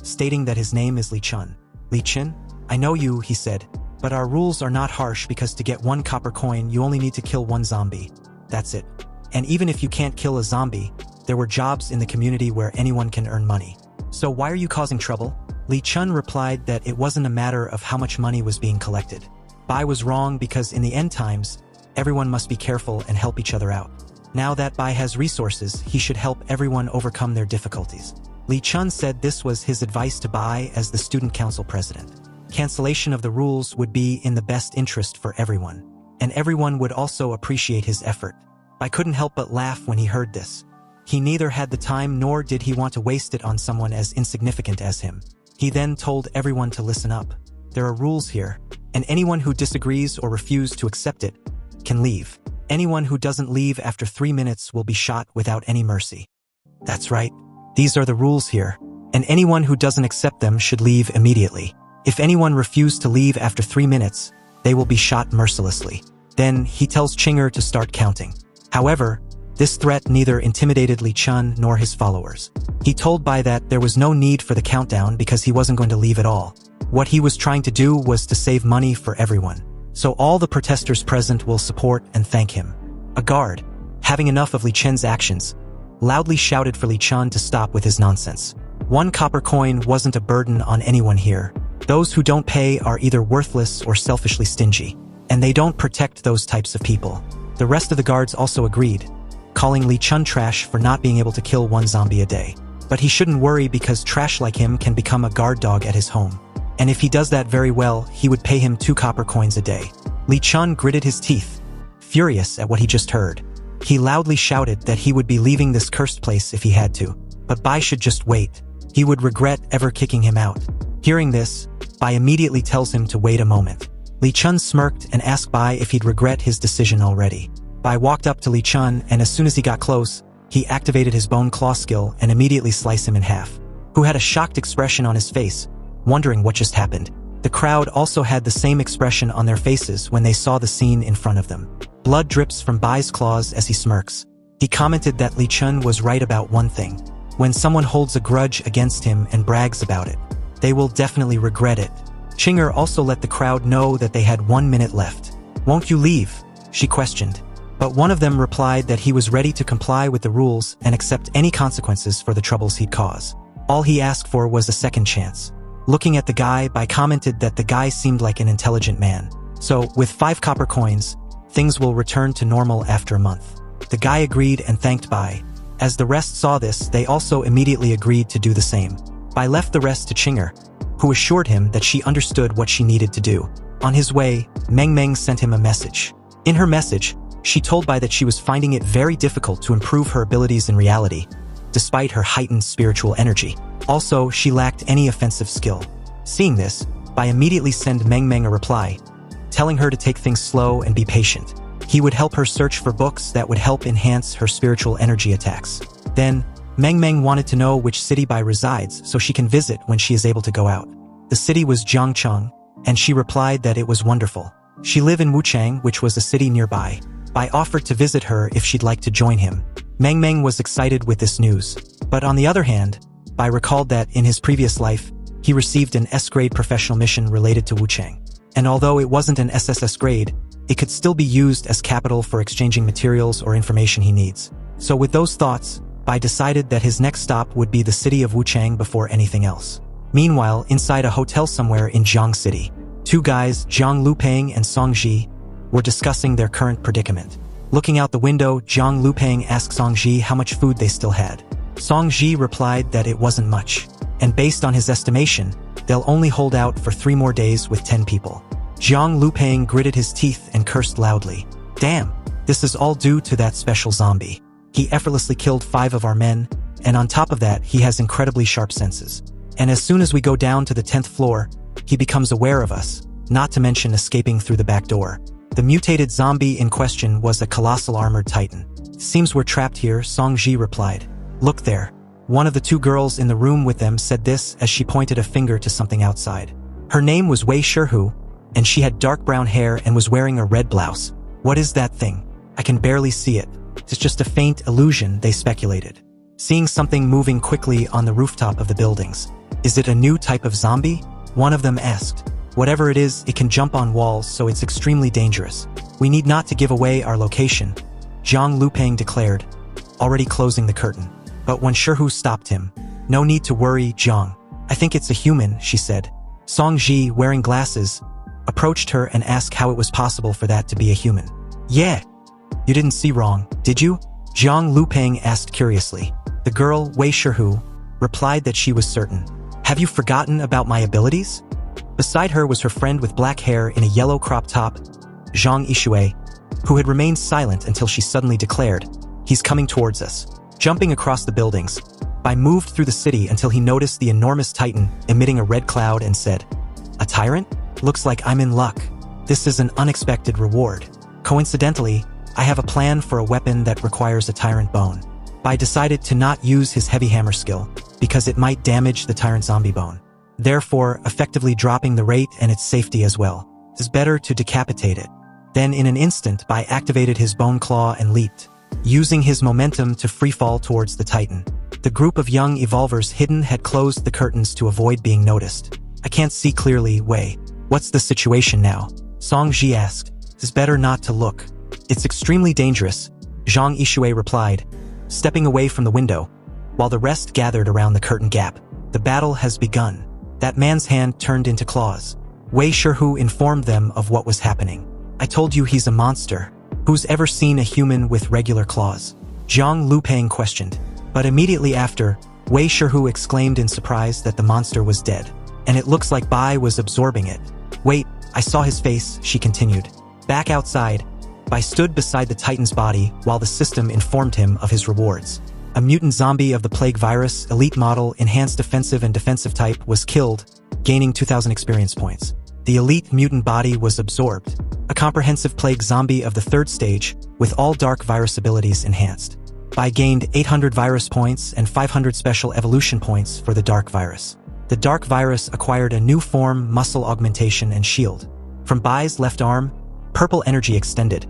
stating that his name is Li Chun. Li Chun? I know you, he said, but our rules are not harsh because to get 1 copper coin you only need to kill 1 zombie. That's it. And even if you can't kill a zombie, there were jobs in the community where anyone can earn money. So why are you causing trouble? Li Chun replied that it wasn't a matter of how much money was being collected. Bai was wrong because in the end times, everyone must be careful and help each other out. Now that Bai has resources, he should help everyone overcome their difficulties. Li Chun said this was his advice to Bai as the student council president. Cancellation of the rules would be in the best interest for everyone, and everyone would also appreciate his effort. Bai couldn't help but laugh when he heard this. He neither had the time nor did he want to waste it on someone as insignificant as him. He then told everyone to listen up. There are rules here, and anyone who disagrees or refuses to accept it can leave. Anyone who doesn't leave after 3 minutes will be shot without any mercy. That's right. These are the rules here, and anyone who doesn't accept them should leave immediately. If anyone refuses to leave after 3 minutes, they will be shot mercilessly. Then he tells Chinger to start counting. However, this threat neither intimidated Li Chun nor his followers. He told Bai that there was no need for the countdown because he wasn't going to leave at all. What he was trying to do was to save money for everyone. So all the protesters present will support and thank him. A guard, having enough of Li Chun's actions, loudly shouted for Li Chun to stop with his nonsense. 1 copper coin wasn't a burden on anyone here. Those who don't pay are either worthless or selfishly stingy, and they don't protect those types of people. The rest of the guards also agreed, calling Li Chun trash for not being able to kill 1 zombie a day. But he shouldn't worry because trash like him can become a guard dog at his home. And if he does that very well, he would pay him 2 copper coins a day. Li Chun gritted his teeth, furious at what he just heard. He loudly shouted that he would be leaving this cursed place if he had to, but Bai should just wait. He would regret ever kicking him out. Hearing this, Bai immediately tells him to wait a moment. Li Chun smirked and asked Bai if he'd regret his decision already. Bai walked up to Li Chun, and as soon as he got close, he activated his bone claw skill and immediately sliced him in half, who had a shocked expression on his face, wondering what just happened. The crowd also had the same expression on their faces when they saw the scene in front of them. Blood drips from Bai's claws as he smirks. He commented that Li Chun was right about one thing. When someone holds a grudge against him and brags about it, they will definitely regret it. Chinger also let the crowd know that they had 1 minute left. Won't you leave? She questioned. But one of them replied that he was ready to comply with the rules and accept any consequences for the troubles he'd cause. All he asked for was a second chance. Looking at the guy, Bai commented that the guy seemed like an intelligent man. So, with 5 copper coins, things will return to normal after a month. The guy agreed and thanked Bai. As the rest saw this, they also immediately agreed to do the same. Bai left the rest to Chinger, who assured him that she understood what she needed to do. On his way, Meng Meng sent him a message. In her message, she told Bai that she was finding it very difficult to improve her abilities in reality, despite her heightened spiritual energy. Also, she lacked any offensive skill. Seeing this, Bai immediately sent Meng Meng a reply, telling her to take things slow and be patient. He would help her search for books that would help enhance her spiritual energy attacks. Then, Meng Meng wanted to know which city Bai resides so she can visit when she is able to go out. The city was Jiangcheng, and she replied that it was wonderful. She lived in Wuchang, which was a city nearby. Bai offered to visit her if she'd like to join him. Meng Meng was excited with this news. But on the other hand, Bai recalled that in his previous life, he received an S-grade professional mission related to Wuchang. And although it wasn't an SSS grade, it could still be used as capital for exchanging materials or information he needs. So with those thoughts, Bai decided that his next stop would be the city of Wuchang before anything else. Meanwhile, inside a hotel somewhere in Jiang City, 2 guys, Zhang Lupeng and Song Ji, were discussing their current predicament. Looking out the window, Zhang Lupeng asked Song Ji how much food they still had. Song Ji replied that it wasn't much, and based on his estimation, they'll only hold out for 3 more days with 10 people. Zhang Lupeng gritted his teeth and cursed loudly. Damn, this is all due to that special zombie. He effortlessly killed 5 of our men, and on top of that, he has incredibly sharp senses. And as soon as we go down to the 10th floor, he becomes aware of us, not to mention escaping through the back door. The mutated zombie in question was a colossal armored titan. Seems we're trapped here, Song Ji replied. Look there. One of the two girls in the room with them said this as she pointed a finger to something outside. Her name was Wei Shihu, and she had dark brown hair and was wearing a red blouse. What is that thing? I can barely see it. It's just a faint illusion, they speculated. Seeing something moving quickly on the rooftop of the buildings. Is it a new type of zombie? One of them asked. Whatever it is, it can jump on walls, so it's extremely dangerous. We need not to give away our location, Zhang Lupeng declared, already closing the curtain. But when Shihu stopped him, no need to worry, Zhang. I think it's a human, she said. Song Ji, wearing glasses, approached her and asked how it was possible for that to be a human. Yeah. You didn't see wrong, did you? Zhang Lupeng asked curiously. The girl, Wei Shihu, replied that she was certain. Have you forgotten about my abilities? Beside her was her friend with black hair in a yellow crop top, Zhang Yishui, who had remained silent until she suddenly declared, he's coming towards us. Jumping across the buildings, Bai moved through the city until he noticed the enormous titan emitting a red cloud and said, a tyrant? Looks like I'm in luck. This is an unexpected reward. Coincidentally, I have a plan for a weapon that requires a tyrant bone. Bai decided to not use his heavy hammer skill, because it might damage the tyrant zombie bone, therefore effectively dropping the rate and its safety as well. It is better to decapitate it. Then in an instant, Bai activated his bone claw and leaped, using his momentum to freefall towards the titan. The group of young evolvers hidden had closed the curtains to avoid being noticed. I can't see clearly, Wei. What's the situation now? Song Ji asked. It is better not to look. It's extremely dangerous, Zhang Yishui replied, stepping away from the window, while the rest gathered around the curtain gap. The battle has begun. That man's hand turned into claws. Wei Shihu informed them of what was happening. I told you he's a monster. Who's ever seen a human with regular claws? Zhang Lupeng questioned. But immediately after, Wei Shihu exclaimed in surprise that the monster was dead. And it looks like Bai was absorbing it. Wait, I saw his face, she continued. Back outside, Bai stood beside the Titan's body while the system informed him of his rewards. A mutant zombie of the plague virus, elite model, enhanced offensive and defensive type was killed, gaining 2,000 experience points. The elite mutant body was absorbed. A comprehensive plague zombie of the 3rd stage, with all dark virus abilities enhanced. Bai gained 800 virus points and 500 special evolution points for the dark virus. The dark virus acquired a new form, muscle augmentation and shield. From Bai's left arm, purple energy extended,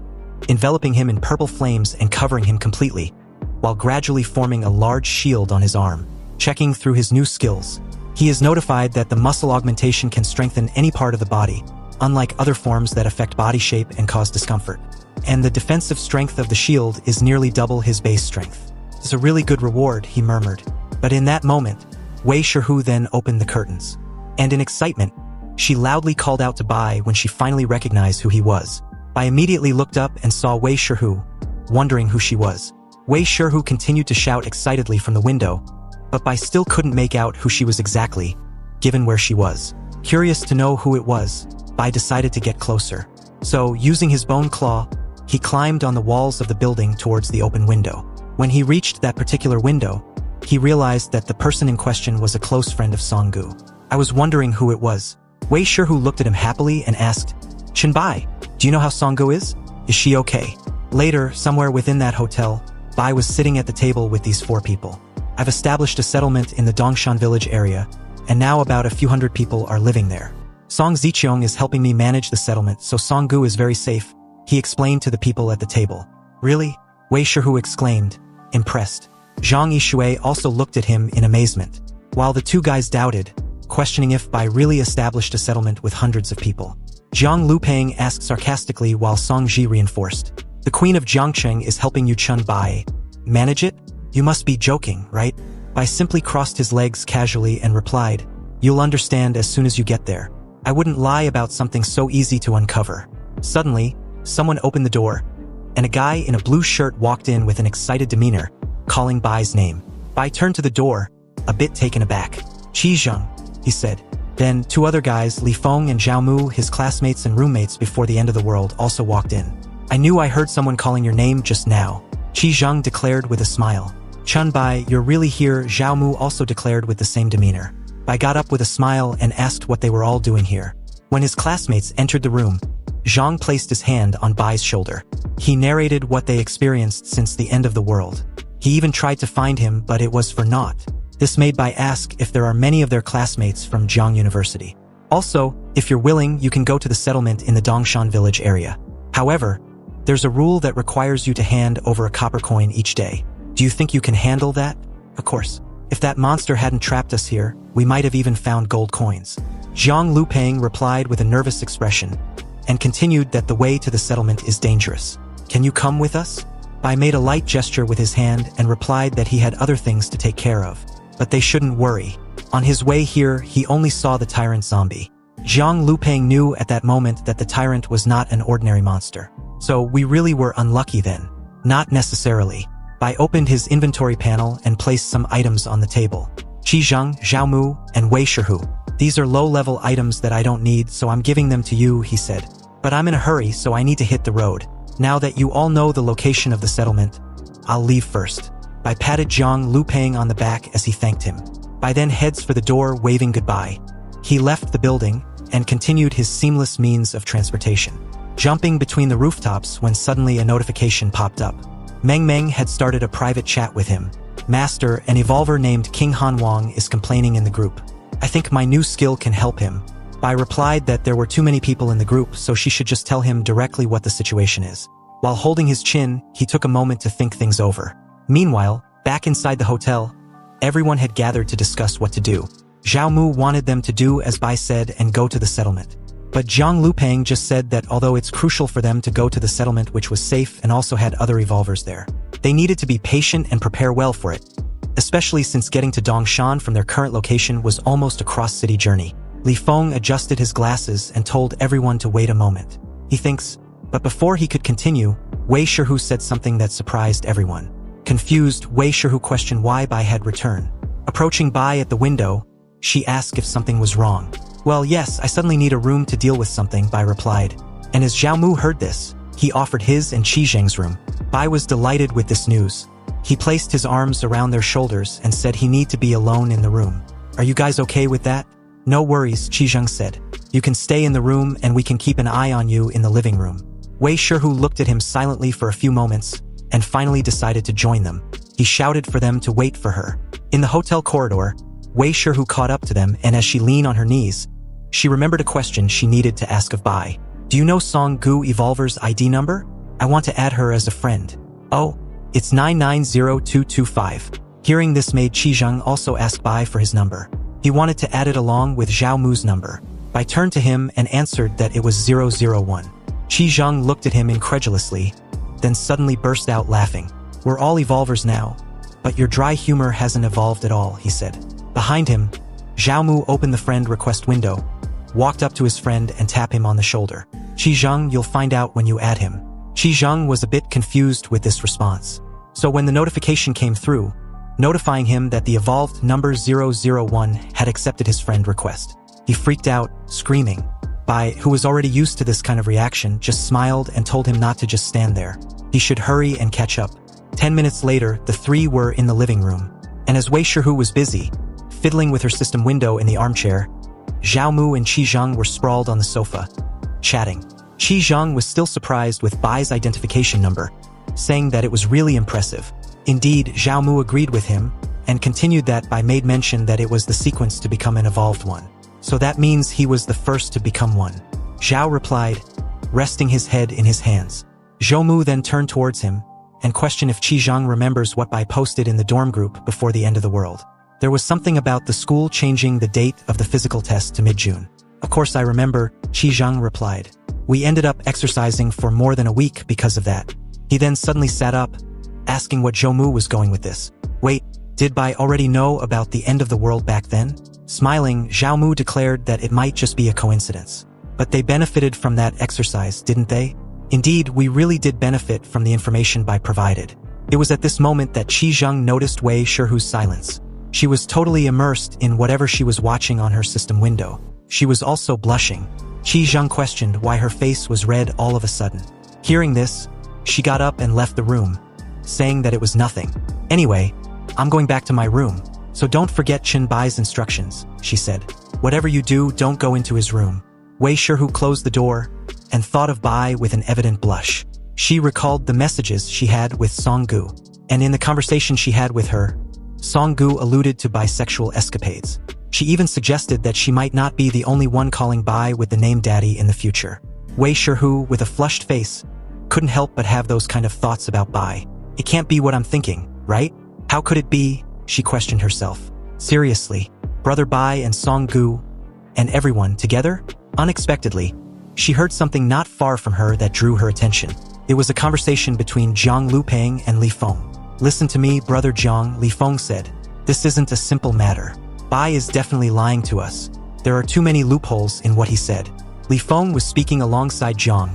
enveloping him in purple flames and covering him completely, while gradually forming a large shield on his arm. Checking through his new skills, he is notified that the muscle augmentation can strengthen any part of the body, unlike other forms that affect body shape and cause discomfort. And the defensive strength of the shield is nearly double his base strength. It's a really good reward, he murmured. But in that moment, Wei Shihu then opened the curtains. And in excitement, she loudly called out to Bai when she finally recognized who he was. Bai immediately looked up and saw Wei Shihu, wondering who she was. Wei Shihu continued to shout excitedly from the window, but Bai still couldn't make out who she was exactly, given where she was. Curious to know who it was, Bai decided to get closer. So, using his bone claw, he climbed on the walls of the building towards the open window. When he reached that particular window, he realized that the person in question was a close friend of Songgu. I was wondering who it was. Wei Shihu looked at him happily and asked, Bai, do you know how Songgu is? Is she okay? Later, somewhere within that hotel, Bai was sitting at the table with these 4 people. I've established a settlement in the Dongshan village area, and now about a few hundred people are living there. Song Ziqiong is helping me manage the settlement, so Songgu is very safe, he explained to the people at the table. Really? Wei Shihu exclaimed, impressed. Zhang Yishui also looked at him in amazement, while the 2 guys doubted, questioning if Bai really established a settlement with hundreds of people. Zhang Lupeng asked sarcastically while Song Ji reinforced. The Queen of Jiangcheng is helping you Chun Bai manage it? You must be joking, right? Bai simply crossed his legs casually and replied, you'll understand as soon as you get there. I wouldn't lie about something so easy to uncover. Suddenly, someone opened the door, and a guy in a blue shirt walked in with an excited demeanor, calling Bai's name. Bai turned to the door, a bit taken aback. Qi Zheng, he said. Then 2 other guys, Li Feng and Zhao Mu, his classmates and roommates before the end of the world, also walked in. I knew I heard someone calling your name just now, Qi Zheng declared with a smile. Chun Bai, you're really here, Zhao Mu also declared with the same demeanor. Bai got up with a smile and asked what they were all doing here. When his classmates entered the room, Zhang placed his hand on Bai's shoulder. He narrated what they experienced since the end of the world. He even tried to find him, but it was for naught. This made Bai ask if there are many of their classmates from Jiang University. Also, if you're willing, you can go to the settlement in the Dongshan village area. However, there's a rule that requires you to hand over a copper coin each day. Do you think you can handle that? Of course. If that monster hadn't trapped us here, we might have even found gold coins. Zhang Lupeng replied with a nervous expression, and continued that the way to the settlement is dangerous. Can you come with us? Bai made a light gesture with his hand and replied that he had other things to take care of. But they shouldn't worry. On his way here, he only saw the tyrant zombie. Zhang Lupeng knew at that moment that the tyrant was not an ordinary monster. So we really were unlucky then. Not necessarily. Bai opened his inventory panel and placed some items on the table. Qi Zheng, Zhao Mu, and Wei Shihu. These are low-level items that I don't need, so I'm giving them to you, he said. But I'm in a hurry, so I need to hit the road. Now that you all know the location of the settlement, I'll leave first. Bai patted Zhang Lupeng on the back as he thanked him. Bai then heads for the door, waving goodbye. He left the building and continued his seamless means of transportation, jumping between the rooftops when suddenly a notification popped up. Meng Meng had started a private chat with him. Master, an evolver named King Han Wang is complaining in the group. I think my new skill can help him. Bai replied that there were too many people in the group, so she should just tell him directly what the situation is. While holding his chin, he took a moment to think things over. Meanwhile, back inside the hotel, everyone had gathered to discuss what to do. Zhao Mu wanted them to do as Bai said and go to the settlement. But Zhang Lupeng just said that although it's crucial for them to go to the settlement which was safe and also had other evolvers there, they needed to be patient and prepare well for it, especially since getting to Dongshan from their current location was almost a cross-city journey. Li Feng adjusted his glasses and told everyone to wait a moment. He thinks, but before he could continue, Wei Shihu said something that surprised everyone. Confused, Wei Shihu questioned why Bai had returned. Approaching Bai at the window, she asked if something was wrong. Well, yes, I suddenly need a room to deal with something, Bai replied. And as Zhao Mu heard this, he offered his and Qi Zheng's room. Bai was delighted with this news. He placed his arms around their shoulders and said he need to be alone in the room. Are you guys okay with that? No worries, Qi Zheng said. You can stay in the room and we can keep an eye on you in the living room. Wei Shihu looked at him silently for a few moments and finally decided to join them. He shouted for them to wait for her. In the hotel corridor, Wei Shihu caught up to them, and as she leaned on her knees, she remembered a question she needed to ask of Bai. Do you know Song Gu Evolver's ID number? I want to add her as a friend. Oh, it's 990225. Hearing this made Qi Zheng also ask Bai for his number. He wanted to add it along with Zhao Mu's number. Bai turned to him and answered that it was 001. Qi Zheng looked at him incredulously, then suddenly burst out laughing. We're all evolvers now, but your dry humor hasn't evolved at all, he said. Behind him, Zhao Mu opened the friend request window, walked up to his friend and tapped him on the shoulder. Qi Zheng, you'll find out when you add him. Qi Zheng was a bit confused with this response. So when the notification came through, notifying him that the evolved number 001 had accepted his friend request, he freaked out, screaming. Bai, who was already used to this kind of reaction, just smiled and told him not to just stand there. He should hurry and catch up. 10 minutes later, the three were in the living room. And as Wei Shihu was busy, fiddling with her system window in the armchair, Zhao Mu and Qi Zheng were sprawled on the sofa, chatting. Qi Zheng was still surprised with Bai's identification number, saying that it was really impressive. Indeed, Zhao Mu agreed with him, and continued that Bai made mention that it was the sequence to become an evolved one. So that means he was the first to become one. Zhao replied, resting his head in his hands. Zhou Mu then turned towards him, and questioned if Qi Zheng remembers what Bai posted in the dorm group before the end of the world. There was something about the school changing the date of the physical test to mid-June. Of course I remember, Qi Zheng replied. We ended up exercising for more than a week because of that. He then suddenly sat up, asking what Zhou Mu was going with this. Wait, did Bai already know about the end of the world back then? Smiling, Zhao Mu declared that it might just be a coincidence. But they benefited from that exercise, didn't they? Indeed, we really did benefit from the information Bai provided. It was at this moment that Qi Zheng noticed Wei Shihu's silence. She was totally immersed in whatever she was watching on her system window. She was also blushing. Qi Zheng questioned why her face was red all of a sudden. Hearing this, she got up and left the room, saying that it was nothing. Anyway, I'm going back to my room, so don't forget Chen Bai's instructions, she said. Whatever you do, don't go into his room. Wei Shihu closed the door, and thought of Bai with an evident blush. She recalled the messages she had with Song-gu, and in the conversation she had with her, Song-gu alluded to bisexual escapades. She even suggested that she might not be the only one calling Bai with the name Daddy in the future. Wei Shihu, with a flushed face, couldn't help but have those kind of thoughts about Bai. It can't be what I'm thinking, right? How could it be? She questioned herself. Seriously, Brother Bai and Song-gu, and everyone together? Unexpectedly, she heard something not far from her that drew her attention. It was a conversation between Jiang Lupeng and Li Feng. Listen to me, Brother Jiang, Li Feng said. This isn't a simple matter. Bai is definitely lying to us. There are too many loopholes in what he said. Li Feng was speaking alongside Jiang,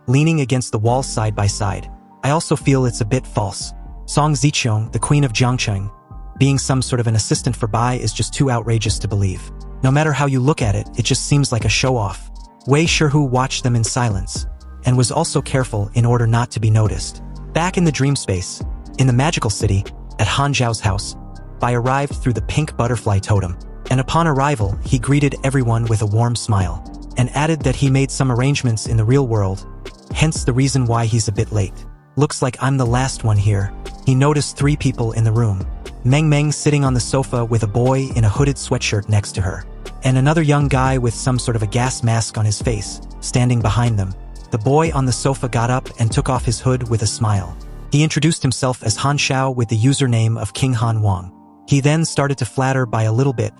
leaning against the wall side by side. I also feel it's a bit false. Song Ziqiang, the queen of Jiangcheng, being some sort of an assistant for Bai is just too outrageous to believe. No matter how you look at it, it just seems like a show-off. Wei Shihu watched them in silence, and was also careful in order not to be noticed. Back in the dream space, in the magical city, at Han Zhao's house, Bai arrived through the pink butterfly totem, and upon arrival, he greeted everyone with a warm smile, and added that he made some arrangements in the real world, hence the reason why he's a bit late. Looks like I'm the last one here. He noticed 3 people in the room. Meng Meng sitting on the sofa with a boy in a hooded sweatshirt next to her, and another young guy with some sort of a gas mask on his face, standing behind them. The boy on the sofa got up and took off his hood with a smile. He introduced himself as Han Xiao with the username of King Han Wang. He then started to flatter Bai a little bit,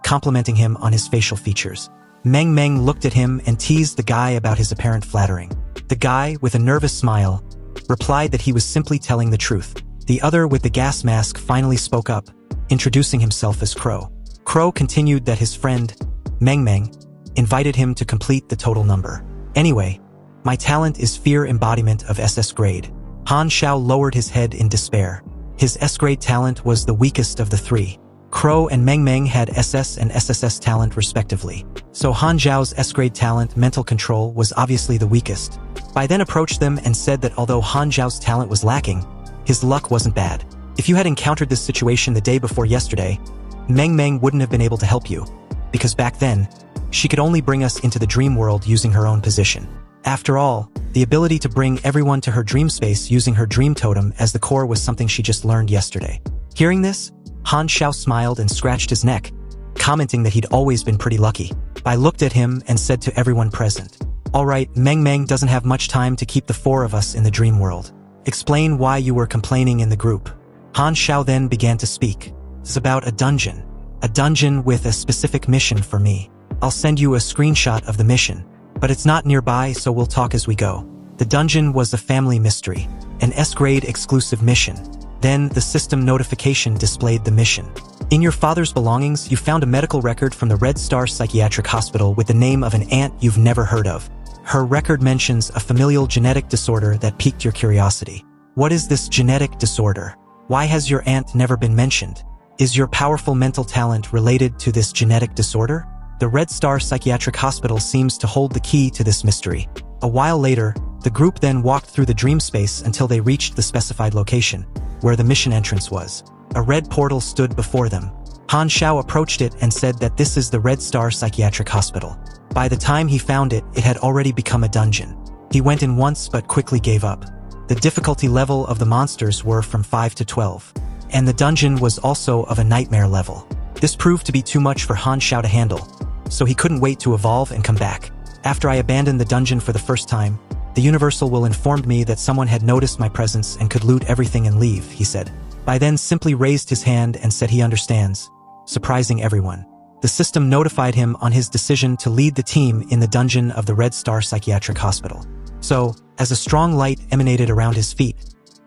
complimenting him on his facial features. Meng Meng looked at him and teased the guy about his apparent flattering. The guy, with a nervous smile, replied that he was simply telling the truth. The other with the gas mask finally spoke up, introducing himself as Crow. Crow continued that his friend, Meng Meng, invited him to complete the total number. Anyway, my talent is fear embodiment of SS grade. Han Xiao lowered his head in despair. His S-grade talent was the weakest of the 3. Crow and Meng Meng had SS and SSS talent respectively. So Han Zhao's S-grade talent, mental control, was obviously the weakest. Bai then approached them and said that although Han Zhao's talent was lacking, his luck wasn't bad. If you had encountered this situation the day before yesterday, Meng Meng wouldn't have been able to help you, because back then, she could only bring us into the dream world using her own position. After all, the ability to bring everyone to her dream space using her dream totem as the core was something she just learned yesterday. Hearing this, Han Xiao smiled and scratched his neck, commenting that he'd always been pretty lucky. Bai looked at him and said to everyone present, "Alright, Meng Meng doesn't have much time to keep the 4 of us in the dream world. Explain why you were complaining in the group." Han Xiao then began to speak. It's about a dungeon. A dungeon with a specific mission for me. I'll send you a screenshot of the mission, but it's not nearby, so we'll talk as we go. The dungeon was a family mystery, an S-grade exclusive mission. Then the system notification displayed the mission. In your father's belongings, you found a medical record from the Red Star Psychiatric Hospital with the name of an aunt you've never heard of. Her record mentions a familial genetic disorder that piqued your curiosity. What is this genetic disorder? Why has your aunt never been mentioned? Is your powerful mental talent related to this genetic disorder? The Red Star Psychiatric Hospital seems to hold the key to this mystery. A while later, the group then walked through the dream space until they reached the specified location, where the mission entrance was. A red portal stood before them. Han Xiao approached it and said that this is the Red Star Psychiatric Hospital. By the time he found it, it had already become a dungeon. He went in once but quickly gave up. The difficulty level of the monsters were from 5 to 12, and the dungeon was also of a nightmare level. This proved to be too much for Han Xiao to handle, so he couldn't wait to evolve and come back. After I abandoned the dungeon for the first time, the Universal will informed me that someone had noticed my presence and could loot everything and leave, he said. Bai then simply raised his hand and said he understands, surprising everyone. The system notified him on his decision to lead the team in the dungeon of the Red Star Psychiatric Hospital. So, as a strong light emanated around his feet,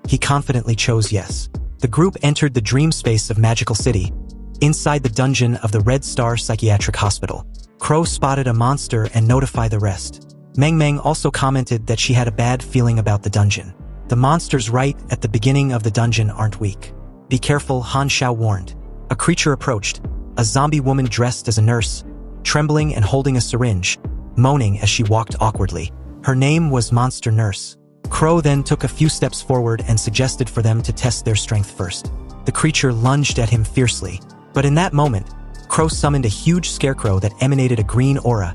he confidently chose yes. The group entered the dream space of Magical City, inside the dungeon of the Red Star Psychiatric Hospital. Crow spotted a monster and notified the rest. Meng Meng also commented that she had a bad feeling about the dungeon. The monsters right at the beginning of the dungeon aren't weak. Be careful, Han Xiao warned. A creature approached, a zombie woman dressed as a nurse, trembling and holding a syringe, moaning as she walked awkwardly. Her name was Monster Nurse. Crow then took a few steps forward and suggested for them to test their strength first. The creature lunged at him fiercely, but in that moment, Crow summoned a huge scarecrow that emanated a green aura,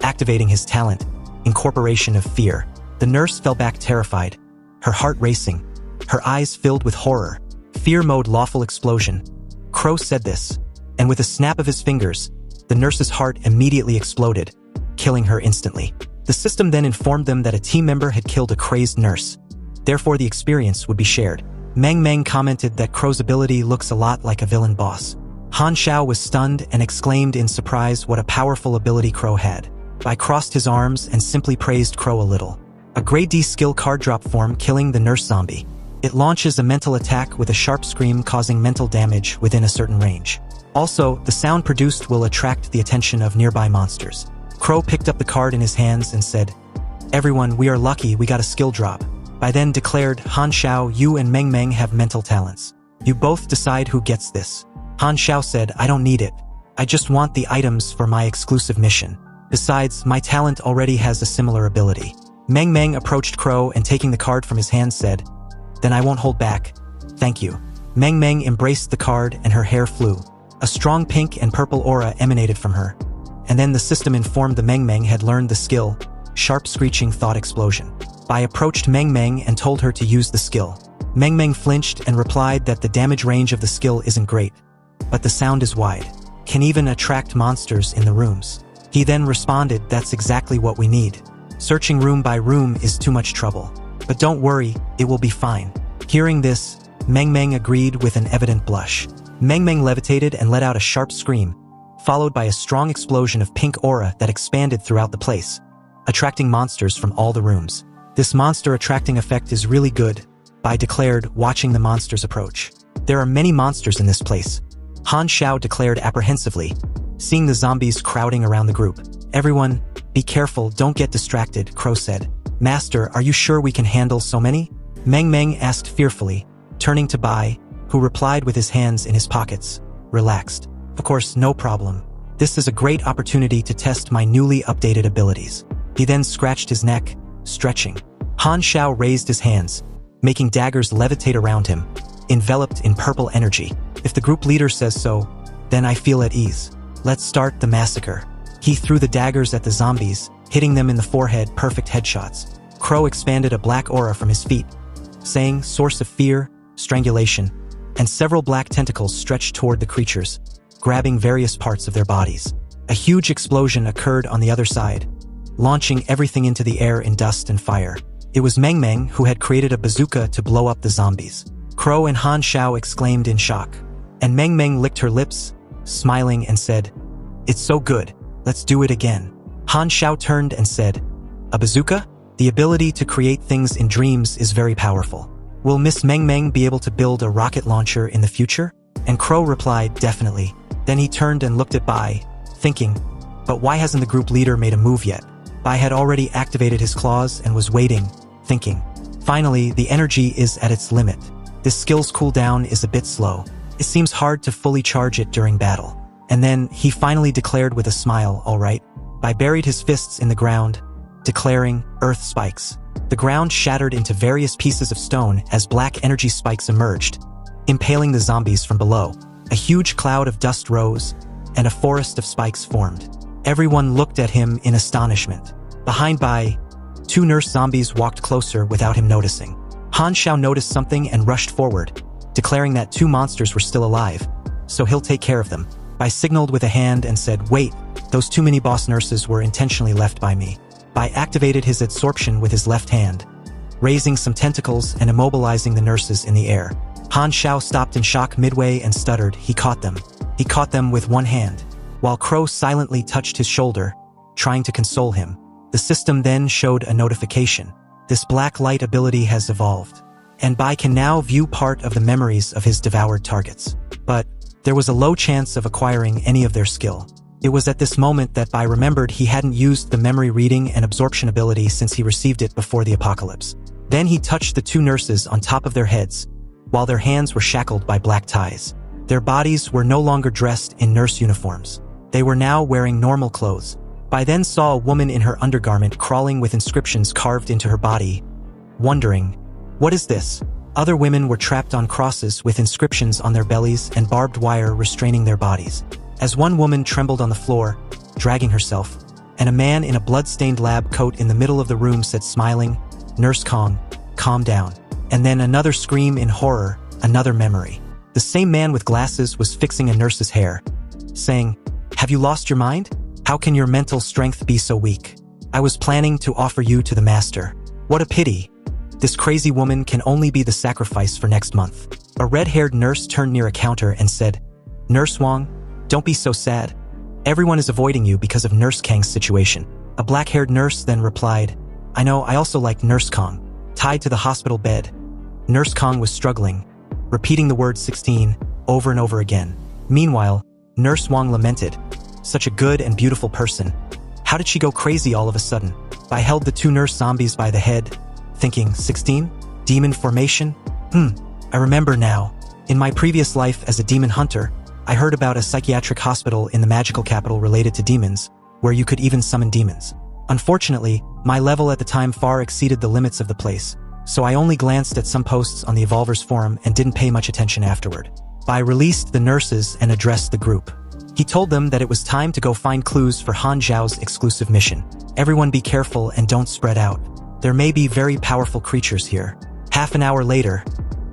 activating his talent, incorporation of fear. The nurse fell back terrified, her heart racing, her eyes filled with horror. Fear mode lawful explosion. Crow said this, and with a snap of his fingers, the nurse's heart immediately exploded, killing her instantly. The system then informed them that a team member had killed a crazed nurse. Therefore, the experience would be shared. Meng Meng commented that Crow's ability looks a lot like a villain boss. Han Xiao was stunned and exclaimed in surprise what a powerful ability Crow had. Bai crossed his arms and simply praised Crow a little. A grade D skill card drop form killing the nurse zombie. It launches a mental attack with a sharp scream causing mental damage within a certain range. Also, the sound produced will attract the attention of nearby monsters. Crow picked up the card in his hands and said, "Everyone, we are lucky we got a skill drop." Bai then declared, "Han Xiao, you and Meng Meng have mental talents. You both decide who gets this." Han Xiao said, "I don't need it. I just want the items for my exclusive mission. Besides, my talent already has a similar ability." Meng Meng approached Crow and taking the card from his hand said, "Then I won't hold back. Thank you." Meng Meng embraced the card and her hair flew. A strong pink and purple aura emanated from her. And then the system informed the Meng Meng had learned the skill, Sharp Screeching Thought Explosion. Bai approached Meng Meng and told her to use the skill. Meng Meng flinched and replied that the damage range of the skill isn't great, but the sound is wide. Can even attract monsters in the rooms. He then responded, "That's exactly what we need. Searching room by room is too much trouble. But don't worry, it will be fine." Hearing this, Meng Meng agreed with an evident blush. Meng Meng levitated and let out a sharp scream, followed by a strong explosion of pink aura that expanded throughout the place, attracting monsters from all the rooms. "This monster attracting effect is really good," Bai declared, watching the monsters approach. "There are many monsters in this place," Han Xiao declared apprehensively, seeing the zombies crowding around the group. "Everyone, be careful, don't get distracted," Crow said. "Master, are you sure we can handle so many?" Meng Meng asked fearfully, turning to Bai, who replied with his hands in his pockets, relaxed. "Of course, no problem. This is a great opportunity to test my newly updated abilities." He then scratched his neck, stretching. Han Xiao raised his hands, making daggers levitate around him, enveloped in purple energy. "If the group leader says so, then I feel at ease. Let's start the massacre." He threw the daggers at the zombies, hitting them in the forehead, perfect headshots. Crow expanded a black aura from his feet, saying, "Source of fear, strangulation," and several black tentacles stretched toward the creatures, grabbing various parts of their bodies. A huge explosion occurred on the other side, launching everything into the air in dust and fire. It was Meng Meng who had created a bazooka to blow up the zombies. Crow and Han Xiao exclaimed in shock, and Meng Meng licked her lips, smiling and said, "It's so good, let's do it again." Han Xiao turned and said, "A bazooka? The ability to create things in dreams is very powerful. Will Miss Meng Meng be able to build a rocket launcher in the future?" And Crow replied, "Definitely." Then he turned and looked at Bai, thinking, "But why hasn't the group leader made a move yet?" Bai had already activated his claws and was waiting, thinking. Finally, the energy is at its limit. This skill's cooldown is a bit slow. It seems hard to fully charge it during battle. And then, he finally declared with a smile, "All right." Bai buried his fists in the ground, declaring, "Earth spikes." The ground shattered into various pieces of stone as black energy spikes emerged, impaling the zombies from below. A huge cloud of dust rose, and a forest of spikes formed. Everyone looked at him in astonishment. Behind Bai, two nurse zombies walked closer without him noticing. Han Xiao noticed something and rushed forward, declaring that two monsters were still alive, so he'll take care of them. Bai signaled with a hand and said, "Wait, those two mini-boss nurses were intentionally left by me." Bai activated his absorption with his left hand, raising some tentacles and immobilizing the nurses in the air. Han Xiao stopped in shock midway and stuttered. He caught them. He caught them with one hand, while Crow silently touched his shoulder, trying to console him. The system then showed a notification. This black light ability has evolved, and Bai can now view part of the memories of his devoured targets. But there was a low chance of acquiring any of their skill. It was at this moment that Bai remembered he hadn't used the memory reading and absorption ability since he received it before the apocalypse. Then he touched the two nurses on top of their heads, while their hands were shackled by black ties. Their bodies were no longer dressed in nurse uniforms. They were now wearing normal clothes. Bai then saw a woman in her undergarment crawling with inscriptions carved into her body, wondering, "What is this?" Other women were trapped on crosses with inscriptions on their bellies and barbed wire restraining their bodies. As one woman trembled on the floor, dragging herself, and a man in a blood-stained lab coat in the middle of the room said smiling, "Nurse Kong, calm down." And then another scream in horror, another memory. The same man with glasses was fixing a nurse's hair, saying, "Have you lost your mind? How can your mental strength be so weak? I was planning to offer you to the master. What a pity. This crazy woman can only be the sacrifice for next month." A red-haired nurse turned near a counter and said, "Nurse Wong, don't be so sad. Everyone is avoiding you because of Nurse Kang's situation." A black-haired nurse then replied, "I know, I also like Nurse Kong." Tied to the hospital bed, Nurse Kong was struggling, repeating the word 16 over and over again. Meanwhile, Nurse Wong lamented, "Such a good and beautiful person. How did she go crazy all of a sudden?" I held the two nurse zombies by the head, thinking, 16? Demon formation? I remember now. In my previous life as a demon hunter, I heard about a psychiatric hospital in the magical capital related to demons, where you could even summon demons. Unfortunately, my level at the time far exceeded the limits of the place, so I only glanced at some posts on the Evolvers forum and didn't pay much attention afterward. Bai released the nurses and addressed the group. He told them that it was time to go find clues for Han Zhao's exclusive mission. Everyone be careful and don't spread out. There may be very powerful creatures here. Half an hour later,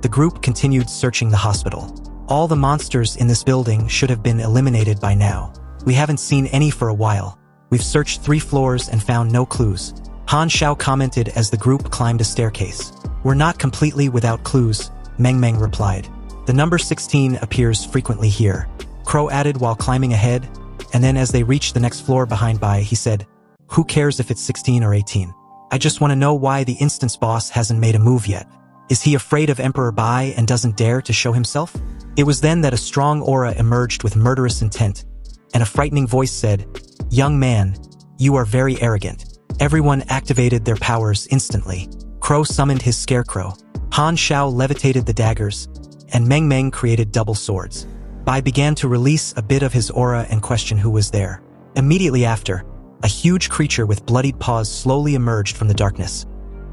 the group continued searching the hospital. All the monsters in this building should have been eliminated by now. We haven't seen any for a while. We've searched 3 floors and found no clues. Han Zhao commented as the group climbed a staircase. "We're not completely without clues," Meng Meng replied. "The number 16 appears frequently here," Crow added while climbing ahead, and then as they reached the next floor behind Bai, he said, "Who cares if it's 16 or 18? I just want to know why the instance boss hasn't made a move yet. Is he afraid of Emperor Bai and doesn't dare to show himself?" It was then that a strong aura emerged with murderous intent, and a frightening voice said, "Young man, you are very arrogant." Everyone activated their powers instantly. Crow summoned his scarecrow. Han Zhao levitated the daggers, and Meng Meng created double swords. Bai began to release a bit of his aura and question who was there. Immediately after, a huge creature with bloodied paws slowly emerged from the darkness.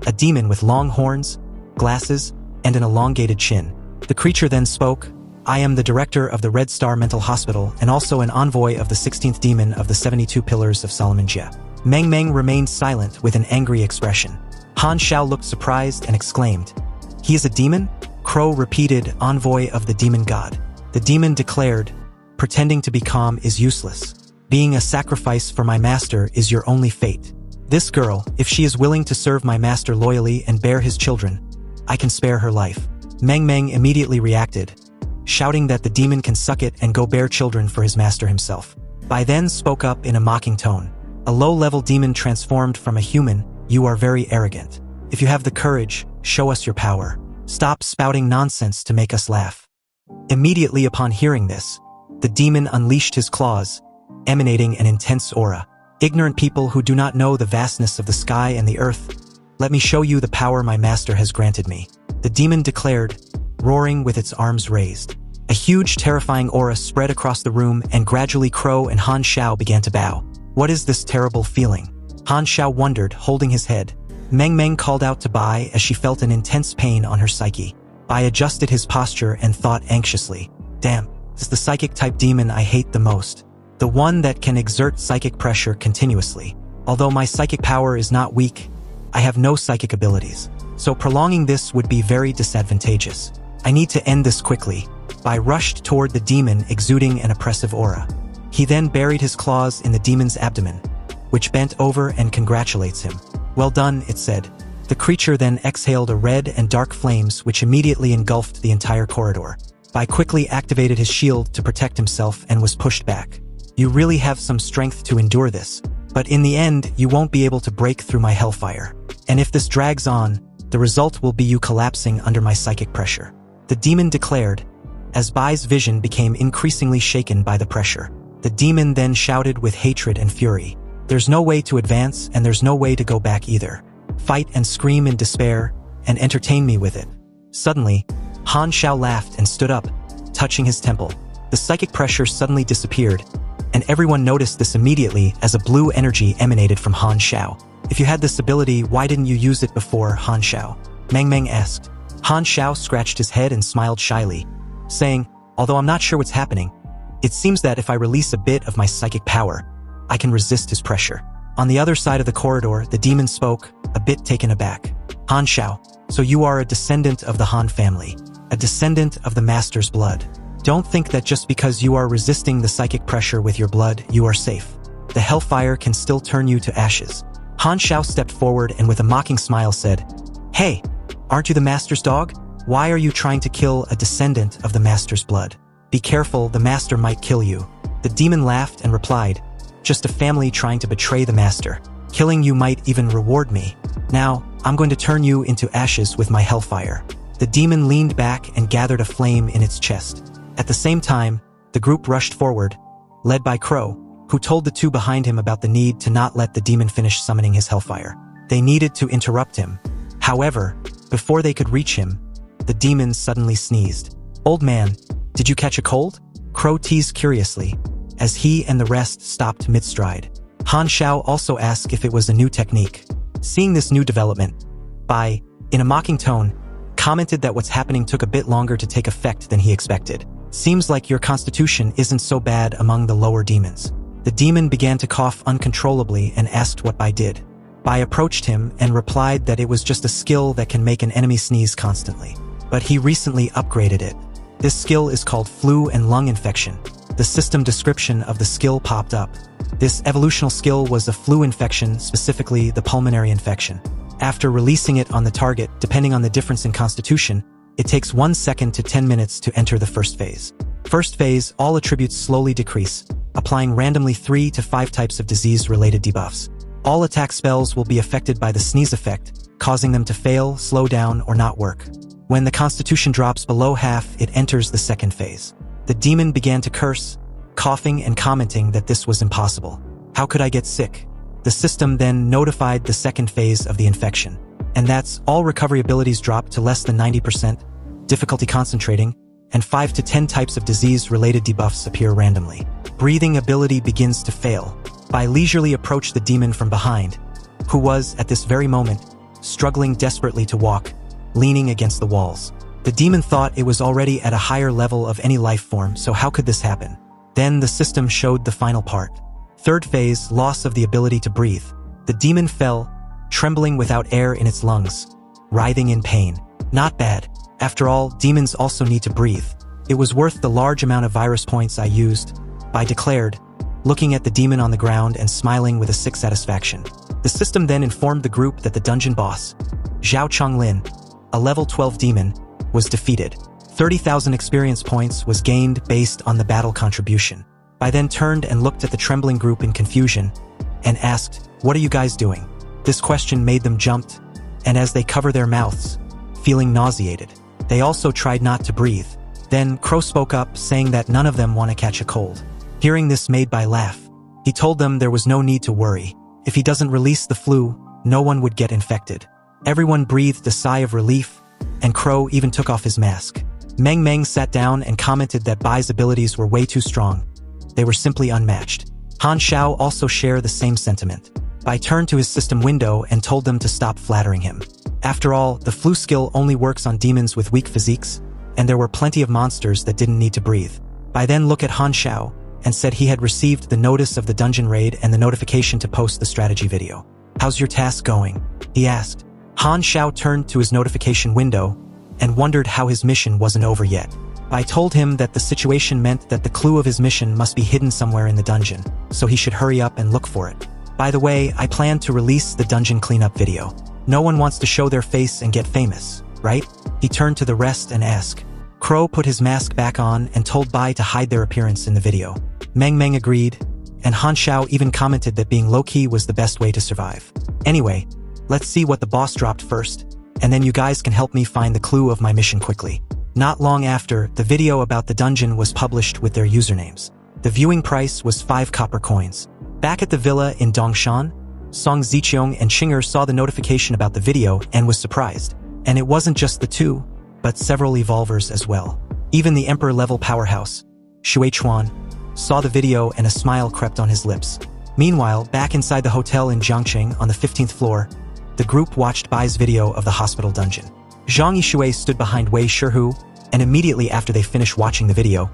A demon with long horns, glasses, and an elongated chin. The creature then spoke, "I am the director of the Red Star Mental Hospital and also an envoy of the 16th demon of the 72 Pillars of Solomon Jia." Meng Meng remained silent with an angry expression. Han Zhao looked surprised and exclaimed, "He is a demon?" Crow repeated, "Envoy of the demon god." The demon declared, "Pretending to be calm is useless. Being a sacrifice for my master is your only fate. This girl, if she is willing to serve my master loyally and bear his children, I can spare her life." Meng Meng immediately reacted, shouting that the demon can suck it and go bear children for his master himself. Bai then spoke up in a mocking tone. "A low-level demon transformed from a human, you are very arrogant. If you have the courage, show us your power. Stop spouting nonsense to make us laugh." Immediately upon hearing this, the demon unleashed his claws, emanating an intense aura. "Ignorant people who do not know the vastness of the sky and the earth, let me show you the power my master has granted me," the demon declared, roaring with its arms raised. A huge, terrifying aura spread across the room, and gradually Crow and Han Zhao began to bow. "What is this terrible feeling?" Han Zhao wondered, holding his head. Meng Meng called out to Bai as she felt an intense pain on her psyche. Bai adjusted his posture and thought anxiously, "Damn, this is the psychic-type demon I hate the most. The one that can exert psychic pressure continuously. Although my psychic power is not weak, I have no psychic abilities, so prolonging this would be very disadvantageous. I need to end this quickly." Bai rushed toward the demon, exuding an oppressive aura. He then buried his claws in the demon's abdomen, which bent over and congratulates him. "Well done," it said. The creature then exhaled a red and dark flames which immediately engulfed the entire corridor. Bai quickly activated his shield to protect himself and was pushed back. "You really have some strength to endure this, but in the end you won't be able to break through my hellfire. And if this drags on, the result will be you collapsing under my psychic pressure," the demon declared, as Bai's vision became increasingly shaken by the pressure. The demon then shouted with hatred and fury, "There's no way to advance and there's no way to go back either. Fight and scream in despair, and entertain me with it." Suddenly, Han Zhao laughed and stood up, touching his temple. The psychic pressure suddenly disappeared, and everyone noticed this immediately as a blue energy emanated from Han Zhao. "If you had this ability, why didn't you use it before, Han Zhao?" Meng Meng asked. Han Zhao scratched his head and smiled shyly, saying, "Although I'm not sure what's happening, it seems that if I release a bit of my psychic power, I can resist his pressure." On the other side of the corridor, the demon spoke, a bit taken aback. Han Shao, so you are a descendant of the Han family, a descendant of the master's blood. Don't think that just because you are resisting the psychic pressure with your blood, you are safe. The hellfire can still turn you to ashes. Han Shao stepped forward and with a mocking smile said, "Hey, aren't you the master's dog? Why are you trying to kill a descendant of the master's blood? Be careful, the master might kill you." The demon laughed and replied, "Just a family trying to betray the master. Killing you might even reward me. Now, I'm going to turn you into ashes with my hellfire." The demon leaned back and gathered a flame in its chest. At the same time, the group rushed forward, led by Crow, who told the two behind him about the need to not let the demon finish summoning his hellfire. They needed to interrupt him. However, before they could reach him, the demon suddenly sneezed. "Old man, did you catch a cold?" Crow teased curiously, as he and the rest stopped mid-stride. Han Shao also asked if it was a new technique. Seeing this new development, Bai, in a mocking tone, commented that what's happening took a bit longer to take effect than he expected. "Seems like your constitution isn't so bad among the lower demons." The demon began to cough uncontrollably and asked what Bai did. Bai approached him and replied that it was just a skill that can make an enemy sneeze constantly. But he recently upgraded it. This skill is called flu and lung infection. The system description of the skill popped up. This evolutional skill was a flu infection, specifically the pulmonary infection. After releasing it on the target, depending on the difference in constitution, it takes 1 second to 10 minutes to enter the first phase. First phase, all attributes slowly decrease, applying randomly 3 to 5 types of disease-related debuffs. All attack spells will be affected by the sneeze effect, causing them to fail, slow down, or not work. When the constitution drops below half, it enters the second phase. The demon began to curse, coughing and commenting that this was impossible. "How could I get sick?" The system then notified the second phase of the infection. And that's all recovery abilities drop to less than 90%, difficulty concentrating, and 5 to 10 types of disease-related debuffs appear randomly. Breathing ability begins to fail. Bai leisurely approached the demon from behind, who was, at this very moment, struggling desperately to walk, leaning against the walls. The demon thought it was already at a higher level of any life form, so how could this happen? Then the system showed the final part. Third phase, loss of the ability to breathe. The demon fell, trembling without air in its lungs, writhing in pain. Not bad. After all, demons also need to breathe. It was worth the large amount of virus points I used, Bai declared, looking at the demon on the ground and smiling with a sick satisfaction. The system then informed the group that the dungeon boss, Zhao Chonglin, a level 12 demon, was defeated. 30,000 experience points was gained based on the battle contribution. Bai then turned and looked at the trembling group in confusion and asked, "What are you guys doing?" This question made them jump, and as they cover their mouths, feeling nauseated, they also tried not to breathe. Then Crow spoke up, saying that none of them want to catch a cold. Hearing this made Bai laugh. He told them there was no need to worry. If he doesn't release the flu, no one would get infected. Everyone breathed a sigh of relief, and Crow even took off his mask. Meng Meng sat down and commented that Bai's abilities were way too strong. They were simply unmatched. Han Shao also shared the same sentiment. Bai turned to his system window and told them to stop flattering him. After all, the flu skill only works on demons with weak physiques, and there were plenty of monsters that didn't need to breathe. Bai then looked at Han Shao and said he had received the notice of the dungeon raid and the notification to post the strategy video. "How's your task going?" he asked. Han Shao turned to his notification window and wondered how his mission wasn't over yet. Bai told him that the situation meant that the clue of his mission must be hidden somewhere in the dungeon, so he should hurry up and look for it. "By the way, I plan to release the dungeon cleanup video. No one wants to show their face and get famous, right?" He turned to the rest and asked. Crow put his mask back on and told Bai to hide their appearance in the video. Meng Meng agreed, and Han Shao even commented that being low-key was the best way to survive. "Anyway, let's see what the boss dropped first, and then you guys can help me find the clue of my mission quickly." Not long after, the video about the dungeon was published with their usernames. The viewing price was 5 copper coins. Back at the villa in Dongshan, Song Ziqiong and Chinger saw the notification about the video and was surprised. And it wasn't just the two, but several evolvers as well. Even the Emperor-level powerhouse, Shui Chuan, saw the video and a smile crept on his lips. Meanwhile, back inside the hotel in Jiangqing on the 15th floor, the group watched Bai's video of the hospital dungeon. Zhang Yishui stood behind Wei Shihu, and immediately after they finished watching the video,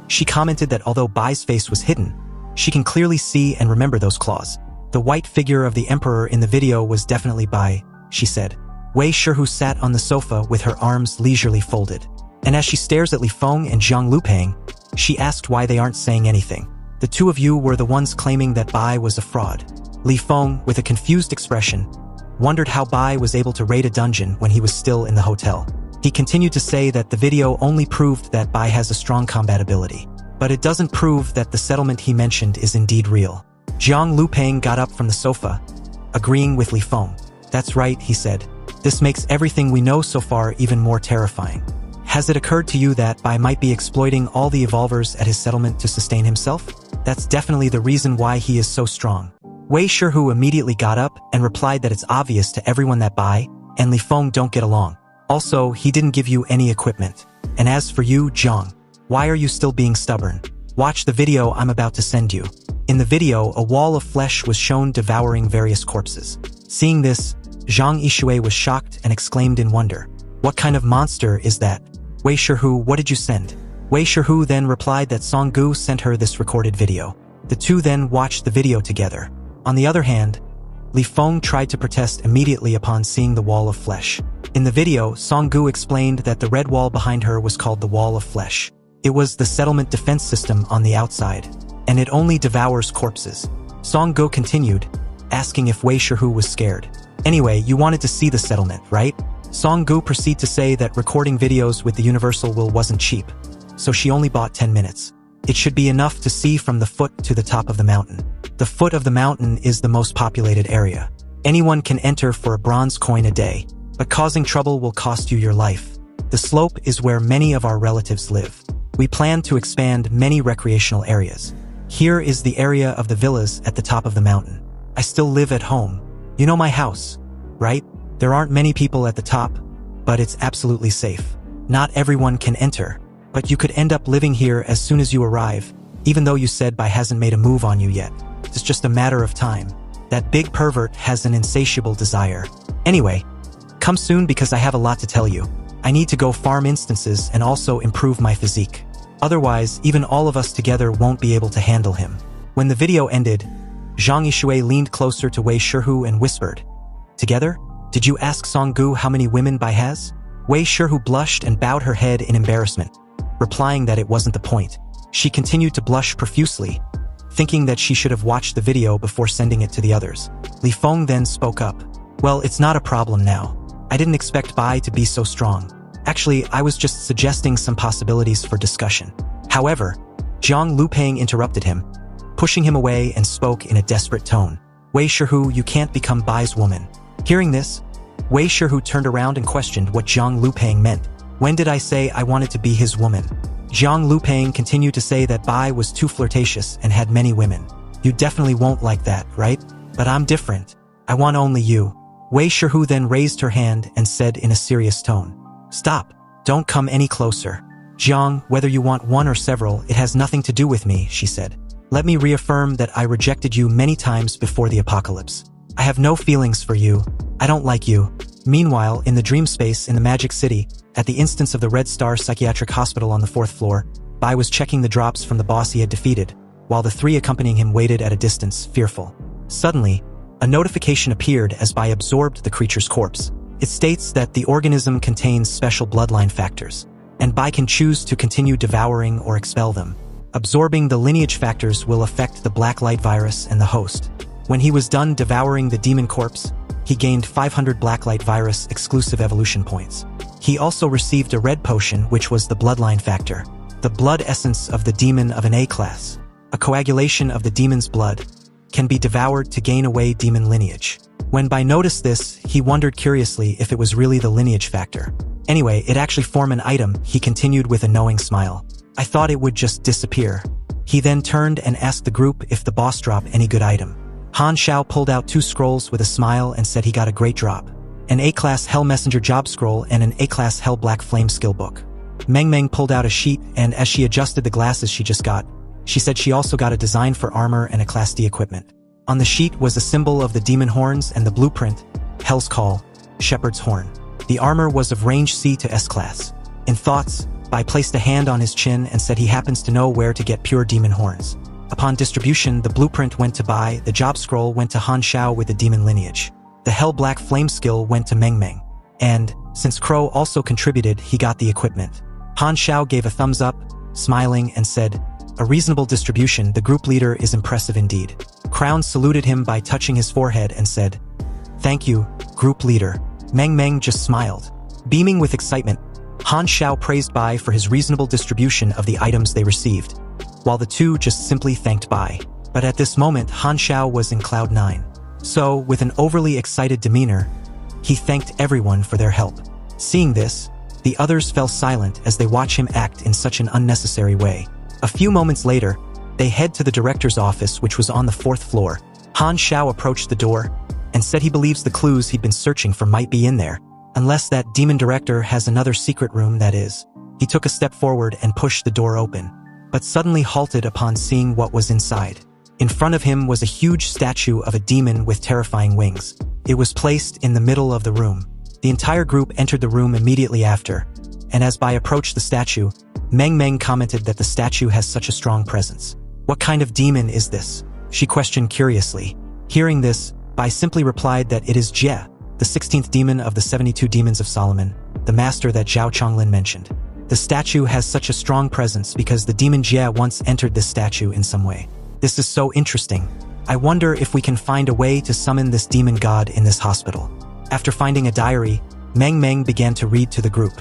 she commented that although Bai's face was hidden, she can clearly see and remember those claws. The white figure of the Emperor in the video was definitely Bai, she said. Wei Shihu sat on the sofa with her arms leisurely folded. And as she stares at Li Feng and Zhang Lupeng, she asked why they aren't saying anything. The two of you were the ones claiming that Bai was a fraud. Li Feng, with a confused expression, wondered how Bai was able to raid a dungeon when he was still in the hotel. He continued to say that the video only proved that Bai has a strong combat ability. But it doesn't prove that the settlement he mentioned is indeed real. Zhang Lupeng got up from the sofa, agreeing with Li Feng. That's right, he said. This makes everything we know so far even more terrifying. Has it occurred to you that Bai might be exploiting all the evolvers at his settlement to sustain himself? That's definitely the reason why he is so strong. Wei Shihu immediately got up and replied that it's obvious to everyone that Bai and Li Feng don't get along. Also, he didn't give you any equipment. And as for you, Zhang, why are you still being stubborn? Watch the video I'm about to send you. In the video, a wall of flesh was shown devouring various corpses. Seeing this, Zhang Yixue was shocked and exclaimed in wonder. What kind of monster is that? Wei Shihu, what did you send? Wei Shihu then replied that Song Gu sent her this recorded video. The two then watched the video together. On the other hand, Li Feng tried to protest immediately upon seeing the wall of flesh. In the video, Song Gu explained that the red wall behind her was called the Wall of Flesh. It was the settlement defense system on the outside, and it only devours corpses. Song Gu continued, asking if Wei Shihu was scared. Anyway, you wanted to see the settlement, right? Song Gu proceeded to say that recording videos with the Universal Will wasn't cheap, so she only bought 10 minutes. It should be enough to see from the foot to the top of the mountain. The foot of the mountain is the most populated area. Anyone can enter for a bronze coin a day, but causing trouble will cost you your life. The slope is where many of our relatives live. We plan to expand many recreational areas. Here is the area of the villas at the top of the mountain. I still live at home. You know my house, right? There aren't many people at the top, but it's absolutely safe. Not everyone can enter, but you could end up living here as soon as you arrive, even though you said Bai hasn't made a move on you yet. It's just a matter of time. That big pervert has an insatiable desire. Anyway, come soon because I have a lot to tell you. I need to go farm instances and also improve my physique. Otherwise, even all of us together won't be able to handle him. When the video ended, Zhang Yixue leaned closer to Wei Shihu and whispered, Together? Did you ask Song Gu how many women Bai has? Wei Shihu blushed and bowed her head in embarrassment, replying that it wasn't the point. She continued to blush profusely, thinking that she should have watched the video before sending it to the others. Li Feng then spoke up. Well, it's not a problem now. I didn't expect Bai to be so strong. Actually, I was just suggesting some possibilities for discussion. However, Zhang Lupeng interrupted him, pushing him away and spoke in a desperate tone. Wei Shihu, you can't become Bai's woman. Hearing this, Wei Shihu turned around and questioned what Zhang Lupeng meant. When did I say I wanted to be his woman? Zhang Lupeng continued to say that Bai was too flirtatious and had many women. You definitely won't like that, right? But I'm different. I want only you. Wei Shihu then raised her hand and said in a serious tone, Stop. Don't come any closer. Zhang, whether you want one or several, it has nothing to do with me, she said. Let me reaffirm that I rejected you many times before the apocalypse. I have no feelings for you. I don't like you. Meanwhile, in the dream space in the Magic City, at the instance of the Red Star Psychiatric Hospital on the 4th floor, Bai was checking the drops from the boss he had defeated, while the three accompanying him waited at a distance, fearful. Suddenly, a notification appeared as Bai absorbed the creature's corpse. It states that the organism contains special bloodline factors, and Bai can choose to continue devouring or expel them. Absorbing the lineage factors will affect the blacklight virus and the host. When he was done devouring the demon corpse, he gained 500 blacklight virus exclusive evolution points. He also received a red potion, which was the bloodline factor, the blood essence of the demon of an A class. A coagulation of the demon's blood can be devoured to gain away demon lineage. When Bai noticed this, he wondered curiously if it was really the lineage factor. Anyway, it actually formed an item, he continued with a knowing smile. I thought it would just disappear. He then turned and asked the group if the boss dropped any good item. Han Shao pulled out 2 scrolls with a smile and said he got a great drop. An A-class Hell Messenger job scroll and an A-class Hell Black Flame skill book. Meng Meng pulled out a sheet, and as she adjusted the glasses she just got, she said she also got a design for armor and a Class D equipment. On the sheet was a symbol of the demon horns and the blueprint, Hell's Call, Shepherd's Horn. The armor was of range C to S class. In thoughts, Bai placed a hand on his chin and said he happens to know where to get pure demon horns. Upon distribution, the blueprint went to Bai, the job scroll went to Han Xiao with the demon lineage. The Hell Black Flame skill went to Meng Meng. And, since Crow also contributed, he got the equipment. Han Xiao gave a thumbs up, smiling, and said, "A reasonable distribution, the group leader is impressive indeed." Crown saluted him by touching his forehead and said, "Thank you, group leader." Meng Meng just smiled. Beaming with excitement, Han Xiao praised Bai for his reasonable distribution of the items they received, while the two just simply thanked Bai. But at this moment, Han Xiao was in cloud 9. So, with an overly excited demeanor, he thanked everyone for their help. Seeing this, the others fell silent as they watched him act in such an unnecessary way. A few moments later, they head to the director's office, which was on the 4th floor. Han Xiao approached the door and said he believes the clues he'd been searching for might be in there, unless that demon director has another secret room, that is. He took a step forward and pushed the door open, but suddenly halted upon seeing what was inside. In front of him was a huge statue of a demon with terrifying wings. It was placed in the middle of the room. The entire group entered the room immediately after, and as Bai approached the statue, Meng Meng commented that the statue has such a strong presence. "What kind of demon is this?" she questioned curiously. Hearing this, Bai simply replied that it is Jie, the 16th demon of the 72 demons of Solomon, the master that Zhao Chonglin mentioned. The statue has such a strong presence because the demon Jie once entered this statue in some way. This is so interesting. I wonder if we can find a way to summon this demon god in this hospital. After finding a diary, Meng Meng began to read to the group.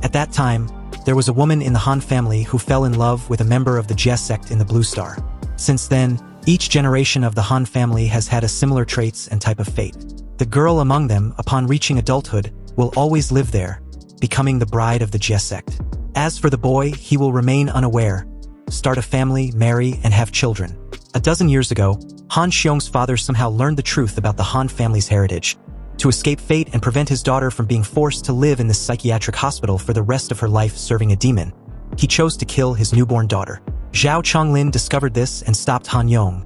At that time, there was a woman in the Han family who fell in love with a member of the Jie sect in the Blue Star. Since then, each generation of the Han family has had a similar traits and type of fate. The girl among them, upon reaching adulthood, will always live there, becoming the bride of the Jie sect. As for the boy, he will remain unaware, start a family, marry, and have children. A dozen years ago, Han Xiong's father somehow learned the truth about the Han family's heritage. To escape fate and prevent his daughter from being forced to live in this psychiatric hospital for the rest of her life serving a demon, he chose to kill his newborn daughter. Zhao Chonglin discovered this and stopped Han Yong,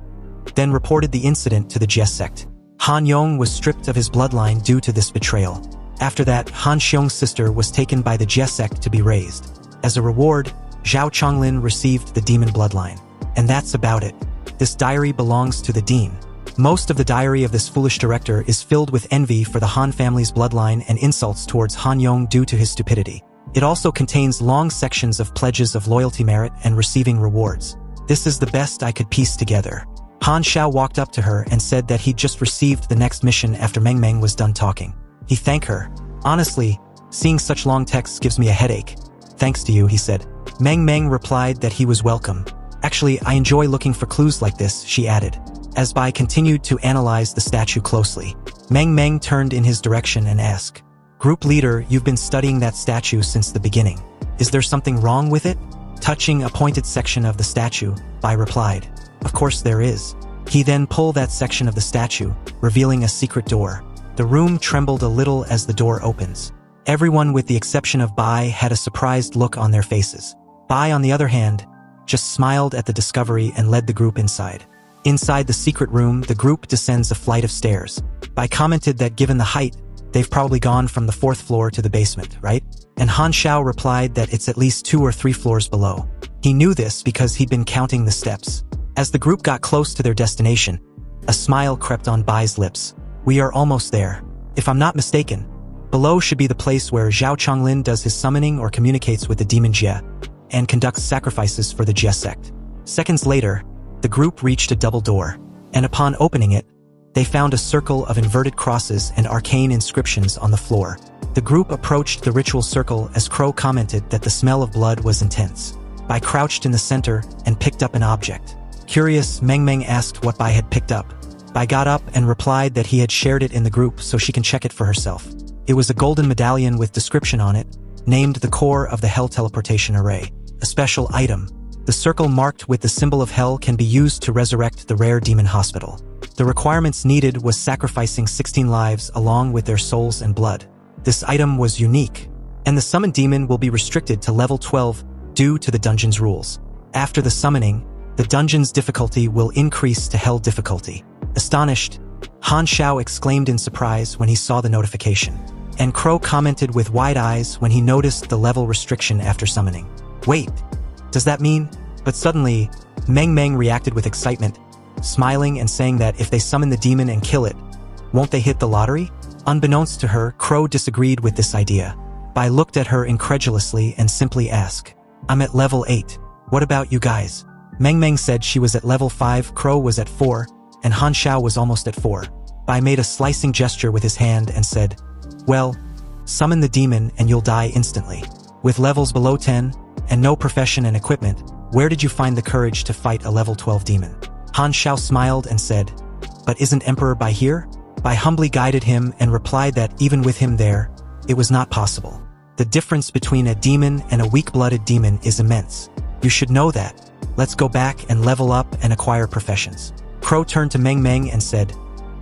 then reported the incident to the Jie sect. Han Yong was stripped of his bloodline due to this betrayal. After that, Han Xiong's sister was taken by the Jie sect to be raised. As a reward, Zhao Chonglin received the demon bloodline. And that's about it. This diary belongs to the Dean. Most of the diary of this foolish director is filled with envy for the Han family's bloodline and insults towards Han Yong due to his stupidity. It also contains long sections of pledges of loyalty, merit, and receiving rewards. This is the best I could piece together. Han Xiao walked up to her and said that he'd just received the next mission after Meng Meng was done talking. He thanked her. "Honestly, seeing such long texts gives me a headache." "Thanks to you," he said. Meng Meng replied that he was welcome. "Actually, I enjoy looking for clues like this," she added. As Bai continued to analyze the statue closely, Meng Meng turned in his direction and asked, "Group leader, you've been studying that statue since the beginning. Is there something wrong with it?" Touching a pointed section of the statue, Bai replied, "Of course there is." He then pulled that section of the statue, revealing a secret door. The room trembled a little as the door opens. Everyone with the exception of Bai had a surprised look on their faces. Bai, on the other hand, just smiled at the discovery and led the group inside. Inside the secret room, the group descends a flight of stairs. Bai commented that given the height, they've probably gone from the 4th floor to the basement, right? And Han Xiao replied that it's at least 2 or 3 floors below. He knew this because he'd been counting the steps. As the group got close to their destination, a smile crept on Bai's lips. "We are almost there. If I'm not mistaken, below should be the place where Zhao Chonglin does his summoning or communicates with the demon Jie, and conducts sacrifices for the Jie sect." Seconds later, the group reached a double door, and upon opening it, they found a circle of inverted crosses and arcane inscriptions on the floor. The group approached the ritual circle as Crow commented that the smell of blood was intense. Bai crouched in the center and picked up an object. Curious, Meng Meng asked what Bai had picked up. Bai got up and replied that he had shared it in the group so she can check it for herself. It was a golden medallion with description on it, named the core of the Hell Teleportation Array, a special item. The circle marked with the symbol of Hell can be used to resurrect the rare demon hospital. The requirements needed was sacrificing 16 lives along with their souls and blood. This item was unique, and the summoned demon will be restricted to level 12 due to the dungeon's rules. After the summoning, the dungeon's difficulty will increase to Hell difficulty. Astonished, Han Xiao exclaimed in surprise when he saw the notification, and Crow commented with wide eyes when he noticed the level restriction after summoning. "Wait, does that mean?" But suddenly, Meng Meng reacted with excitement, smiling and saying that if they summon the demon and kill it, won't they hit the lottery? Unbeknownst to her, Crow disagreed with this idea. Bai looked at her incredulously and simply asked, I'm at level 8. What about you guys? Meng Meng said she was at level 5, Crow was at 4, and Han Xiao was almost at 4. Bai made a slicing gesture with his hand and said, well, summon the demon and you'll die instantly. With levels below 10, and no profession and equipment, where did you find the courage to fight a level 12 demon? Han Xiao smiled and said, but isn't Emperor Bai here? Bai humbly guided him and replied that even with him there, it was not possible. The difference between a demon and a weak-blooded demon is immense. You should know that. Let's go back and level up and acquire professions. Crow turned to Meng Meng and said,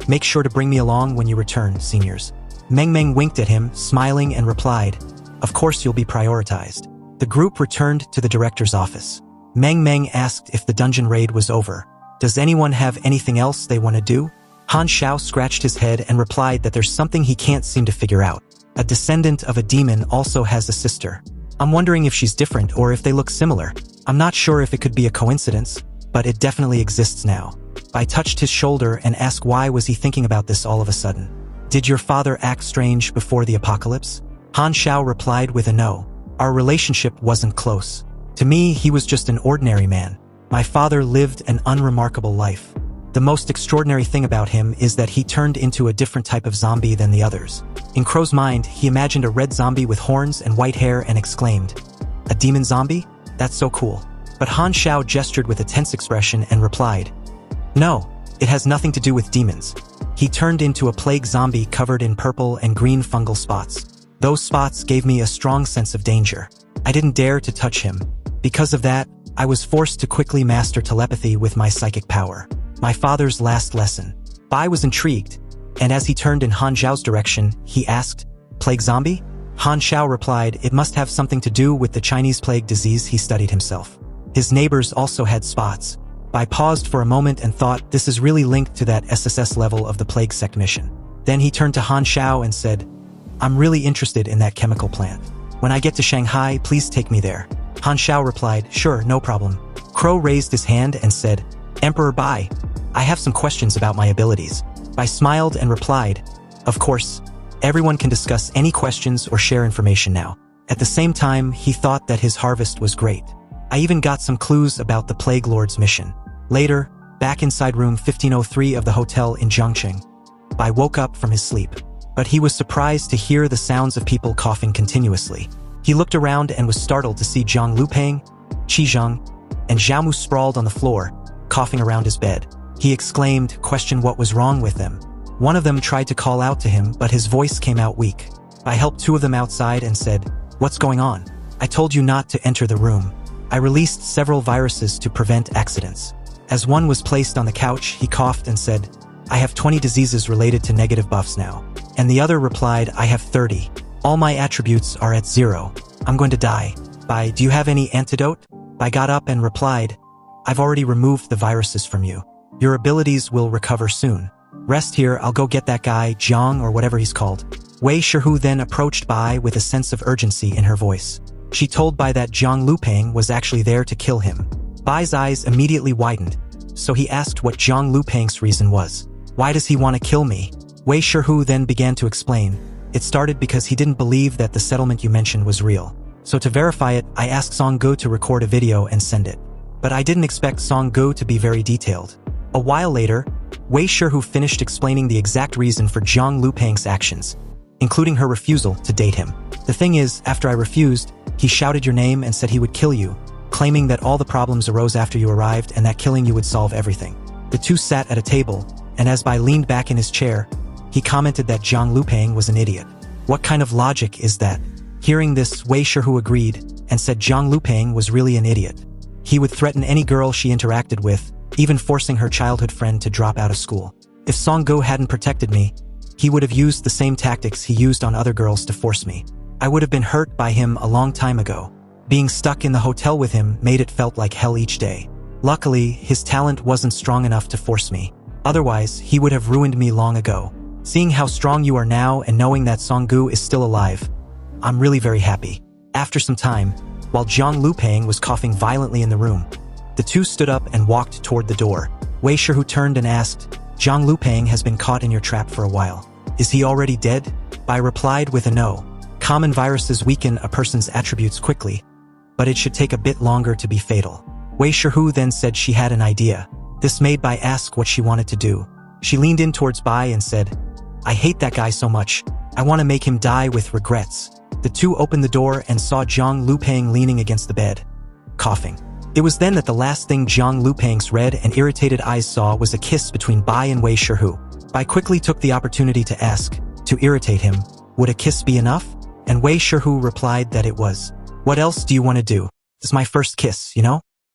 make sure to bring me along when you return, seniors. Meng Meng winked at him, smiling and replied, of course you'll be prioritized. The group returned to the director's office. Meng Meng asked if the dungeon raid was over. Does anyone have anything else they want to do? Han Xiao scratched his head and replied that there's something he can't seem to figure out. A descendant of a demon also has a sister. I'm wondering if she's different or if they look similar. I'm not sure if it could be a coincidence, but it definitely exists now. Bai touched his shoulder and asked why was he thinking about this all of a sudden. Did your father act strange before the apocalypse? Han Xiao replied with a no. Our relationship wasn't close. To me, he was just an ordinary man. My father lived an unremarkable life. The most extraordinary thing about him is that he turned into a different type of zombie than the others. In Crow's mind, he imagined a red zombie with horns and white hair and exclaimed, a demon zombie? That's so cool. But Han Xiao gestured with a tense expression and replied, no, it has nothing to do with demons. He turned into a plague zombie covered in purple and green fungal spots. Those spots gave me a strong sense of danger. I didn't dare to touch him. Because of that, I was forced to quickly master telepathy with my psychic power. My father's last lesson. Bai was intrigued, and as he turned in Han Xiao's direction, he asked, plague zombie? Han Xiao replied, it must have something to do with the Chinese plague disease he studied himself. His neighbors also had spots. Bai paused for a moment and thought this is really linked to that SSS level of the plague sect mission. Then he turned to Han Xiao and said, I'm really interested in that chemical plant. When I get to Shanghai, please take me there. Han Xiao replied, sure, no problem. Crow raised his hand and said, Emperor Bai, I have some questions about my abilities. Bai smiled and replied, of course, everyone can discuss any questions or share information now. At the same time, he thought that his harvest was great. I even got some clues about the Plague Lord's mission. Later, back inside room 1503 of the hotel in Zhangcheng, Bai woke up from his sleep. But he was surprised to hear the sounds of people coughing continuously. He looked around and was startled to see Zhang Lupeng, Qi Zhang, and Xiaomu sprawled on the floor, coughing around his bed. He exclaimed, questioned what was wrong with them. One of them tried to call out to him, but his voice came out weak. I helped two of them outside and said, what's going on? I told you not to enter the room. I released several viruses to prevent accidents. As one was placed on the couch, he coughed and said, I have 20 diseases related to negative buffs now. And the other replied, I have 30. All my attributes are at 0. I'm going to die. Bai, do you have any antidote? Bai got up and replied, I've already removed the viruses from you. Your abilities will recover soon. Rest here, I'll go get that guy, Jiang or whatever he's called. Wei Shihu then approached Bai with a sense of urgency in her voice. She told Bai that Zhang Lupeng was actually there to kill him. Bai's eyes immediately widened, so he asked what Zhang Lupeng's reason was. Why does he want to kill me? Wei Shihu then began to explain. It started because he didn't believe that the settlement you mentioned was real. So to verify it, I asked Song Gu to record a video and send it. But I didn't expect Song Gu to be very detailed. A while later, Wei Shihu finished explaining the exact reason for Zhang Lupeng's actions, including her refusal to date him. The thing is, after I refused, he shouted your name and said he would kill you, claiming that all the problems arose after you arrived and that killing you would solve everything. The two sat at a table, and as Bai leaned back in his chair, he commented that Zhang Lupeng was an idiot. What kind of logic is that? Hearing this, Wei Shihu agreed and said Zhang Lupeng was really an idiot. He would threaten any girl she interacted with, even forcing her childhood friend to drop out of school. If Song Gu hadn't protected me, he would have used the same tactics he used on other girls to force me. I would have been hurt by him a long time ago. Being stuck in the hotel with him made it felt like hell each day. Luckily, his talent wasn't strong enough to force me. Otherwise, he would have ruined me long ago. Seeing how strong you are now and knowing that Song Gu is still alive, I'm really very happy. After some time, while Zhang Lupeng was coughing violently in the room, The two stood up and walked toward the door. Wei Shihu turned and asked, Zhang Lupang has been caught in your trap for a while. Is he already dead? Bai replied with a no. Common viruses weaken a person's attributes quickly, but it should take a bit longer to be fatal. Wei Shihu then said she had an idea. This made Bai ask what she wanted to do. She leaned in towards Bai and said, I hate that guy so much. I want to make him die with regrets. The two opened the door and saw Zhang Lupang leaning against the bed, coughing. It was then that the last thing Zhang Lupang's red and irritated eyes saw was a kiss between Bai and Wei Shihu. Bai quickly took the opportunity to ask, to irritate him, would a kiss be enough? And Wei Shihu replied that it was. What else do you want to do? This is my first kiss, you know?